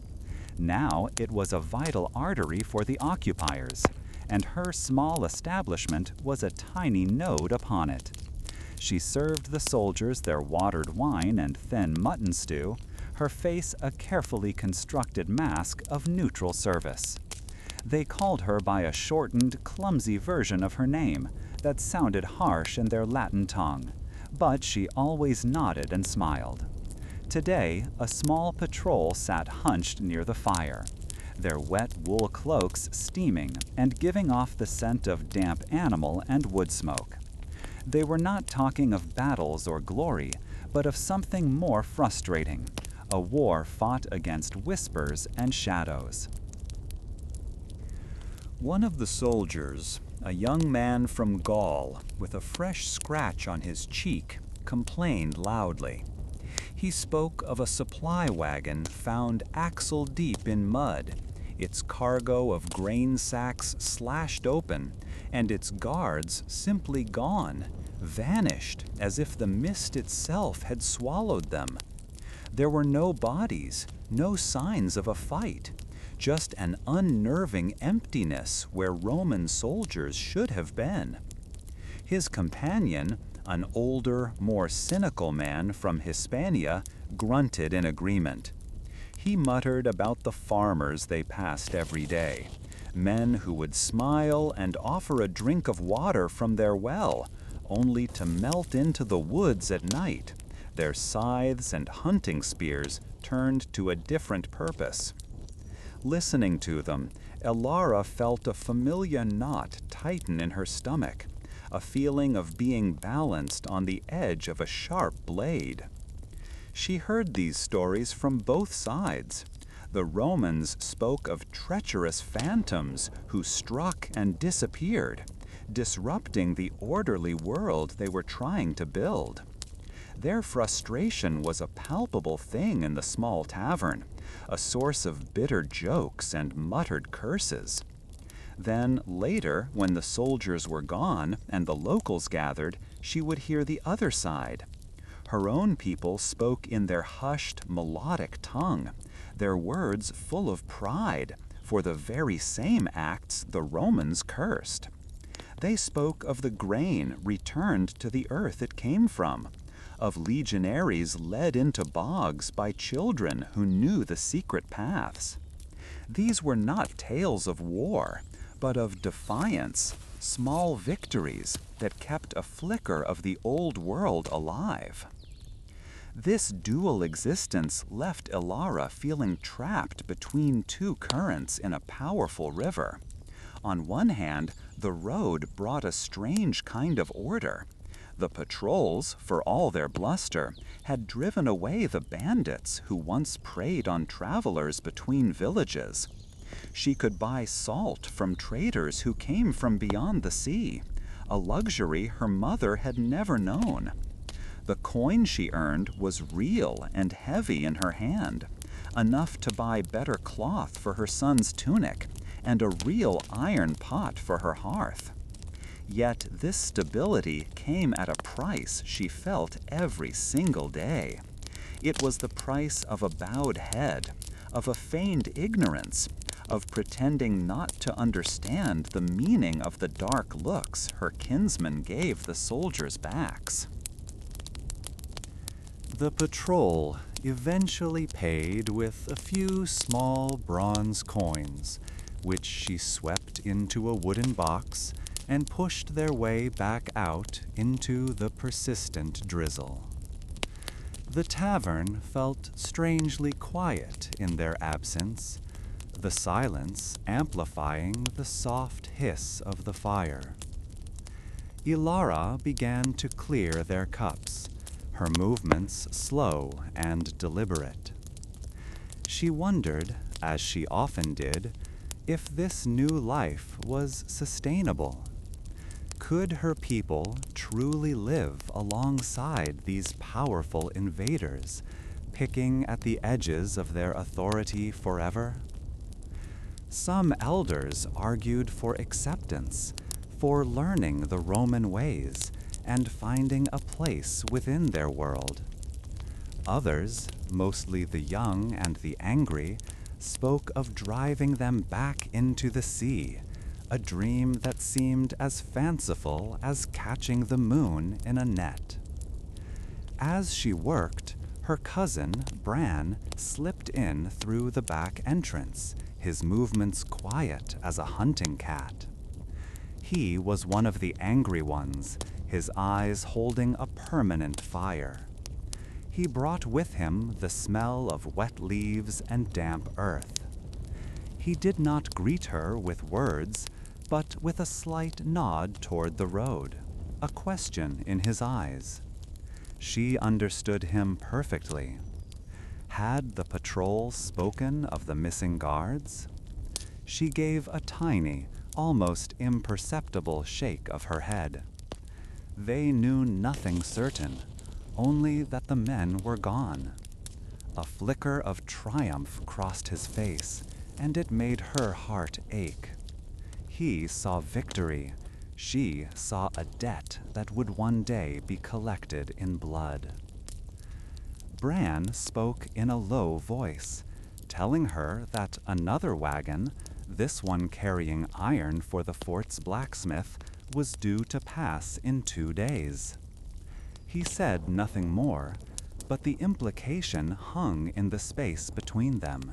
Now it was a vital artery for the occupiers, and her small establishment was a tiny node upon it. She served the soldiers their watered wine and thin mutton stew, her face a carefully constructed mask of neutral service. They called her by a shortened, clumsy version of her name that sounded harsh in their Latin tongue, but she always nodded and smiled. Today, a small patrol sat hunched near the fire, their wet wool cloaks steaming and giving off the scent of damp animal and wood smoke. They were not talking of battles or glory, but of something more frustrating, a war fought against whispers and shadows. One of the soldiers, a young man from Gaul with a fresh scratch on his cheek, complained loudly. He spoke of a supply wagon found axle deep in mud, its cargo of grain sacks slashed open, and its guards simply gone, vanished as if the mist itself had swallowed them. There were no bodies, no signs of a fight. Just an unnerving emptiness where Roman soldiers should have been. His companion, an older, more cynical man from Hispania, grunted in agreement. He muttered about the farmers they passed every day, men who would smile and offer a drink of water from their well, only to melt into the woods at night, their scythes and hunting spears turned to a different purpose. Listening to them, Alara felt a familiar knot tighten in her stomach, a feeling of being balanced on the edge of a sharp blade. She heard these stories from both sides. The Romans spoke of treacherous phantoms who struck and disappeared, disrupting the orderly world they were trying to build. Their frustration was a palpable thing in the small tavern, a source of bitter jokes and muttered curses. Then, later, when the soldiers were gone and the locals gathered, she would hear the other side. Her own people spoke in their hushed, melodic tongue, their words full of pride, for the very same acts the Romans cursed. They spoke of the grain returned to the earth it came from, of legionaries led into bogs by children who knew the secret paths. These were not tales of war, but of defiance, small victories that kept a flicker of the old world alive. This dual existence left Alara feeling trapped between two currents in a powerful river. On one hand, the road brought a strange kind of order. The patrols, for all their bluster, had driven away the bandits who once preyed on travelers between villages. She could buy salt from traders who came from beyond the sea, a luxury her mother had never known. The coin she earned was real and heavy in her hand, enough to buy better cloth for her son's tunic, and a real iron pot for her hearth. Yet this stability came at a price she felt every single day. It was the price of a bowed head, of a feigned ignorance, of pretending not to understand the meaning of the dark looks her kinsmen gave the soldiers' backs. The patrol eventually paid with a few small bronze coins, which she swept into a wooden box and pushed their way back out into the persistent drizzle. The tavern felt strangely quiet in their absence, the silence amplifying the soft hiss of the fire. Ilara began to clear their cups, her movements slow and deliberate. She wondered, as she often did, if this new life was sustainable. Could her people truly live alongside these powerful invaders, picking at the edges of their authority forever? Some elders argued for acceptance, for learning the Roman ways and finding a place within their world. Others, mostly the young and the angry, spoke of driving them back into the sea, a dream that seemed as fanciful as catching the moon in a net. As she worked, her cousin, Bran, slipped in through the back entrance, his movements quiet as a hunting cat. He was one of the angry ones, his eyes holding a permanent fire. He brought with him the smell of wet leaves and damp earth. He did not greet her with words, but with a slight nod toward the road, a question in his eyes. She understood him perfectly. Had the patrol spoken of the missing guards? She gave a tiny, almost imperceptible shake of her head. They knew nothing certain, only that the men were gone. A flicker of triumph crossed his face, and it made her heart ache. He saw victory. She saw a debt that would one day be collected in blood. Bran spoke in a low voice, telling her that another wagon, this one carrying iron for the fort's blacksmith, was due to pass in 2 days. He said nothing more, but the implication hung in the space between them.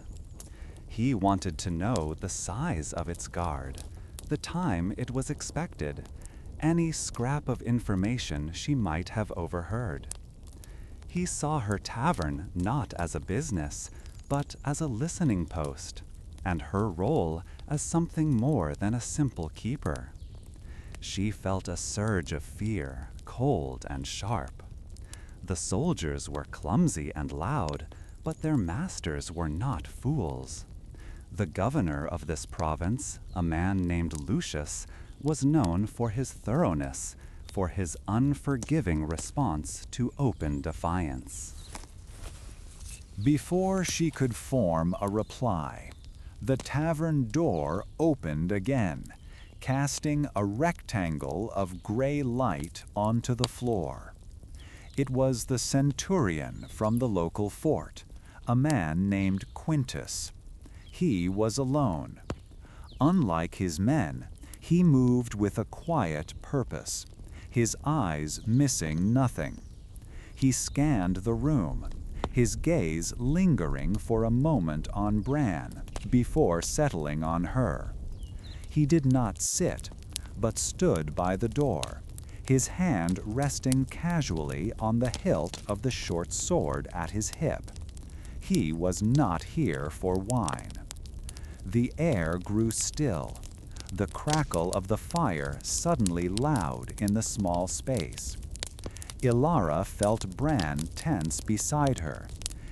He wanted to know the size of its guard, the time it was expected, any scrap of information she might have overheard. He saw her tavern not as a business, but as a listening post, and her role as something more than a simple keeper. She felt a surge of fear, cold and sharp. The soldiers were clumsy and loud, but their masters were not fools. The governor of this province, a man named Lucius, was known for his thoroughness, for his unforgiving response to open defiance. Before she could form a reply, the tavern door opened again, casting a rectangle of gray light onto the floor. It was the centurion from the local fort, a man named Quintus. He was alone. Unlike his men, he moved with a quiet purpose, his eyes missing nothing. He scanned the room, his gaze lingering for a moment on Bran before settling on her. He did not sit, but stood by the door, his hand resting casually on the hilt of the short sword at his hip. He was not here for wine. The air grew still, the crackle of the fire suddenly loud in the small space. Ilara felt Bran tense beside her,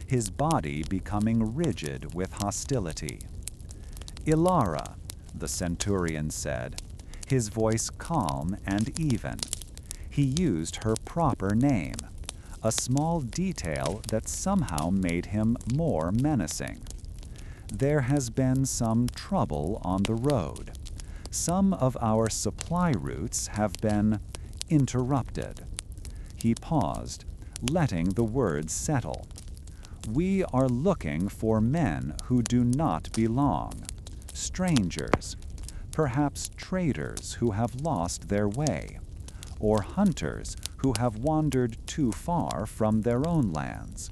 his body becoming rigid with hostility. "Ilara," the centurion said, his voice calm and even. He used her proper name, a small detail that somehow made him more menacing. There has been some trouble on the road. Some of our supply routes have been interrupted. He paused, letting the words settle. We are looking for men who do not belong, strangers, perhaps traders who have lost their way, or hunters who have wandered too far from their own lands.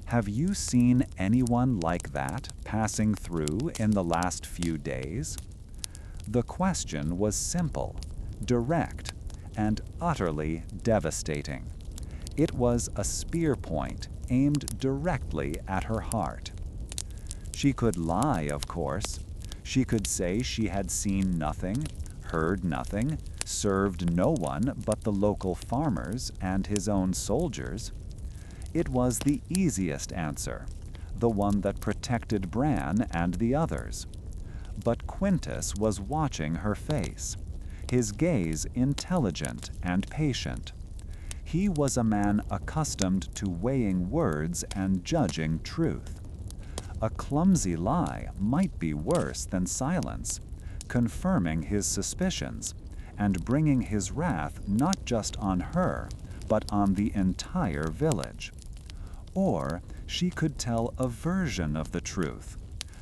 Have you seen anyone like that passing through in the last few days? The question was simple, direct, and utterly devastating. It was a spear point aimed directly at her heart. She could lie, of course. She could say she had seen nothing, heard nothing, served no one but the local farmers and his own soldiers. It was the easiest answer, the one that protected Bran and the others. But Quintus was watching her face, his gaze intelligent and patient. He was a man accustomed to weighing words and judging truth. A clumsy lie might be worse than silence, confirming his suspicions and bringing his wrath not just on her, but on the entire village. Or she could tell a version of the truth,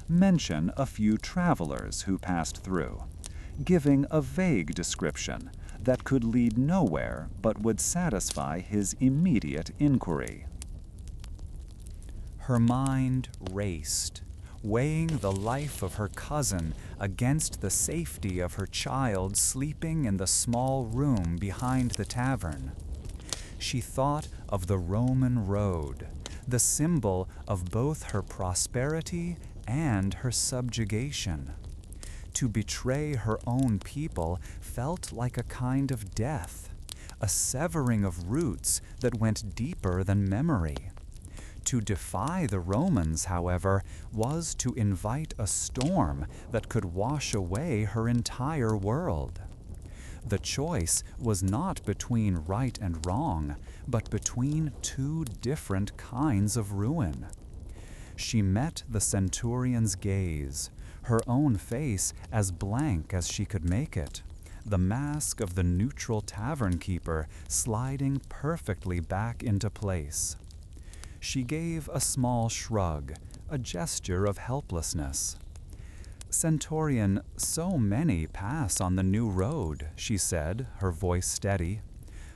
mention a few travelers who passed through, giving a vague description that could lead nowhere but would satisfy his immediate inquiry. Her mind raced, weighing the life of her cousin against the safety of her child sleeping in the small room behind the tavern. She thought of the Roman road, the symbol of both her prosperity and her subjugation. To betray her own people felt like a kind of death, a severing of roots that went deeper than memory. To defy the Romans, however, was to invite a storm that could wash away her entire world. The choice was not between right and wrong, but between two different kinds of ruin. She met the centurion's gaze, her own face as blank as she could make it, the mask of the neutral tavern keeper sliding perfectly back into place. She gave a small shrug, a gesture of helplessness. "Centurion, so many pass on the new road," she said, her voice steady.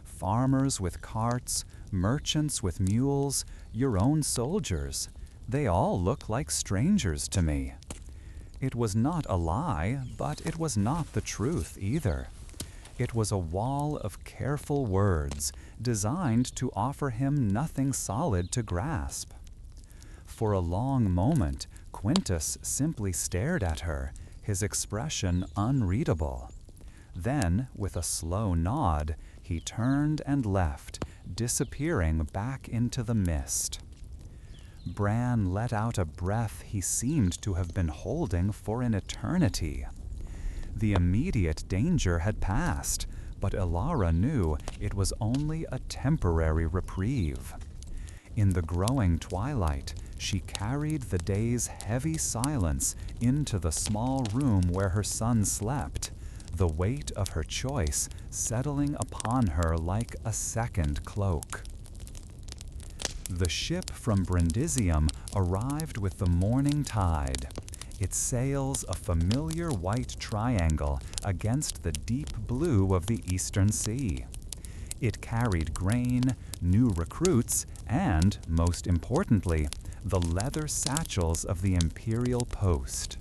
"Farmers with carts, merchants with mules, your own soldiers. They all look like strangers to me." It was not a lie, but it was not the truth either. It was a wall of careful words designed to offer him nothing solid to grasp. For a long moment, Quintus simply stared at her, his expression unreadable. Then, with a slow nod, he turned and left, disappearing back into the mist. Bran let out a breath he seemed to have been holding for an eternity. The immediate danger had passed, but Ilara knew it was only a temporary reprieve. In the growing twilight, she carried the day's heavy silence into the small room where her son slept, the weight of her choice settling upon her like a second cloak. The ship from Brundisium arrived with the morning tide, its sails a familiar white triangle against the deep blue of the eastern sea. It carried grain, new recruits, and, most importantly, the leather satchels of the imperial post.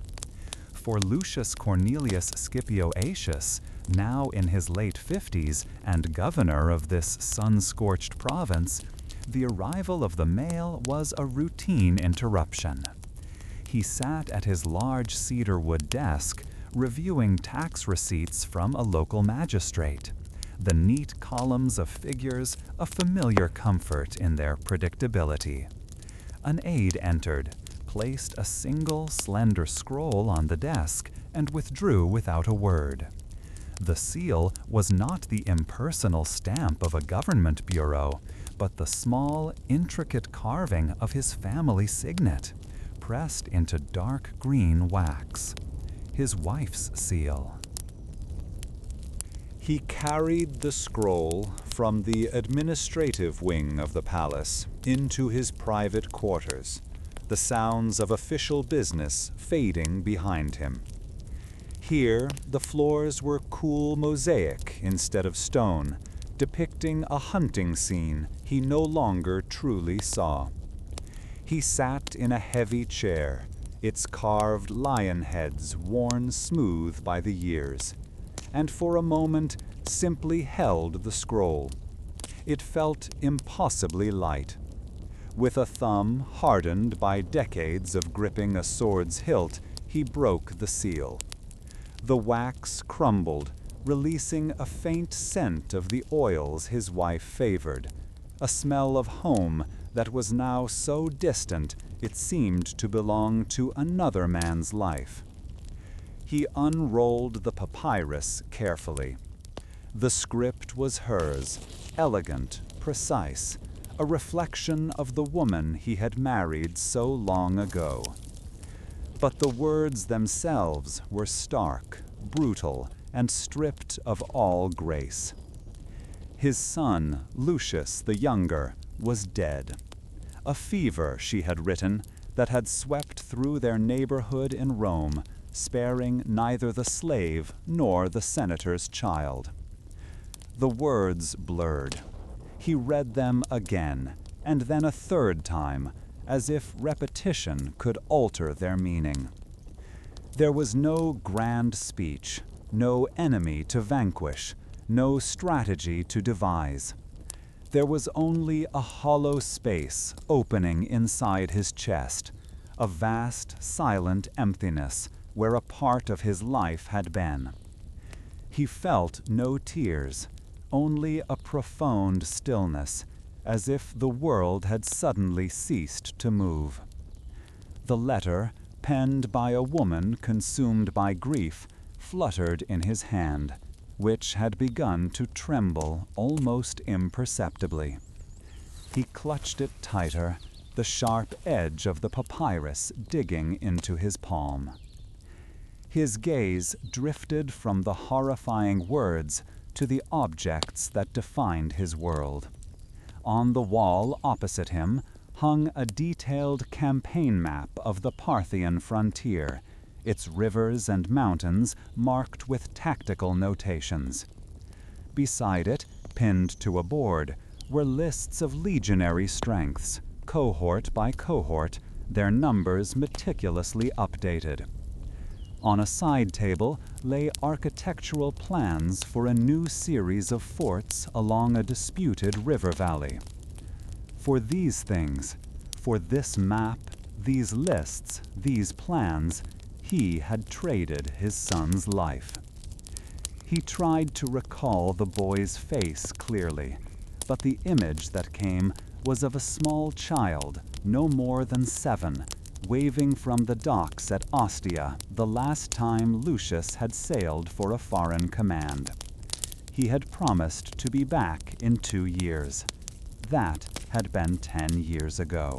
For Lucius Cornelius Scipio Aetius, now in his late 50s and governor of this sun-scorched province, the arrival of the mail was a routine interruption. He sat at his large cedarwood desk, reviewing tax receipts from a local magistrate, the neat columns of figures a familiar comfort in their predictability. An aide entered, placed a single slender scroll on the desk, and withdrew without a word. The seal was not the impersonal stamp of a government bureau, but the small, intricate carving of his family signet, pressed into dark green wax. His wife's seal. He carried the scroll from the administrative wing of the palace into his private quarters, the sounds of official business fading behind him. Here, the floors were cool mosaic instead of stone, depicting a hunting scene he no longer truly saw. He sat in a heavy chair, its carved lion heads worn smooth by the years, and for a moment simply held the scroll. It felt impossibly light. With a thumb hardened by decades of gripping a sword's hilt, he broke the seal. The wax crumbled, releasing a faint scent of the oils his wife favored, a smell of home that was now so distant it seemed to belong to another man's life. He unrolled the papyrus carefully. The script was hers, elegant, precise, a reflection of the woman he had married so long ago. But the words themselves were stark, brutal, and stripped of all grace. His son, Lucius the Younger, was dead. A fever, she had written, that had swept through their neighborhood in Rome, sparing neither the slave nor the senator's child. The words blurred. He read them again, and then a third time, as if repetition could alter their meaning. There was no grand speech, no enemy to vanquish, no strategy to devise. There was only a hollow space opening inside his chest, a vast, silent emptiness where a part of his life had been. He felt no tears, only a profound stillness, as if the world had suddenly ceased to move. The letter, penned by a woman consumed by grief, fluttered in his hand, which had begun to tremble almost imperceptibly. He clutched it tighter, the sharp edge of the papyrus digging into his palm. His gaze drifted from the horrifying words to the objects that defined his world. On the wall opposite him hung a detailed campaign map of the Parthian frontier, its rivers and mountains marked with tactical notations. Beside it, pinned to a board, were lists of legionary strengths, cohort by cohort, their numbers meticulously updated. On a side table lay architectural plans for a new series of forts along a disputed river valley. For these things, for this map, these lists, these plans, he had traded his son's life. He tried to recall the boy's face clearly, but the image that came was of a small child, no more than 7, waving from the docks at Ostia the last time Lucius had sailed for a foreign command. He had promised to be back in 2 years. That had been 10 years ago.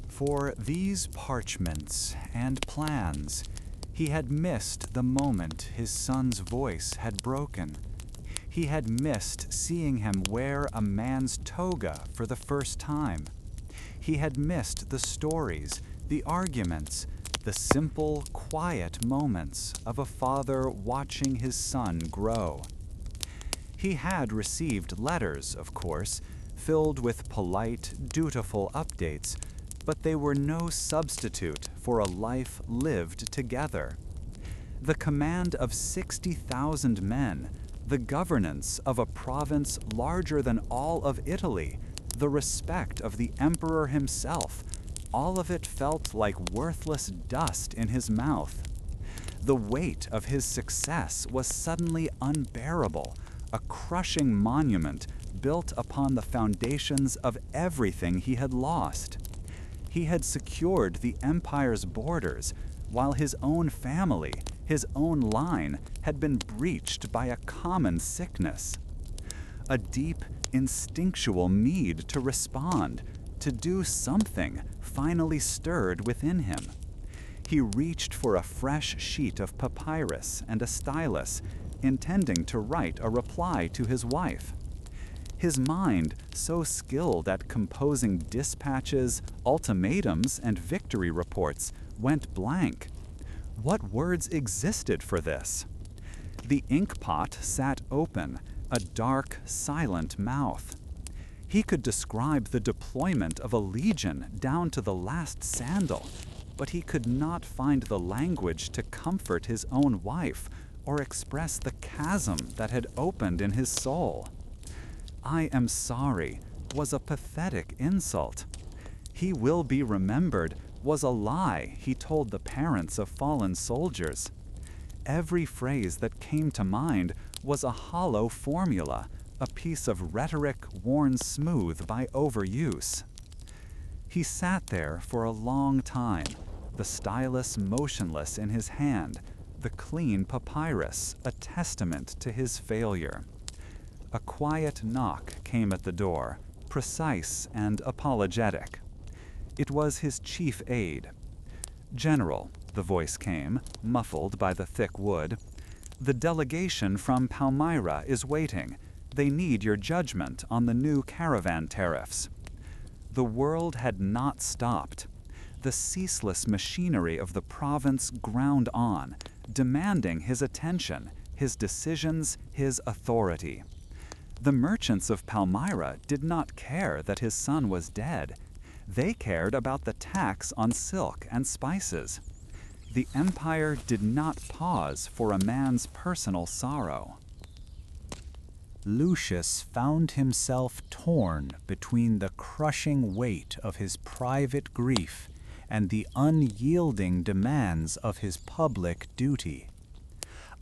For these parchments and plans, he had missed the moment his son's voice had broken. He had missed seeing him wear a man's toga for the first time. He had missed the stories, the arguments, the simple, quiet moments of a father watching his son grow. He had received letters, of course, filled with polite, dutiful updates, but they were no substitute for a life lived together. The command of 60,000 men, the governance of a province larger than all of Italy, the respect of the emperor himself, all of it felt like worthless dust in his mouth. The weight of his success was suddenly unbearable, a crushing monument built upon the foundations of everything he had lost. He had secured the empire's borders, while his own family, his own line, had been breached by a common sickness. A deep, instinctual need to respond, to do something, finally stirred within him. He reached for a fresh sheet of papyrus and a stylus, intending to write a reply to his wife. His mind, so skilled at composing dispatches, ultimatums, and victory reports, went blank. What words existed for this? The inkpot sat open, a dark, silent mouth. He could describe the deployment of a legion down to the last sandal, but he could not find the language to comfort his own wife or express the chasm that had opened in his soul. "I am sorry" was a pathetic insult. "He will be remembered" was a lie he told the parents of fallen soldiers. Every phrase that came to mind was a hollow formula, a piece of rhetoric worn smooth by overuse. He sat there for a long time, the stylus motionless in his hand, the clean papyrus a testament to his failure. A quiet knock came at the door, precise and apologetic. It was his chief aide. "General," the voice came, muffled by the thick wood, "the delegation from Palmyra is waiting. They need your judgment on the new caravan tariffs." The world had not stopped. The ceaseless machinery of the province ground on, demanding his attention, his decisions, his authority. The merchants of Palmyra did not care that his son was dead. They cared about the tax on silk and spices. The empire did not pause for a man's personal sorrow. Lucius found himself torn between the crushing weight of his private grief and the unyielding demands of his public duty.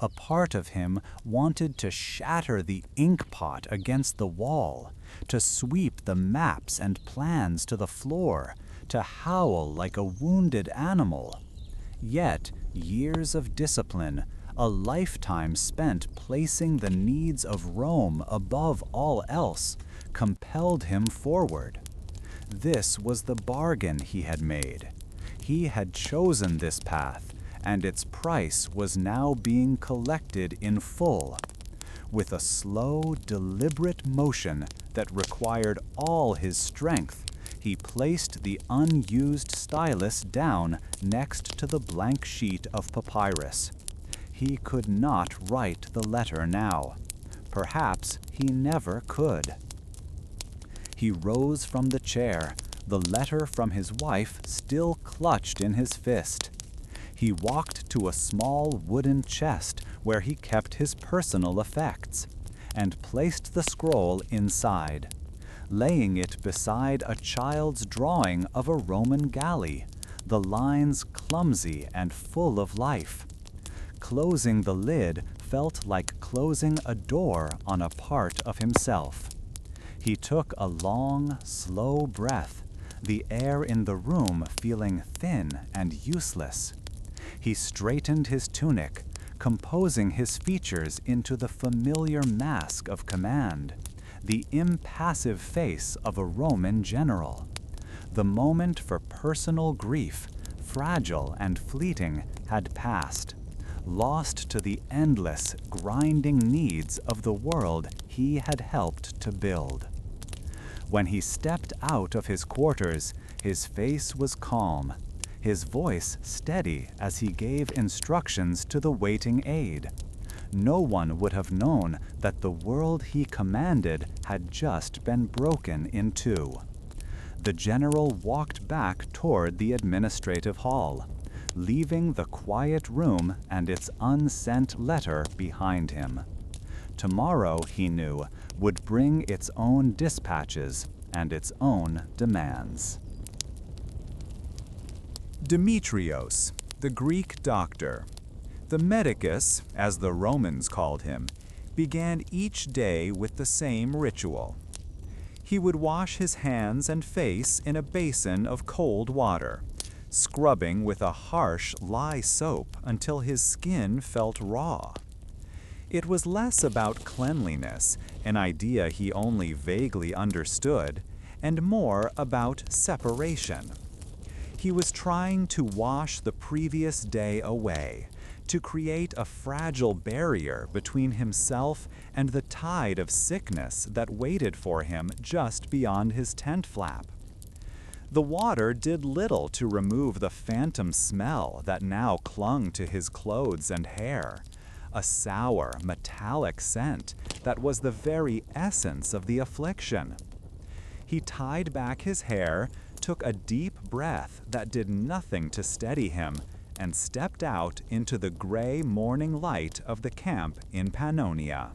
A part of him wanted to shatter the inkpot against the wall, to sweep the maps and plans to the floor, to howl like a wounded animal. Yet, years of discipline, a lifetime spent placing the needs of Rome above all else, compelled him forward. This was the bargain he had made. He had chosen this path, and its price was now being collected in full. With a slow, deliberate motion that required all his strength, he placed the unused stylus down next to the blank sheet of papyrus. He could not write the letter now. Perhaps he never could. He rose from the chair, the letter from his wife still clutched in his fist. He walked to a small wooden chest where he kept his personal effects, and placed the scroll inside, laying it beside a child's drawing of a Roman galley, the lines clumsy and full of life. Closing the lid felt like closing a door on a part of himself. He took a long, slow breath, the air in the room feeling thin and useless. He straightened his tunic, composing his features into the familiar mask of command, the impassive face of a Roman general. The moment for personal grief, fragile and fleeting, had passed, lost to the endless, grinding needs of the world he had helped to build. When he stepped out of his quarters, his face was calm, his voice steady as he gave instructions to the waiting aide. No one would have known that the world he commanded had just been broken in two. The general walked back toward the administrative hall, leaving the quiet room and its unsent letter behind him. Tomorrow, he knew, would bring its own dispatches and its own demands. Demetrios, the Greek doctor, the medicus, as the Romans called him, began each day with the same ritual. He would wash his hands and face in a basin of cold water, scrubbing with a harsh lye soap until his skin felt raw. It was less about cleanliness, an idea he only vaguely understood, and more about separation. He was trying to wash the previous day away, to create a fragile barrier between himself and the tide of sickness that waited for him just beyond his tent flap. The water did little to remove the phantom smell that now clung to his clothes and hair, a sour, metallic scent that was the very essence of the affliction. He tied back his hair, took a deep breath that did nothing to steady him, and stepped out into the gray morning light of the camp in Pannonia.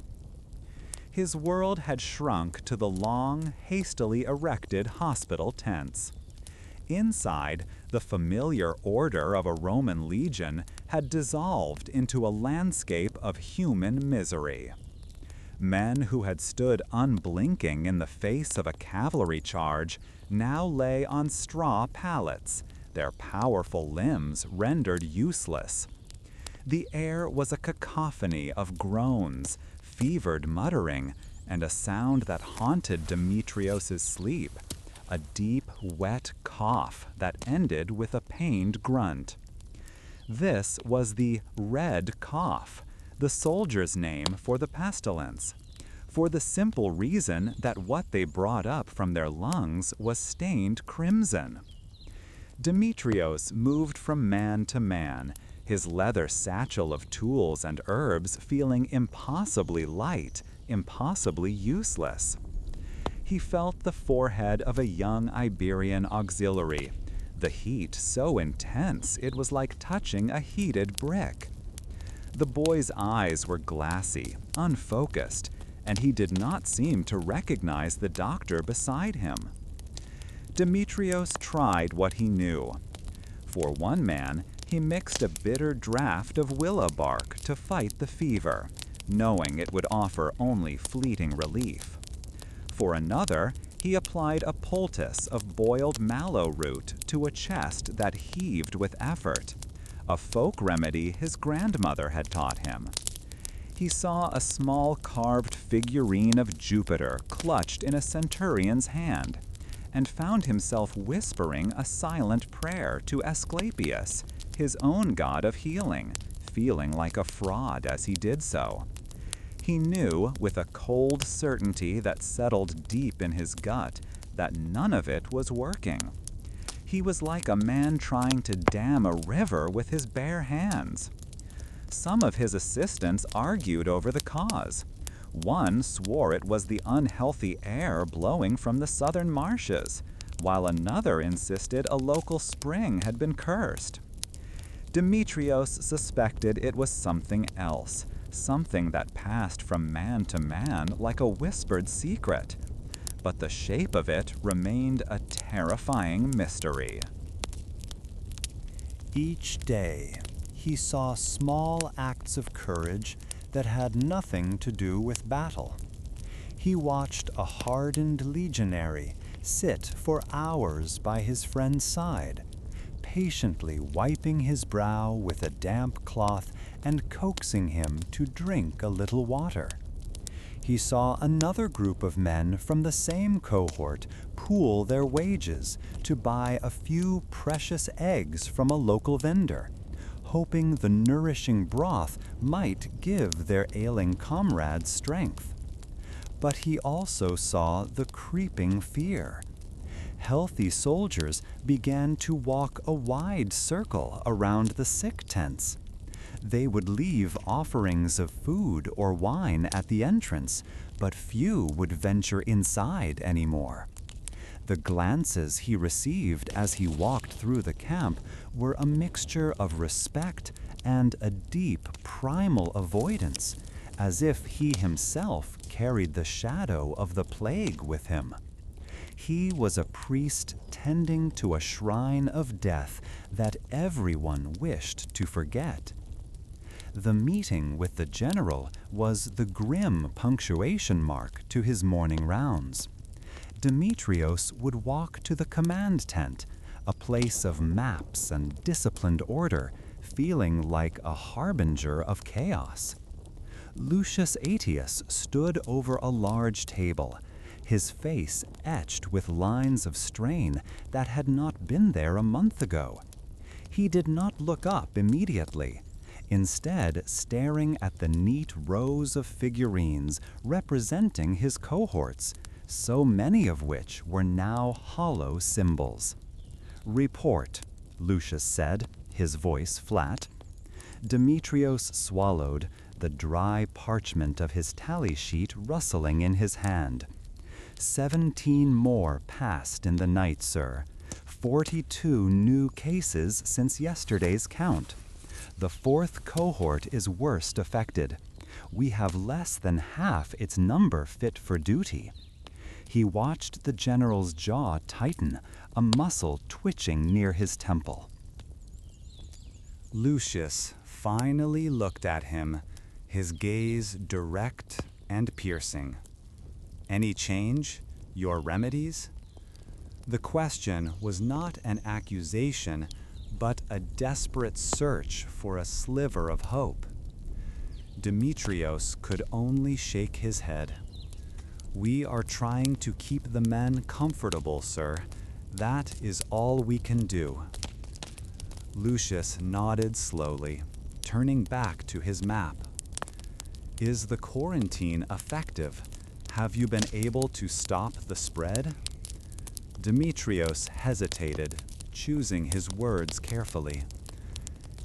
His world had shrunk to the long, hastily erected hospital tents. Inside, the familiar order of a Roman legion had dissolved into a landscape of human misery. Men who had stood unblinking in the face of a cavalry charge now lay on straw pallets, their powerful limbs rendered useless. The air was a cacophony of groans, fevered muttering, and a sound that haunted Demetrios's sleep, a deep, wet cough that ended with a pained grunt. This was the red cough, the soldier's name for the pestilence, for the simple reason that what they brought up from their lungs was stained crimson. Demetrios moved from man to man, his leather satchel of tools and herbs feeling impossibly light, impossibly useless. He felt the forehead of a young Iberian auxiliary, the heat so intense it was like touching a heated brick. The boy's eyes were glassy, unfocused, and he did not seem to recognize the doctor beside him. Demetrios tried what he knew. For one man, he mixed a bitter draught of willow bark to fight the fever, knowing it would offer only fleeting relief. For another, he applied a poultice of boiled mallow root to a chest that heaved with effort, a folk remedy his grandmother had taught him. He saw a small carved figurine of Jupiter clutched in a centurion's hand, and found himself whispering a silent prayer to Asclepius, his own god of healing, feeling like a fraud as he did so. He knew, with a cold certainty that settled deep in his gut, that none of it was working. He was like a man trying to dam a river with his bare hands. Some of his assistants argued over the cause. One swore it was the unhealthy air blowing from the southern marshes, while another insisted a local spring had been cursed. Demetrios suspected it was something else, something that passed from man to man like a whispered secret, but the shape of it remained a terrifying mystery. Each day, he saw small acts of courage that had nothing to do with battle. He watched a hardened legionary sit for hours by his friend's side, patiently wiping his brow with a damp cloth and coaxing him to drink a little water. He saw another group of men from the same cohort pool their wages to buy a few precious eggs from a local vendor, hoping the nourishing broth might give their ailing comrades strength. But he also saw the creeping fear. Healthy soldiers began to walk a wide circle around the sick tents. They would leave offerings of food or wine at the entrance, but few would venture inside anymore. The glances he received as he walked through the camp were a mixture of respect and a deep, primal avoidance, as if he himself carried the shadow of the plague with him. He was a priest tending to a shrine of death that everyone wished to forget. The meeting with the general was the grim punctuation mark to his morning rounds. Demetrios would walk to the command tent, a place of maps and disciplined order, feeling like a harbinger of chaos. Lucius Aetius stood over a large table, his face etched with lines of strain that had not been there a month ago. He did not look up immediately, instead staring at the neat rows of figurines representing his cohorts, so many of which were now hollow symbols. "Report," Lucius said, his voice flat. Demetrios swallowed, the dry parchment of his tally sheet rustling in his hand. 17 more passed in the night, sir. 42 new cases since yesterday's count. The 4th cohort is worst affected. We have less than half its number fit for duty. He watched the general's jaw tighten, a muscle twitching near his temple. Lucius finally looked at him, his gaze direct and piercing. "Any change? Your remedies?" The question was not an accusation, but a desperate search for a sliver of hope. Demetrios could only shake his head. "We are trying to keep the men comfortable, sir. That is all we can do." Lucius nodded slowly, turning back to his map. "Is the quarantine effective? Have you been able to stop the spread?" Demetrios hesitated, choosing his words carefully.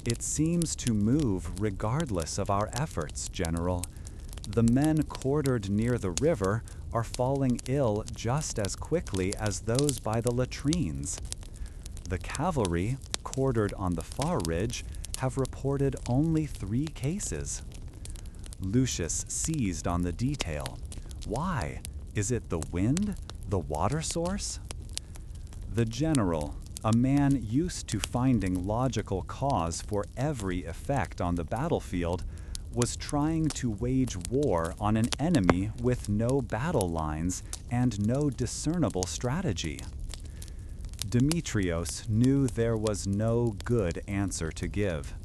"It seems to move regardless of our efforts, General. The men quartered near the river are falling ill just as quickly as those by the latrines. The cavalry, quartered on the far ridge, have reported only 3 cases." Lucius seized on the detail. "Why? Is it the wind? The water source?" The general, a man used to finding logical cause for every effect on the battlefield, was trying to wage war on an enemy with no battle lines and no discernible strategy. Demetrios knew there was no good answer to give.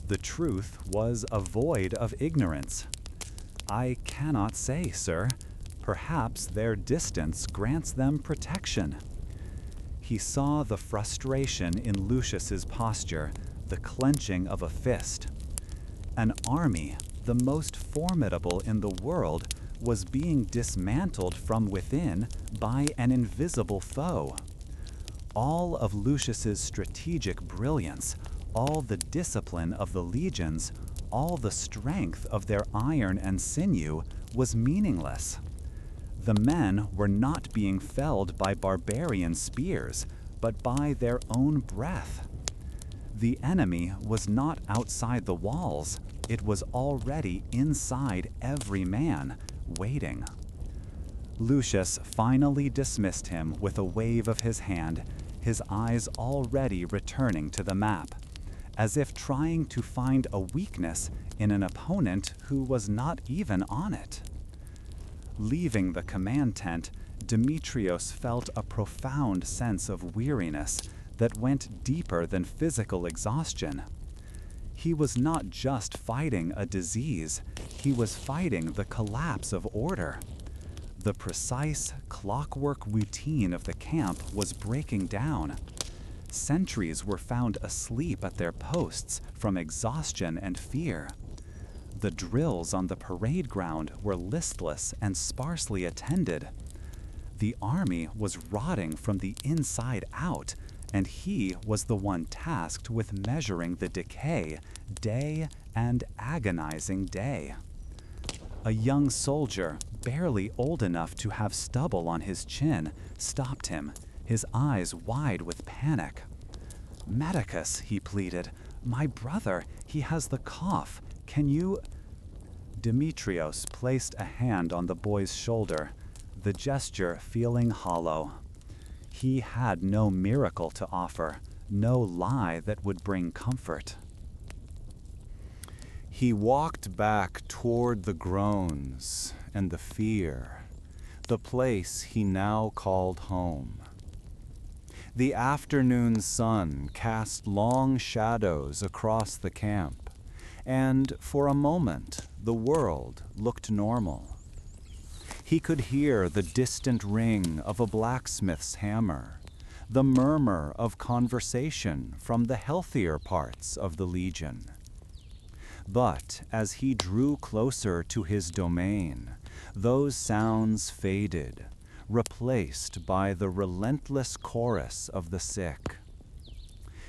The truth was a void of ignorance. "I cannot say, sir. Perhaps their distance grants them protection." He saw the frustration in Lucius's posture, the clenching of a fist. An army, the most formidable in the world, was being dismantled from within by an invisible foe. All of Lucius's strategic brilliance, all the discipline of the legions, all the strength of their iron and sinew was meaningless. The men were not being felled by barbarian spears, but by their own breath. The enemy was not outside the walls, it was already inside every man, waiting. Lucius finally dismissed him with a wave of his hand, his eyes already returning to the map, as if trying to find a weakness in an opponent who was not even on it. Leaving the command tent, Demetrios felt a profound sense of weariness that went deeper than physical exhaustion. He was not just fighting a disease, he was fighting the collapse of order. The precise, clockwork routine of the camp was breaking down. Sentries were found asleep at their posts from exhaustion and fear. The drills on the parade ground were listless and sparsely attended. The army was rotting from the inside out, and he was the one tasked with measuring the decay day and agonizing day. A young soldier, barely old enough to have stubble on his chin, stopped him, his eyes wide with panic. "Medicus," he pleaded, "my brother, he has the cough. Can you—" Demetrios placed a hand on the boy's shoulder, the gesture feeling hollow. He had no miracle to offer, no lie that would bring comfort. He walked back toward the groans and the fear, the place he now called home. The afternoon sun cast long shadows across the camp, and for a moment the world looked normal. He could hear the distant ring of a blacksmith's hammer, the murmur of conversation from the healthier parts of the legion. But as he drew closer to his domain, those sounds faded, replaced by the relentless chorus of the sick.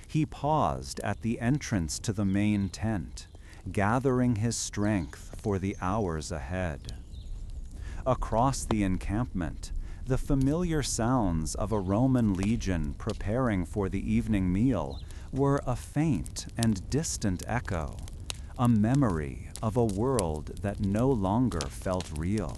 He paused at the entrance to the main tent, gathering his strength for the hours ahead. Across the encampment, the familiar sounds of a Roman legion preparing for the evening meal were a faint and distant echo, a memory of a world that no longer felt real.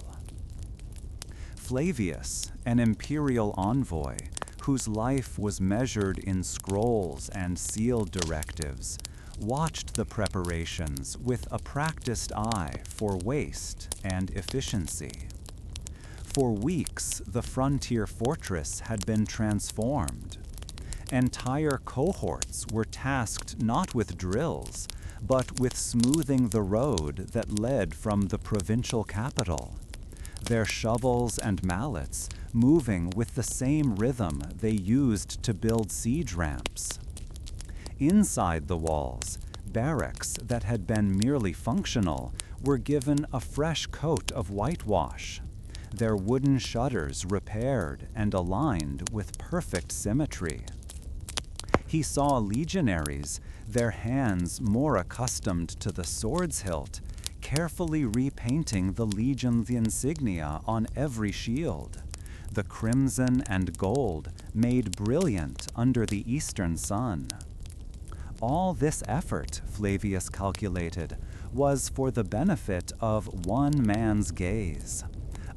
Flavius, an imperial envoy, whose life was measured in scrolls and sealed directives, watched the preparations with a practiced eye for waste and efficiency. For weeks, the frontier fortress had been transformed. Entire cohorts were tasked not with drills, but with smoothing the road that led from the provincial capital, their shovels and mallets moving with the same rhythm they used to build siege ramps. Inside the walls, barracks that had been merely functional were given a fresh coat of whitewash, their wooden shutters repaired and aligned with perfect symmetry. He saw legionaries, their hands more accustomed to the sword's hilt, carefully repainting the legion's insignia on every shield, the crimson and gold made brilliant under the eastern sun. All this effort, Flavius calculated, was for the benefit of one man's gaze,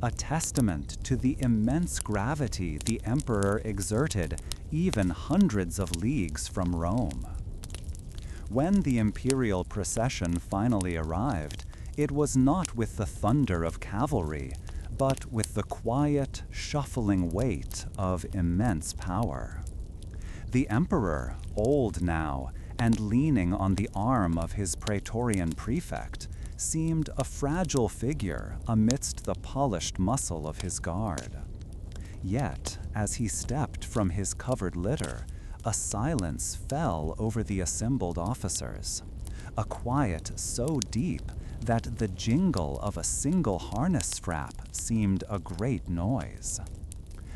a testament to the immense gravity the emperor exerted even hundreds of leagues from Rome. When the imperial procession finally arrived, it was not with the thunder of cavalry, but with the quiet, shuffling weight of immense power. The emperor, old now, and leaning on the arm of his praetorian prefect, seemed a fragile figure amidst the polished muscle of his guard. Yet, as he stepped from his covered litter, a silence fell over the assembled officers, a quiet so deep that the jingle of a single harness strap seemed a great noise.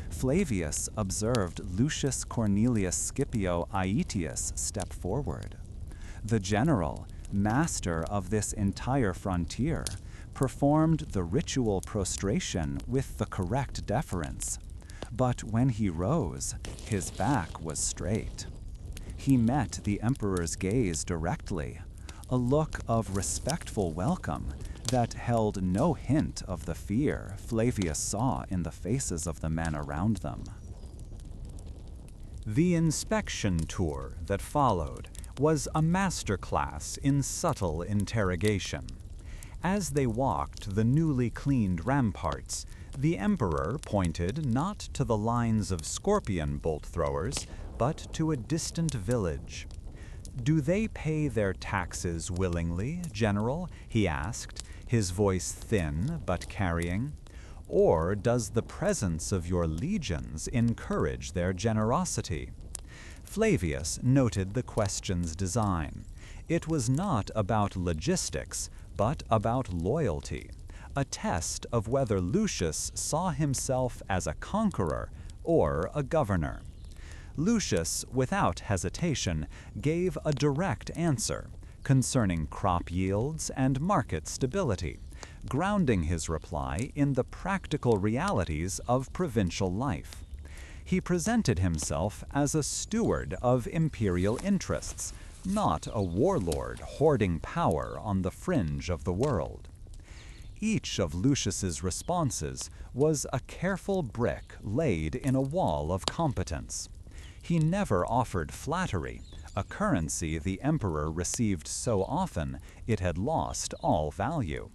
Flavius observed Lucius Cornelius Scipio Aetius step forward. The general, master of this entire frontier, performed the ritual prostration with the correct deference. But when he rose, his back was straight. He met the emperor's gaze directly, a look of respectful welcome that held no hint of the fear Flavius saw in the faces of the men around them. The inspection tour that followed was a masterclass in subtle interrogation. As they walked the newly cleaned ramparts, the emperor pointed not to the lines of scorpion bolt throwers, but to a distant village. "Do they pay their taxes willingly, General?" he asked, his voice thin but carrying. "Or does the presence of your legions encourage their generosity?" Flavius noted the question's design. It was not about logistics, but about loyalty, a test of whether Lucius saw himself as a conqueror or a governor. Lucius, without hesitation, gave a direct answer concerning crop yields and market stability, grounding his reply in the practical realities of provincial life. He presented himself as a steward of imperial interests, not a warlord hoarding power on the fringe of the world. Each of Lucius's responses was a careful brick laid in a wall of competence. He never offered flattery, a currency the emperor received so often it had lost all value.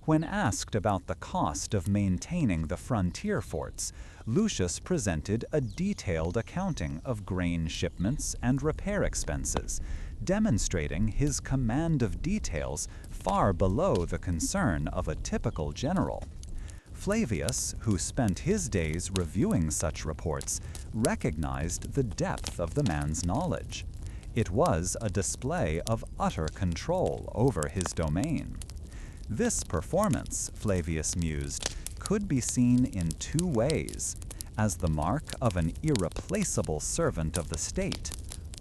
When asked about the cost of maintaining the frontier forts, Lucius presented a detailed accounting of grain shipments and repair expenses, demonstrating his command of details far below the concern of a typical general. Flavius, who spent his days reviewing such reports, recognized the depth of the man's knowledge. It was a display of utter control over his domain. This performance, Flavius mused, could be seen in two ways: as the mark of an irreplaceable servant of the state,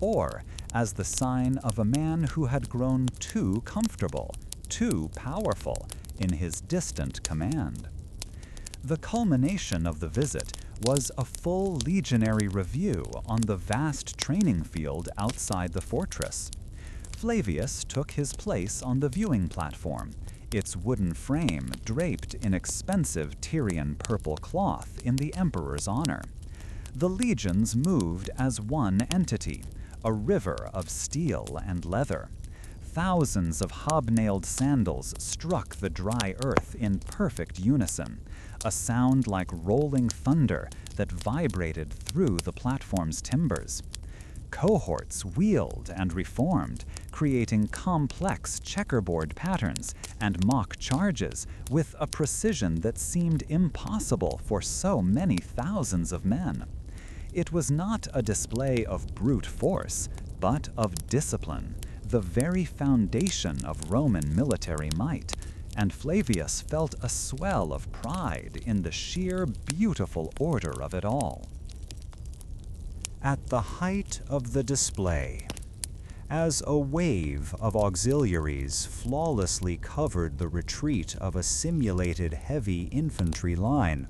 or as the sign of a man who had grown too comfortable, too powerful in his distant command. The culmination of the visit was a full legionary review on the vast training field outside the fortress. Flavius took his place on the viewing platform, its wooden frame draped in expensive Tyrian purple cloth in the emperor's honor. The legions moved as one entity, a river of steel and leather. Thousands of hobnailed sandals struck the dry earth in perfect unison, a sound like rolling thunder that vibrated through the platform's timbers. Cohorts wheeled and reformed, creating complex checkerboard patterns and mock charges with a precision that seemed impossible for so many thousands of men. It was not a display of brute force, but of discipline, the very foundation of Roman military might, and Flavius felt a swell of pride in the sheer beautiful order of it all. At the height of the display, as a wave of auxiliaries flawlessly covered the retreat of a simulated heavy infantry line,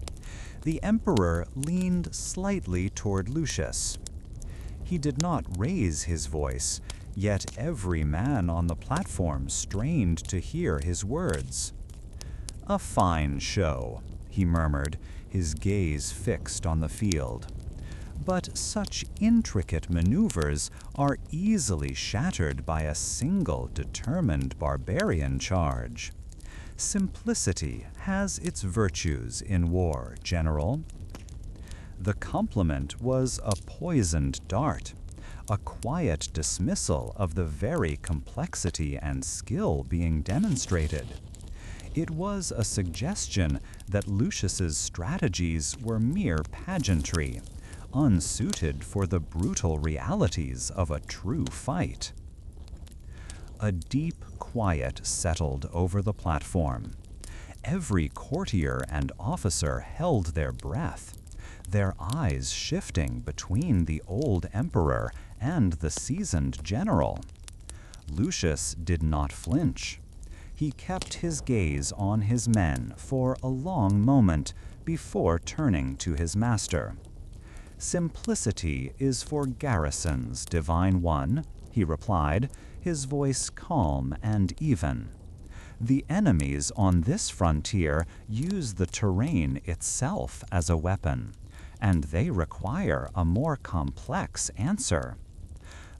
the emperor leaned slightly toward Lucius. He did not raise his voice, yet every man on the platform strained to hear his words. "A fine show," he murmured, his gaze fixed on the field. "But such intricate maneuvers are easily shattered by a single determined barbarian charge. Simplicity has its virtues in war, General." The compliment was a poisoned dart, a quiet dismissal of the very complexity and skill being demonstrated. It was a suggestion that Lucius's strategies were mere pageantry, unsuited for the brutal realities of a true fight. A deep quiet settled over the platform. Every courtier and officer held their breath, their eyes shifting between the old emperor and the seasoned general. Lucius did not flinch. He kept his gaze on his men for a long moment before turning to his master. "Simplicity is for garrisons, Divine One," he replied, his voice calm and even. "The enemies on this frontier use the terrain itself as a weapon, and they require a more complex answer.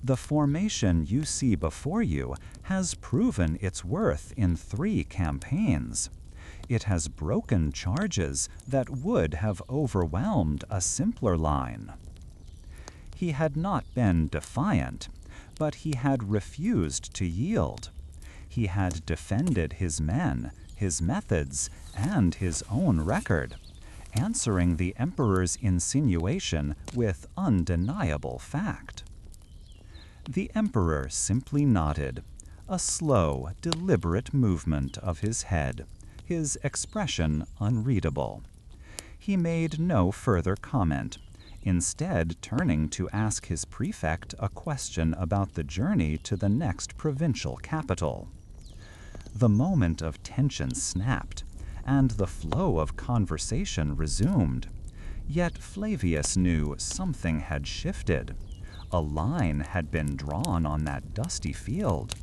The formation you see before you has proven its worth in 3 campaigns. It has broken charges that would have overwhelmed a simpler line." He had not been defiant, but he had refused to yield. He had defended his men, his methods, and his own record, answering the emperor's insinuation with undeniable fact. The emperor simply nodded, a slow, deliberate movement of his head, his expression unreadable. He made no further comment, instead turning to ask his prefect a question about the journey to the next provincial capital. The moment of tension snapped, and the flow of conversation resumed. Yet Flavius knew something had shifted. A line had been drawn on that dusty field.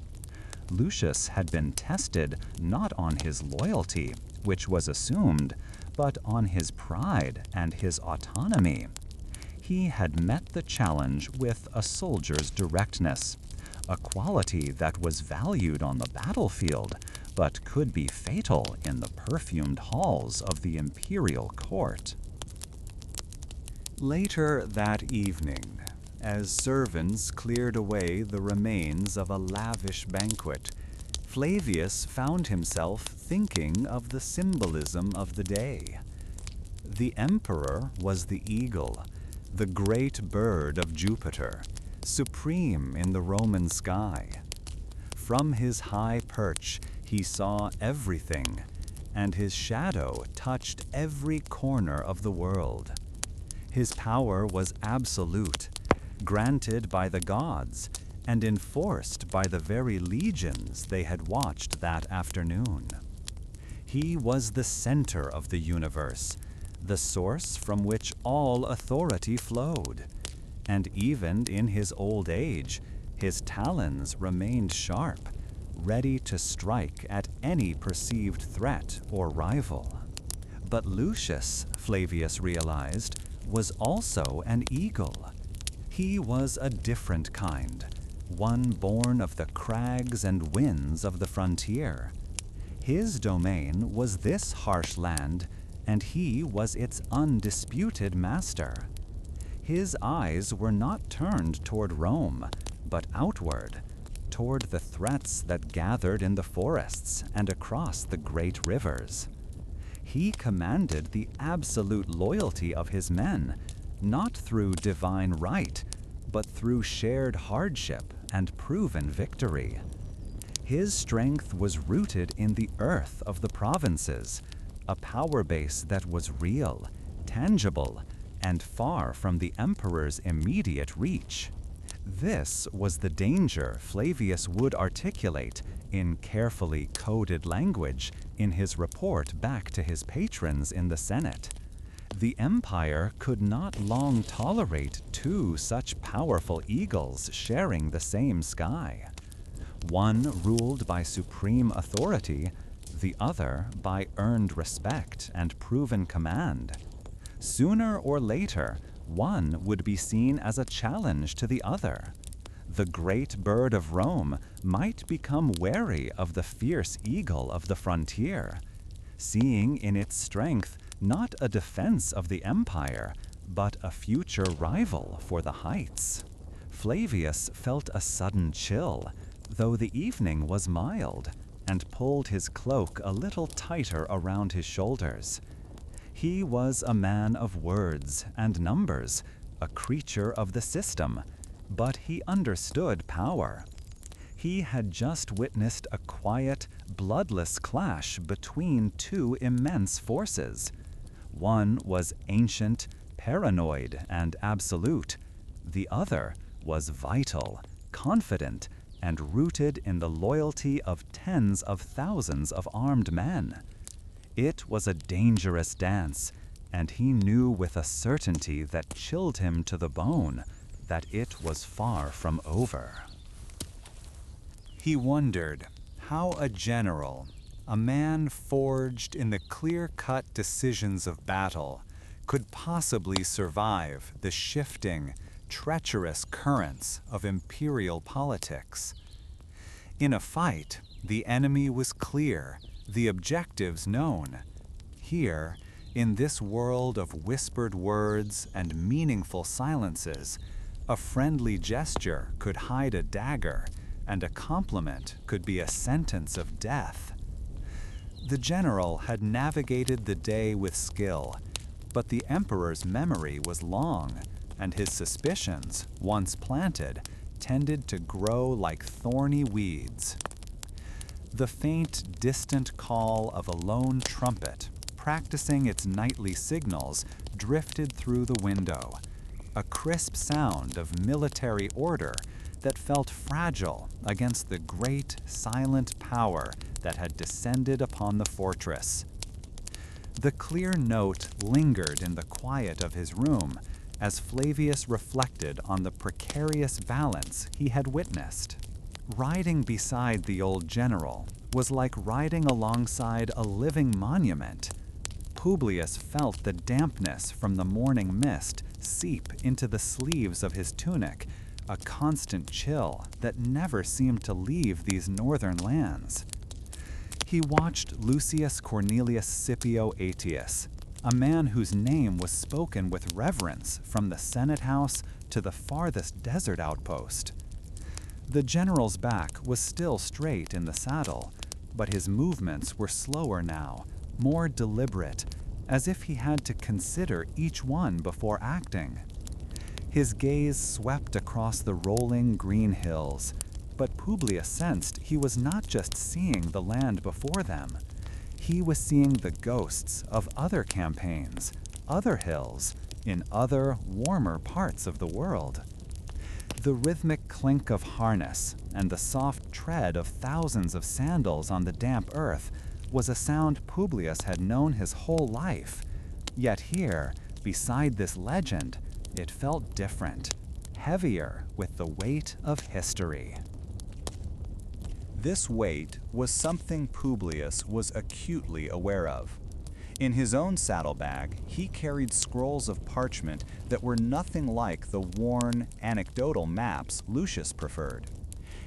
Lucius had been tested not on his loyalty, which was assumed, but on his pride and his autonomy. He had met the challenge with a soldier's directness, a quality that was valued on the battlefield, but could be fatal in the perfumed halls of the imperial court. Later that evening, as servants cleared away the remains of a lavish banquet, Flavius found himself thinking of the symbolism of the day. The emperor was the eagle, the great bird of Jupiter, supreme in the Roman sky. From his high perch he saw everything, and his shadow touched every corner of the world. His power was absolute, granted by the gods, and enforced by the very legions they had watched that afternoon. He was the center of the universe, the source from which all authority flowed, and even in his old age, his talons remained sharp, ready to strike at any perceived threat or rival. But Lucius, Flavius realized, was also an eagle. He was a different kind, one born of the crags and winds of the frontier. His domain was this harsh land, and he was its undisputed master. His eyes were not turned toward Rome, but outward, toward the threats that gathered in the forests and across the great rivers. He commanded the absolute loyalty of his men, not through divine right, but through shared hardship and proven victory. His strength was rooted in the earth of the provinces, a power base that was real, tangible, and far from the emperor's immediate reach. This was the danger Flavius would articulate in carefully coded language in his report back to his patrons in the Senate. The empire could not long tolerate two such powerful eagles sharing the same sky. One ruled by supreme authority, the other by earned respect and proven command. Sooner or later, one would be seen as a challenge to the other. The great bird of Rome might become wary of the fierce eagle of the frontier, seeing in its strength not a defense of the empire, but a future rival for the heights. Flavius felt a sudden chill, though the evening was mild, and pulled his cloak a little tighter around his shoulders. He was a man of words and numbers, a creature of the system, but he understood power. He had just witnessed a quiet, bloodless clash between two immense forces. One was ancient, paranoid, and absolute. The other was vital, confident, and rooted in the loyalty of tens of thousands of armed men. It was a dangerous dance, and he knew with a certainty that chilled him to the bone that it was far from over. He wondered how a general, a man forged in the clear-cut decisions of battle, could possibly survive the shifting, treacherous currents of imperial politics. In a fight, the enemy was clear, the objectives known. Here, in this world of whispered words and meaningful silences, a friendly gesture could hide a dagger, and a compliment could be a sentence of death. The general had navigated the day with skill, but the emperor's memory was long, and his suspicions, once planted, tended to grow like thorny weeds. The faint, distant call of a lone trumpet, practicing its nightly signals, drifted through the window, a crisp sound of military order that felt fragile against the great, silent power that had descended upon the fortress. The clear note lingered in the quiet of his room as Flavius reflected on the precarious balance he had witnessed. Riding beside the old general was like riding alongside a living monument. Publius felt the dampness from the morning mist seep into the sleeves of his tunic, a constant chill that never seemed to leave these northern lands. He watched Lucius Cornelius Scipio Aetius, a man whose name was spoken with reverence from the Senate House to the farthest desert outpost. The general's back was still straight in the saddle, but his movements were slower now, more deliberate, as if he had to consider each one before acting. His gaze swept across the rolling green hills, but Publius sensed he was not just seeing the land before them. He was seeing the ghosts of other campaigns, other hills, in other, warmer parts of the world. The rhythmic clink of harness and the soft tread of thousands of sandals on the damp earth was a sound Publius had known his whole life. Yet here, beside this legend, it felt different, heavier with the weight of history. This weight was something Publius was acutely aware of. In his own saddlebag, he carried scrolls of parchment that were nothing like the worn, anecdotal maps Lucius preferred.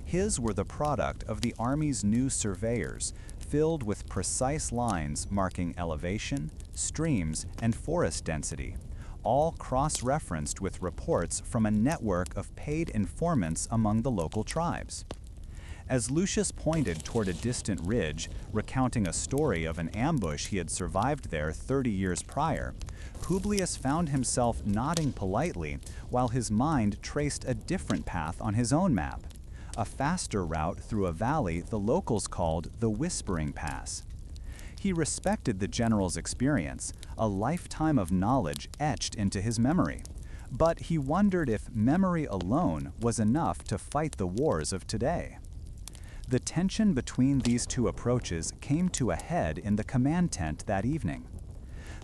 His were the product of the army's new surveyors, filled with precise lines marking elevation, streams, and forest density, all cross-referenced with reports from a network of paid informants among the local tribes. As Lucius pointed toward a distant ridge, recounting a story of an ambush he had survived there 30 years prior, Publius found himself nodding politely while his mind traced a different path on his own map, a faster route through a valley the locals called the Whispering Pass. He respected the general's experience, a lifetime of knowledge etched into his memory, but he wondered if memory alone was enough to fight the wars of today. The tension between these two approaches came to a head in the command tent that evening.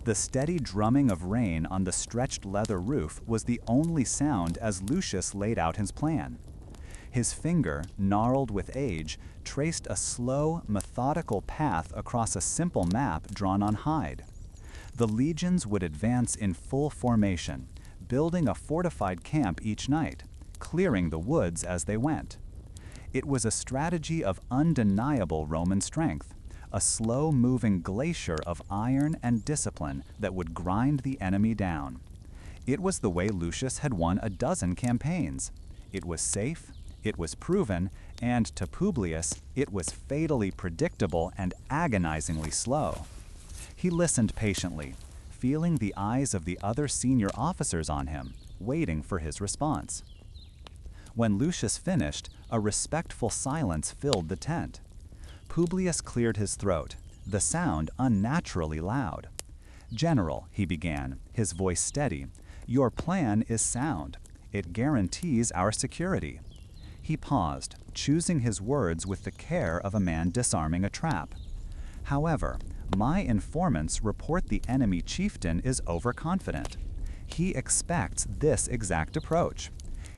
The steady drumming of rain on the stretched leather roof was the only sound as Lucius laid out his plan. His finger, gnarled with age, traced a slow, methodical path across a simple map drawn on hide. The legions would advance in full formation, building a fortified camp each night, clearing the woods as they went. It was a strategy of undeniable Roman strength, a slow-moving glacier of iron and discipline that would grind the enemy down. It was the way Lucius had won a dozen campaigns. It was safe, it was proven, and to Publius, it was fatally predictable and agonizingly slow. He listened patiently, feeling the eyes of the other senior officers on him, waiting for his response. When Lucius finished, a respectful silence filled the tent. Publius cleared his throat, the sound unnaturally loud. "General," he began, his voice steady, "your plan is sound. It guarantees our security." He paused, choosing his words with the care of a man disarming a trap. "However, my informants report the enemy chieftain is overconfident. He expects this exact approach.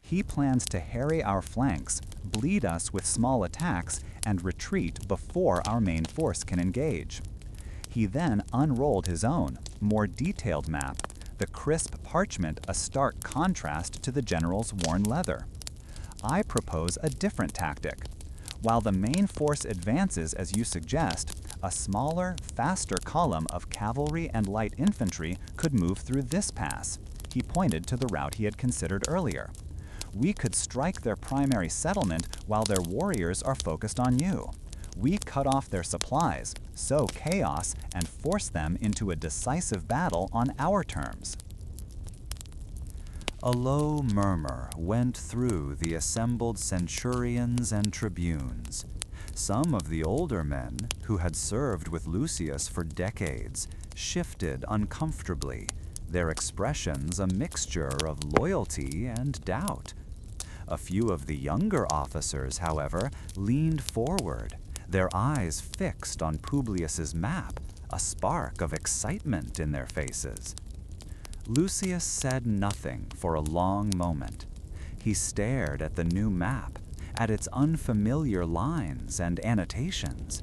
He plans to harry our flanks, bleed us with small attacks, and retreat before our main force can engage." He then unrolled his own, more detailed map, the crisp parchment a stark contrast to the general's worn leather. "I propose a different tactic. While the main force advances as you suggest, a smaller, faster column of cavalry and light infantry could move through this pass." He pointed to the route he had considered earlier. "We could strike their primary settlement while their warriors are focused on you. We cut off their supplies, sow chaos, and force them into a decisive battle on our terms." A low murmur went through the assembled centurions and tribunes. Some of the older men, who had served with Lucius for decades, shifted uncomfortably, their expressions a mixture of loyalty and doubt. A few of the younger officers, however, leaned forward, their eyes fixed on Publius's map, a spark of excitement in their faces. Lucius said nothing for a long moment. He stared at the new map, at its unfamiliar lines and annotations.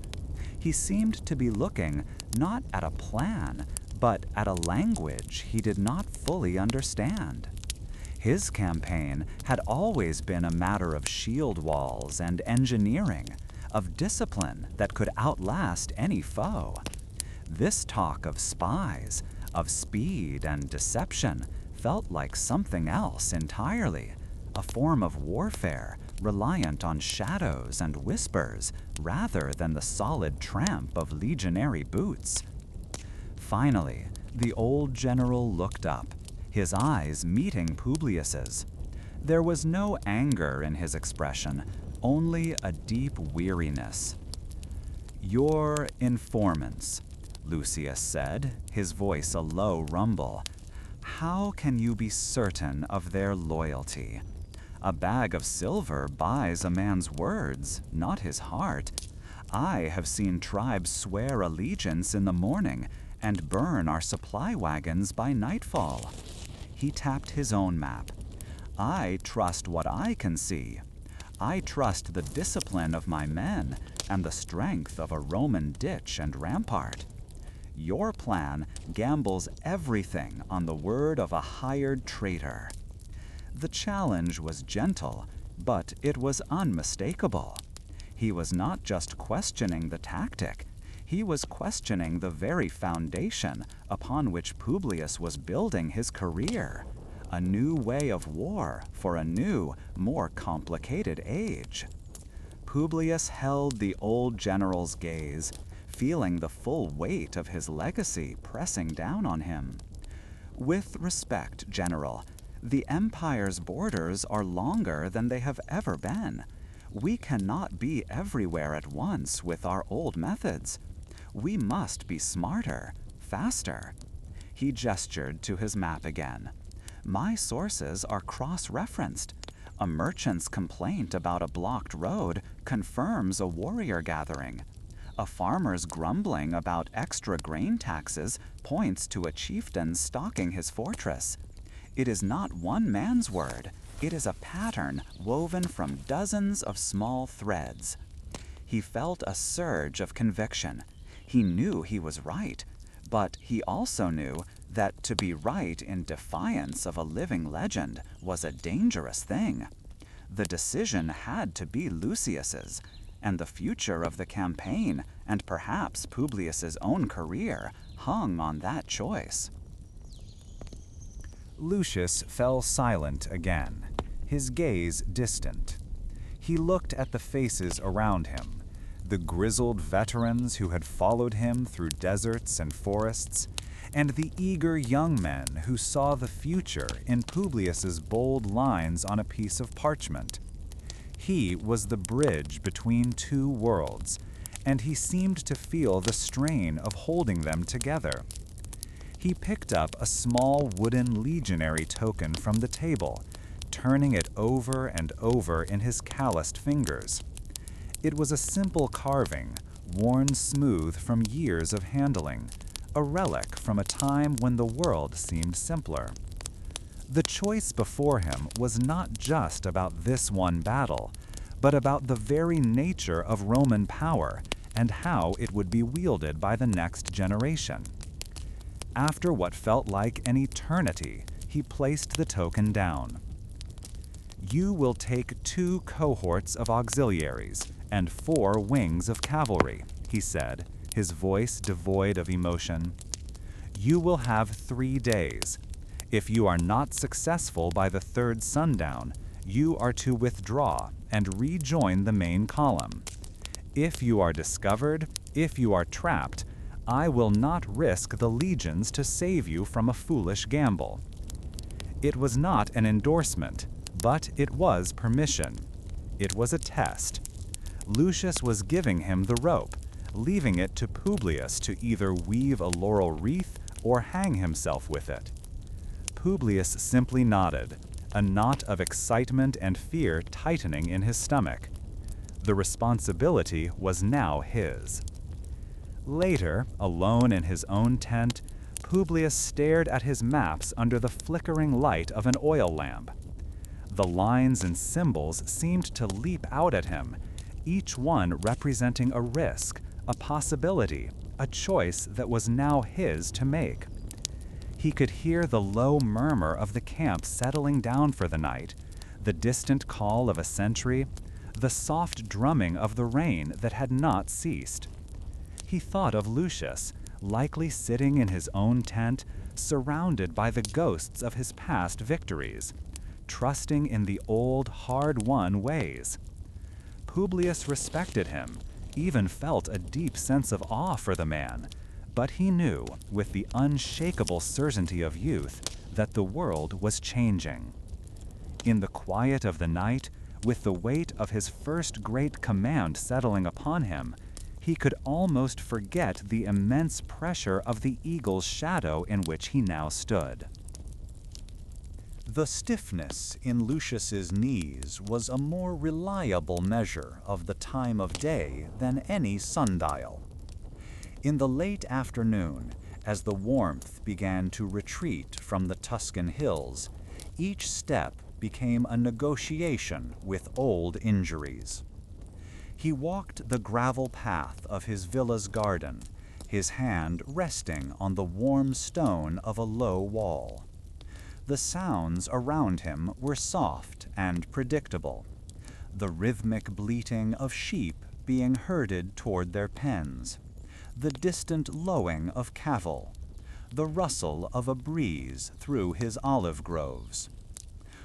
He seemed to be looking not at a plan, but at a language he did not fully understand. His campaign had always been a matter of shield walls and engineering, of discipline that could outlast any foe. This talk of spies, of speed and deception, felt like something else entirely, a form of warfare reliant on shadows and whispers rather than the solid tramp of legionary boots. Finally, the old general looked up, his eyes meeting Publius's. There was no anger in his expression, only a deep weariness. "Your informants," Lucius said, his voice a low rumble. "How can you be certain of their loyalty? A bag of silver buys a man's words, not his heart. I have seen tribes swear allegiance in the morning and burn our supply wagons by nightfall." He tapped his own map. "I trust what I can see. I trust the discipline of my men and the strength of a Roman ditch and rampart. Your plan gambles everything on the word of a hired traitor." The challenge was gentle, but it was unmistakable. He was not just questioning the tactic, he was questioning the very foundation upon which Publius was building his career, a new way of war for a new, more complicated age. Publius held the old general's gaze, feeling the full weight of his legacy pressing down on him. "With respect, General, the Empire's borders are longer than they have ever been. We cannot be everywhere at once with our old methods. We must be smarter, faster." He gestured to his map again. "My sources are cross-referenced. A merchant's complaint about a blocked road confirms a warrior gathering. A farmer's grumbling about extra grain taxes points to a chieftain stalking his fortress. It is not one man's word, it is a pattern woven from dozens of small threads." He felt a surge of conviction. He knew he was right, but he also knew that to be right in defiance of a living legend was a dangerous thing. The decision had to be Lucius's, and the future of the campaign, and perhaps Publius's own career, hung on that choice. Lucius fell silent again, his gaze distant. He looked at the faces around him, the grizzled veterans who had followed him through deserts and forests, and the eager young men who saw the future in Publius's bold lines on a piece of parchment. He was the bridge between two worlds, and he seemed to feel the strain of holding them together. He picked up a small wooden legionary token from the table, turning it over and over in his calloused fingers. It was a simple carving, worn smooth from years of handling, a relic from a time when the world seemed simpler. The choice before him was not just about this one battle, but about the very nature of Roman power and how it would be wielded by the next generation. After what felt like an eternity, he placed the token down. "You will take 2 cohorts of auxiliaries and 4 wings of cavalry," he said, his voice devoid of emotion. "You will have 3 days. If you are not successful by the 3rd sundown, you are to withdraw and rejoin the main column. If you are discovered, if you are trapped, I will not risk the legions to save you from a foolish gamble." It was not an endorsement, but it was permission. It was a test. Lucius was giving him the rope, leaving it to Publius to either weave a laurel wreath or hang himself with it. Publius simply nodded, a knot of excitement and fear tightening in his stomach. The responsibility was now his. Later, alone in his own tent, Publius stared at his maps under the flickering light of an oil lamp. The lines and symbols seemed to leap out at him, each one representing a risk, a possibility, a choice that was now his to make. He could hear the low murmur of the camp settling down for the night, the distant call of a sentry, the soft drumming of the rain that had not ceased. He thought of Lucius, likely sitting in his own tent, surrounded by the ghosts of his past victories, trusting in the old, hard-won ways. Publius respected him, even felt a deep sense of awe for the man, but he knew, with the unshakable certainty of youth, that the world was changing. In the quiet of the night, with the weight of his first great command settling upon him, he could almost forget the immense pressure of the eagle's shadow in which he now stood. The stiffness in Lucius's knees was a more reliable measure of the time of day than any sundial. In the late afternoon, as the warmth began to retreat from the Tuscan hills, each step became a negotiation with old injuries. He walked the gravel path of his villa's garden, his hand resting on the warm stone of a low wall. The sounds around him were soft and predictable, the rhythmic bleating of sheep being herded toward their pens, the distant lowing of cattle, the rustle of a breeze through his olive groves.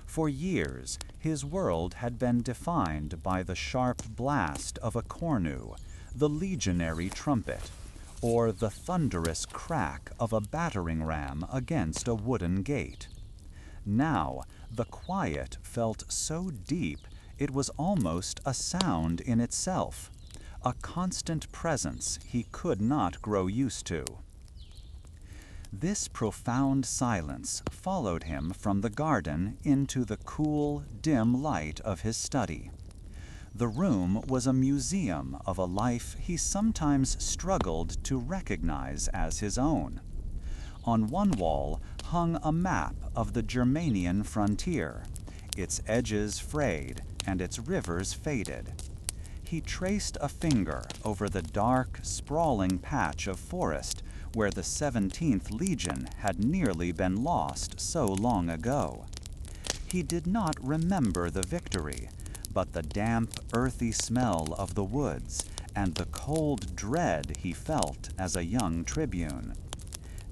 For years, his world had been defined by the sharp blast of a cornu, the legionary trumpet, or the thunderous crack of a battering ram against a wooden gate. Now, the quiet felt so deep it was almost a sound in itself, a constant presence he could not grow used to. This profound silence followed him from the garden into the cool, dim light of his study. The room was a museum of a life he sometimes struggled to recognize as his own. On one wall hung a map of the Germanian frontier, its edges frayed and its rivers faded. He traced a finger over the dark, sprawling patch of forest where the 17th Legion had nearly been lost so long ago. He did not remember the victory, but the damp, earthy smell of the woods and the cold dread he felt as a young tribune.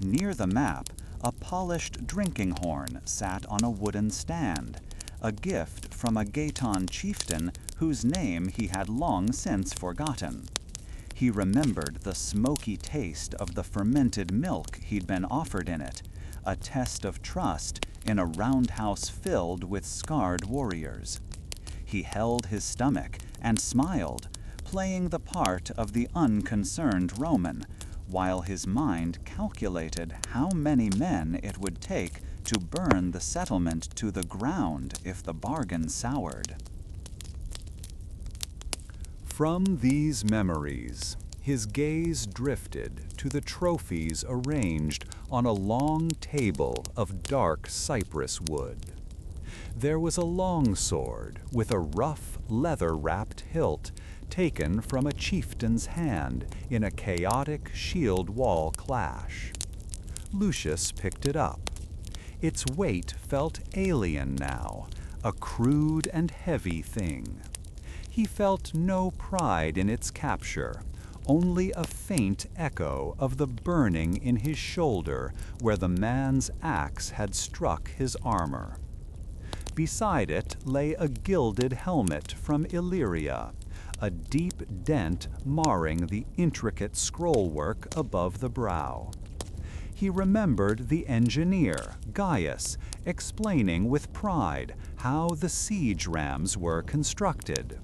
Near the map, a polished drinking horn sat on a wooden stand, a gift from a Gaeton chieftain whose name he had long since forgotten. He remembered the smoky taste of the fermented milk he'd been offered in it, a test of trust in a roundhouse filled with scarred warriors. He held his stomach and smiled, playing the part of the unconcerned Roman, while his mind calculated how many men it would take to burn the settlement to the ground if the bargain soured. From these memories, his gaze drifted to the trophies arranged on a long table of dark cypress wood. There was a long sword with a rough, leather-wrapped hilt taken from a chieftain's hand in a chaotic shield wall clash. Lucius picked it up. Its weight felt alien now, a crude and heavy thing. He felt no pride in its capture, only a faint echo of the burning in his shoulder where the man's axe had struck his armor. Beside it lay a gilded helmet from Illyria, a deep dent marring the intricate scrollwork above the brow. He remembered the engineer, Gaius, explaining with pride how the siege rams were constructed.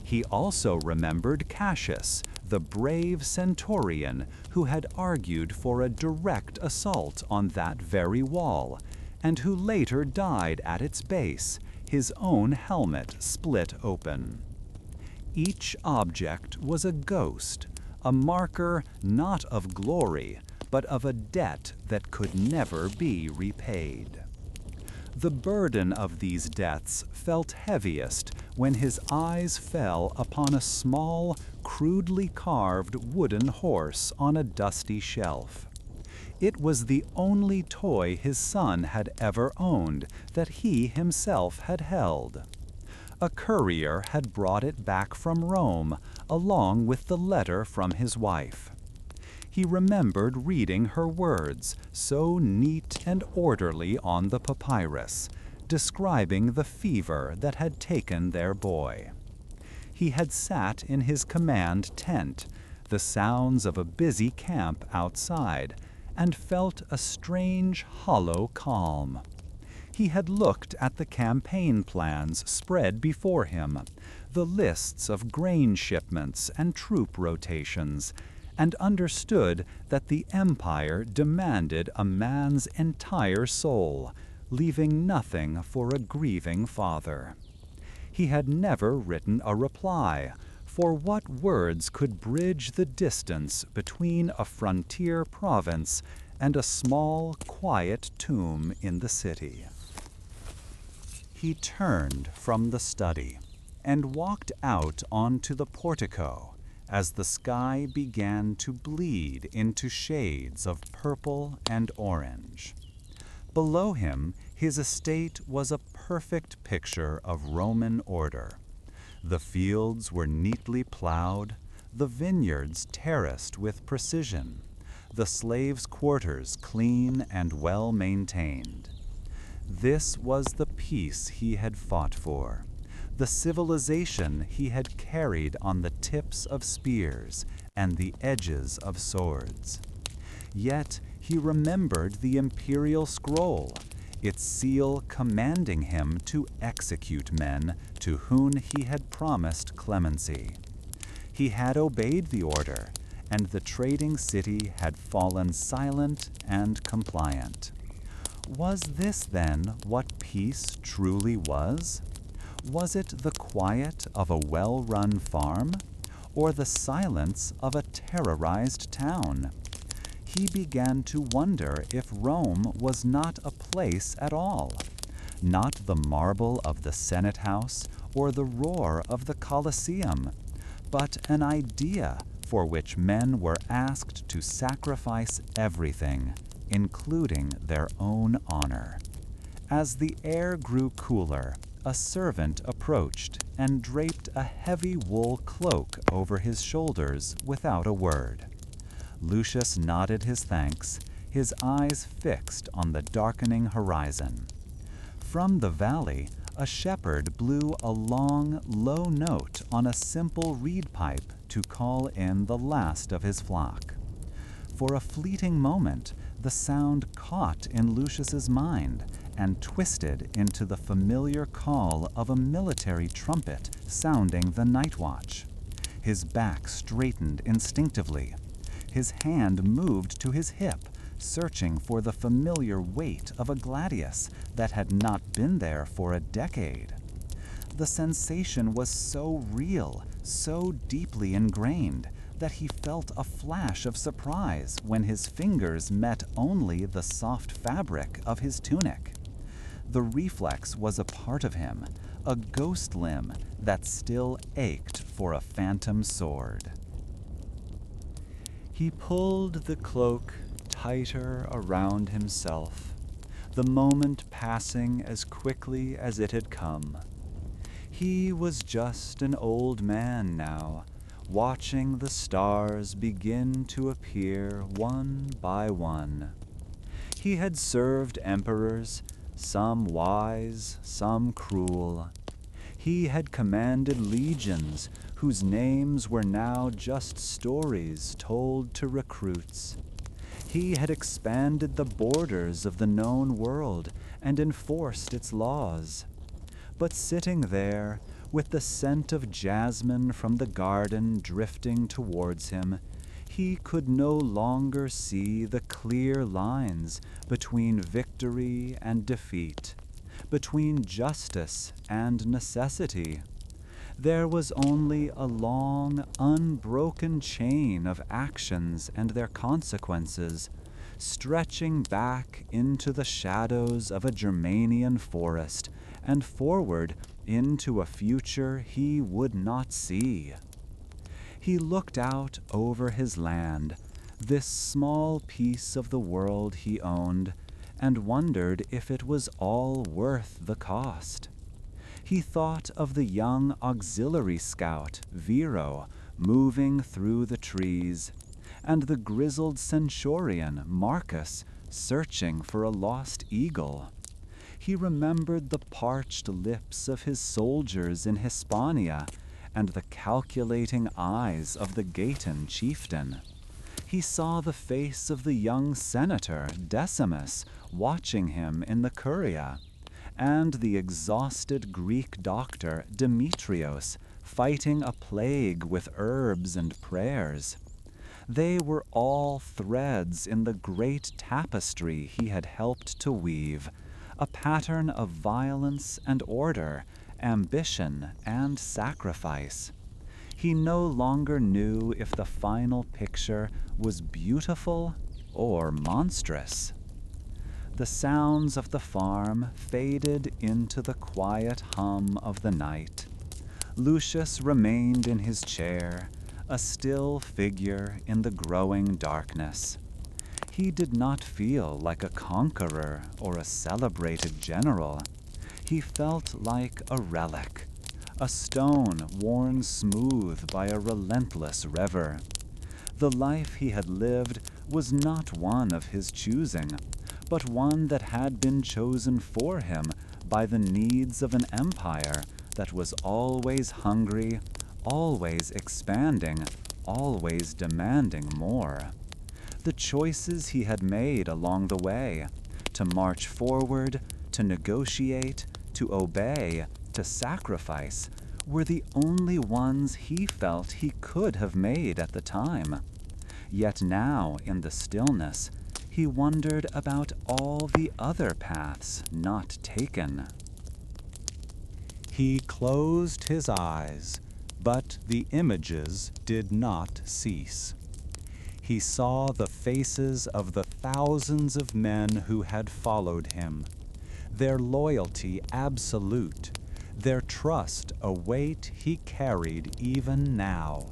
He also remembered Cassius, the brave centurion who had argued for a direct assault on that very wall, and who later died at its base, his own helmet split open. Each object was a ghost, a marker not of glory, but of a debt that could never be repaid. The burden of these debts felt heaviest when his eyes fell upon a small, crudely carved wooden horse on a dusty shelf. It was the only toy his son had ever owned that he himself had held. A courier had brought it back from Rome, along with the letter from his wife. He remembered reading her words, so neat and orderly on the papyrus, describing the fever that had taken their boy. He had sat in his command tent, the sounds of a busy camp outside, and felt a strange, hollow calm. He had looked at the campaign plans spread before him, the lists of grain shipments and troop rotations, and understood that the empire demanded a man's entire soul, leaving nothing for a grieving father. He had never written a reply, for what words could bridge the distance between a frontier province and a small, quiet tomb in the city? He turned from the study and walked out onto the portico as the sky began to bleed into shades of purple and orange. Below him, his estate was a perfect picture of Roman order. The fields were neatly plowed, the vineyards terraced with precision, the slaves' quarters clean and well maintained. This was the peace he had fought for, the civilization he had carried on the tips of spears and the edges of swords. Yet he remembered the imperial scroll, its seal commanding him to execute men to whom he had promised clemency. He had obeyed the order, and the trading city had fallen silent and compliant. Was this then what peace truly was? Was it the quiet of a well-run farm, or the silence of a terrorized town? He began to wonder if Rome was not a place at all, not the marble of the Senate House or the roar of the Colosseum, but an idea for which men were asked to sacrifice everything, including their own honor. As the air grew cooler, a servant approached and draped a heavy wool cloak over his shoulders without a word. Lucius nodded his thanks, his eyes fixed on the darkening horizon. From the valley, a shepherd blew a long, low note on a simple reed pipe to call in the last of his flock. For a fleeting moment, the sound caught in Lucius's mind and twisted into the familiar call of a military trumpet sounding the night watch. His back straightened instinctively. His hand moved to his hip, searching for the familiar weight of a gladius that had not been there for a decade. The sensation was so real, so deeply ingrained, that he felt a flash of surprise when his fingers met only the soft fabric of his tunic. The reflex was a part of him, a ghost limb that still ached for a phantom sword. He pulled the cloak tighter around himself, the moment passing as quickly as it had come. He was just an old man now, watching the stars begin to appear one by one. He had served emperors, some wise, some cruel. He had commanded legions whose names were now just stories told to recruits. He had expanded the borders of the known world and enforced its laws. But sitting there, with the scent of jasmine from the garden drifting towards him, he could no longer see the clear lines between victory and defeat, between justice and necessity. There was only a long, unbroken chain of actions and their consequences, stretching back into the shadows of a Germanian forest and forward into a future he would not see. He looked out over his land, this small piece of the world he owned, and wondered if it was all worth the cost. He thought of the young auxiliary scout, Viro, moving through the trees, and the grizzled centurion, Marcus, searching for a lost eagle. He remembered the parched lips of his soldiers in Hispania and the calculating eyes of the Gaytan chieftain. He saw the face of the young senator, Decimus, watching him in the Curia, and the exhausted Greek doctor, Demetrios, fighting a plague with herbs and prayers. They were all threads in the great tapestry he had helped to weave, a pattern of violence and order, ambition and sacrifice. He no longer knew if the final picture was beautiful or monstrous. The sounds of the farm faded into the quiet hum of the night. Lucius remained in his chair, a still figure in the growing darkness. He did not feel like a conqueror or a celebrated general. He felt like a relic, a stone worn smooth by a relentless rever. The life he had lived was not one of his choosing, but one that had been chosen for him by the needs of an empire that was always hungry, always expanding, always demanding more. The choices he had made along the way, to march forward, to negotiate, to obey, to sacrifice, were the only ones he felt he could have made at the time. Yet now, in the stillness, he wondered about all the other paths not taken. He closed his eyes, but the images did not cease. He saw the faces of the thousands of men who had followed him, their loyalty absolute, their trust a weight he carried even now.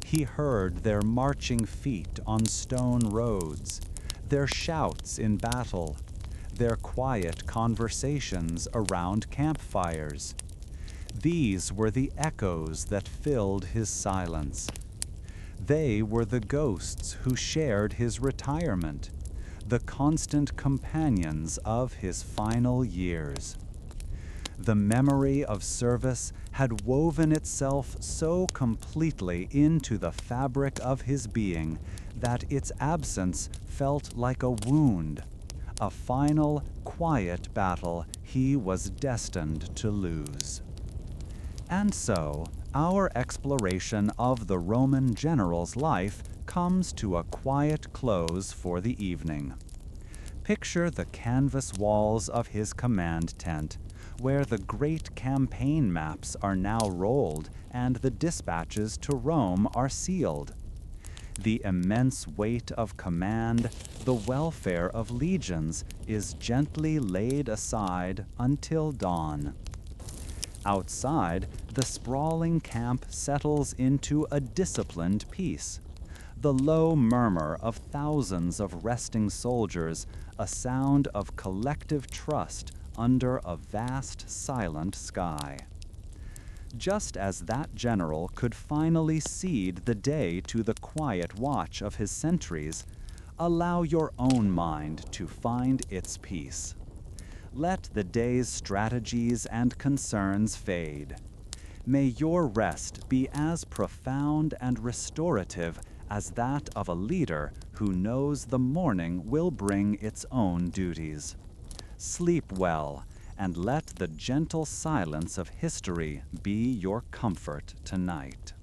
He heard their marching feet on stone roads, their shouts in battle, their quiet conversations around campfires. These were the echoes that filled his silence. They were the ghosts who shared his retirement, the constant companions of his final years. The memory of service had woven itself so completely into the fabric of his being that its absence felt like a wound, a final, quiet battle he was destined to lose. And so, our exploration of the Roman general's life comes to a quiet close for the evening. Picture the canvas walls of his command tent, where the great campaign maps are now rolled and the dispatches to Rome are sealed. The immense weight of command, the welfare of legions, is gently laid aside until dawn. Outside, the sprawling camp settles into a disciplined peace. The low murmur of thousands of resting soldiers, a sound of collective trust under a vast, silent sky. Just as that general could finally cede the day to the quiet watch of his sentries, allow your own mind to find its peace. Let the day's strategies and concerns fade. May your rest be as profound and restorative as that of a leader who knows the morning will bring its own duties. Sleep well, and let the gentle silence of history be your comfort tonight.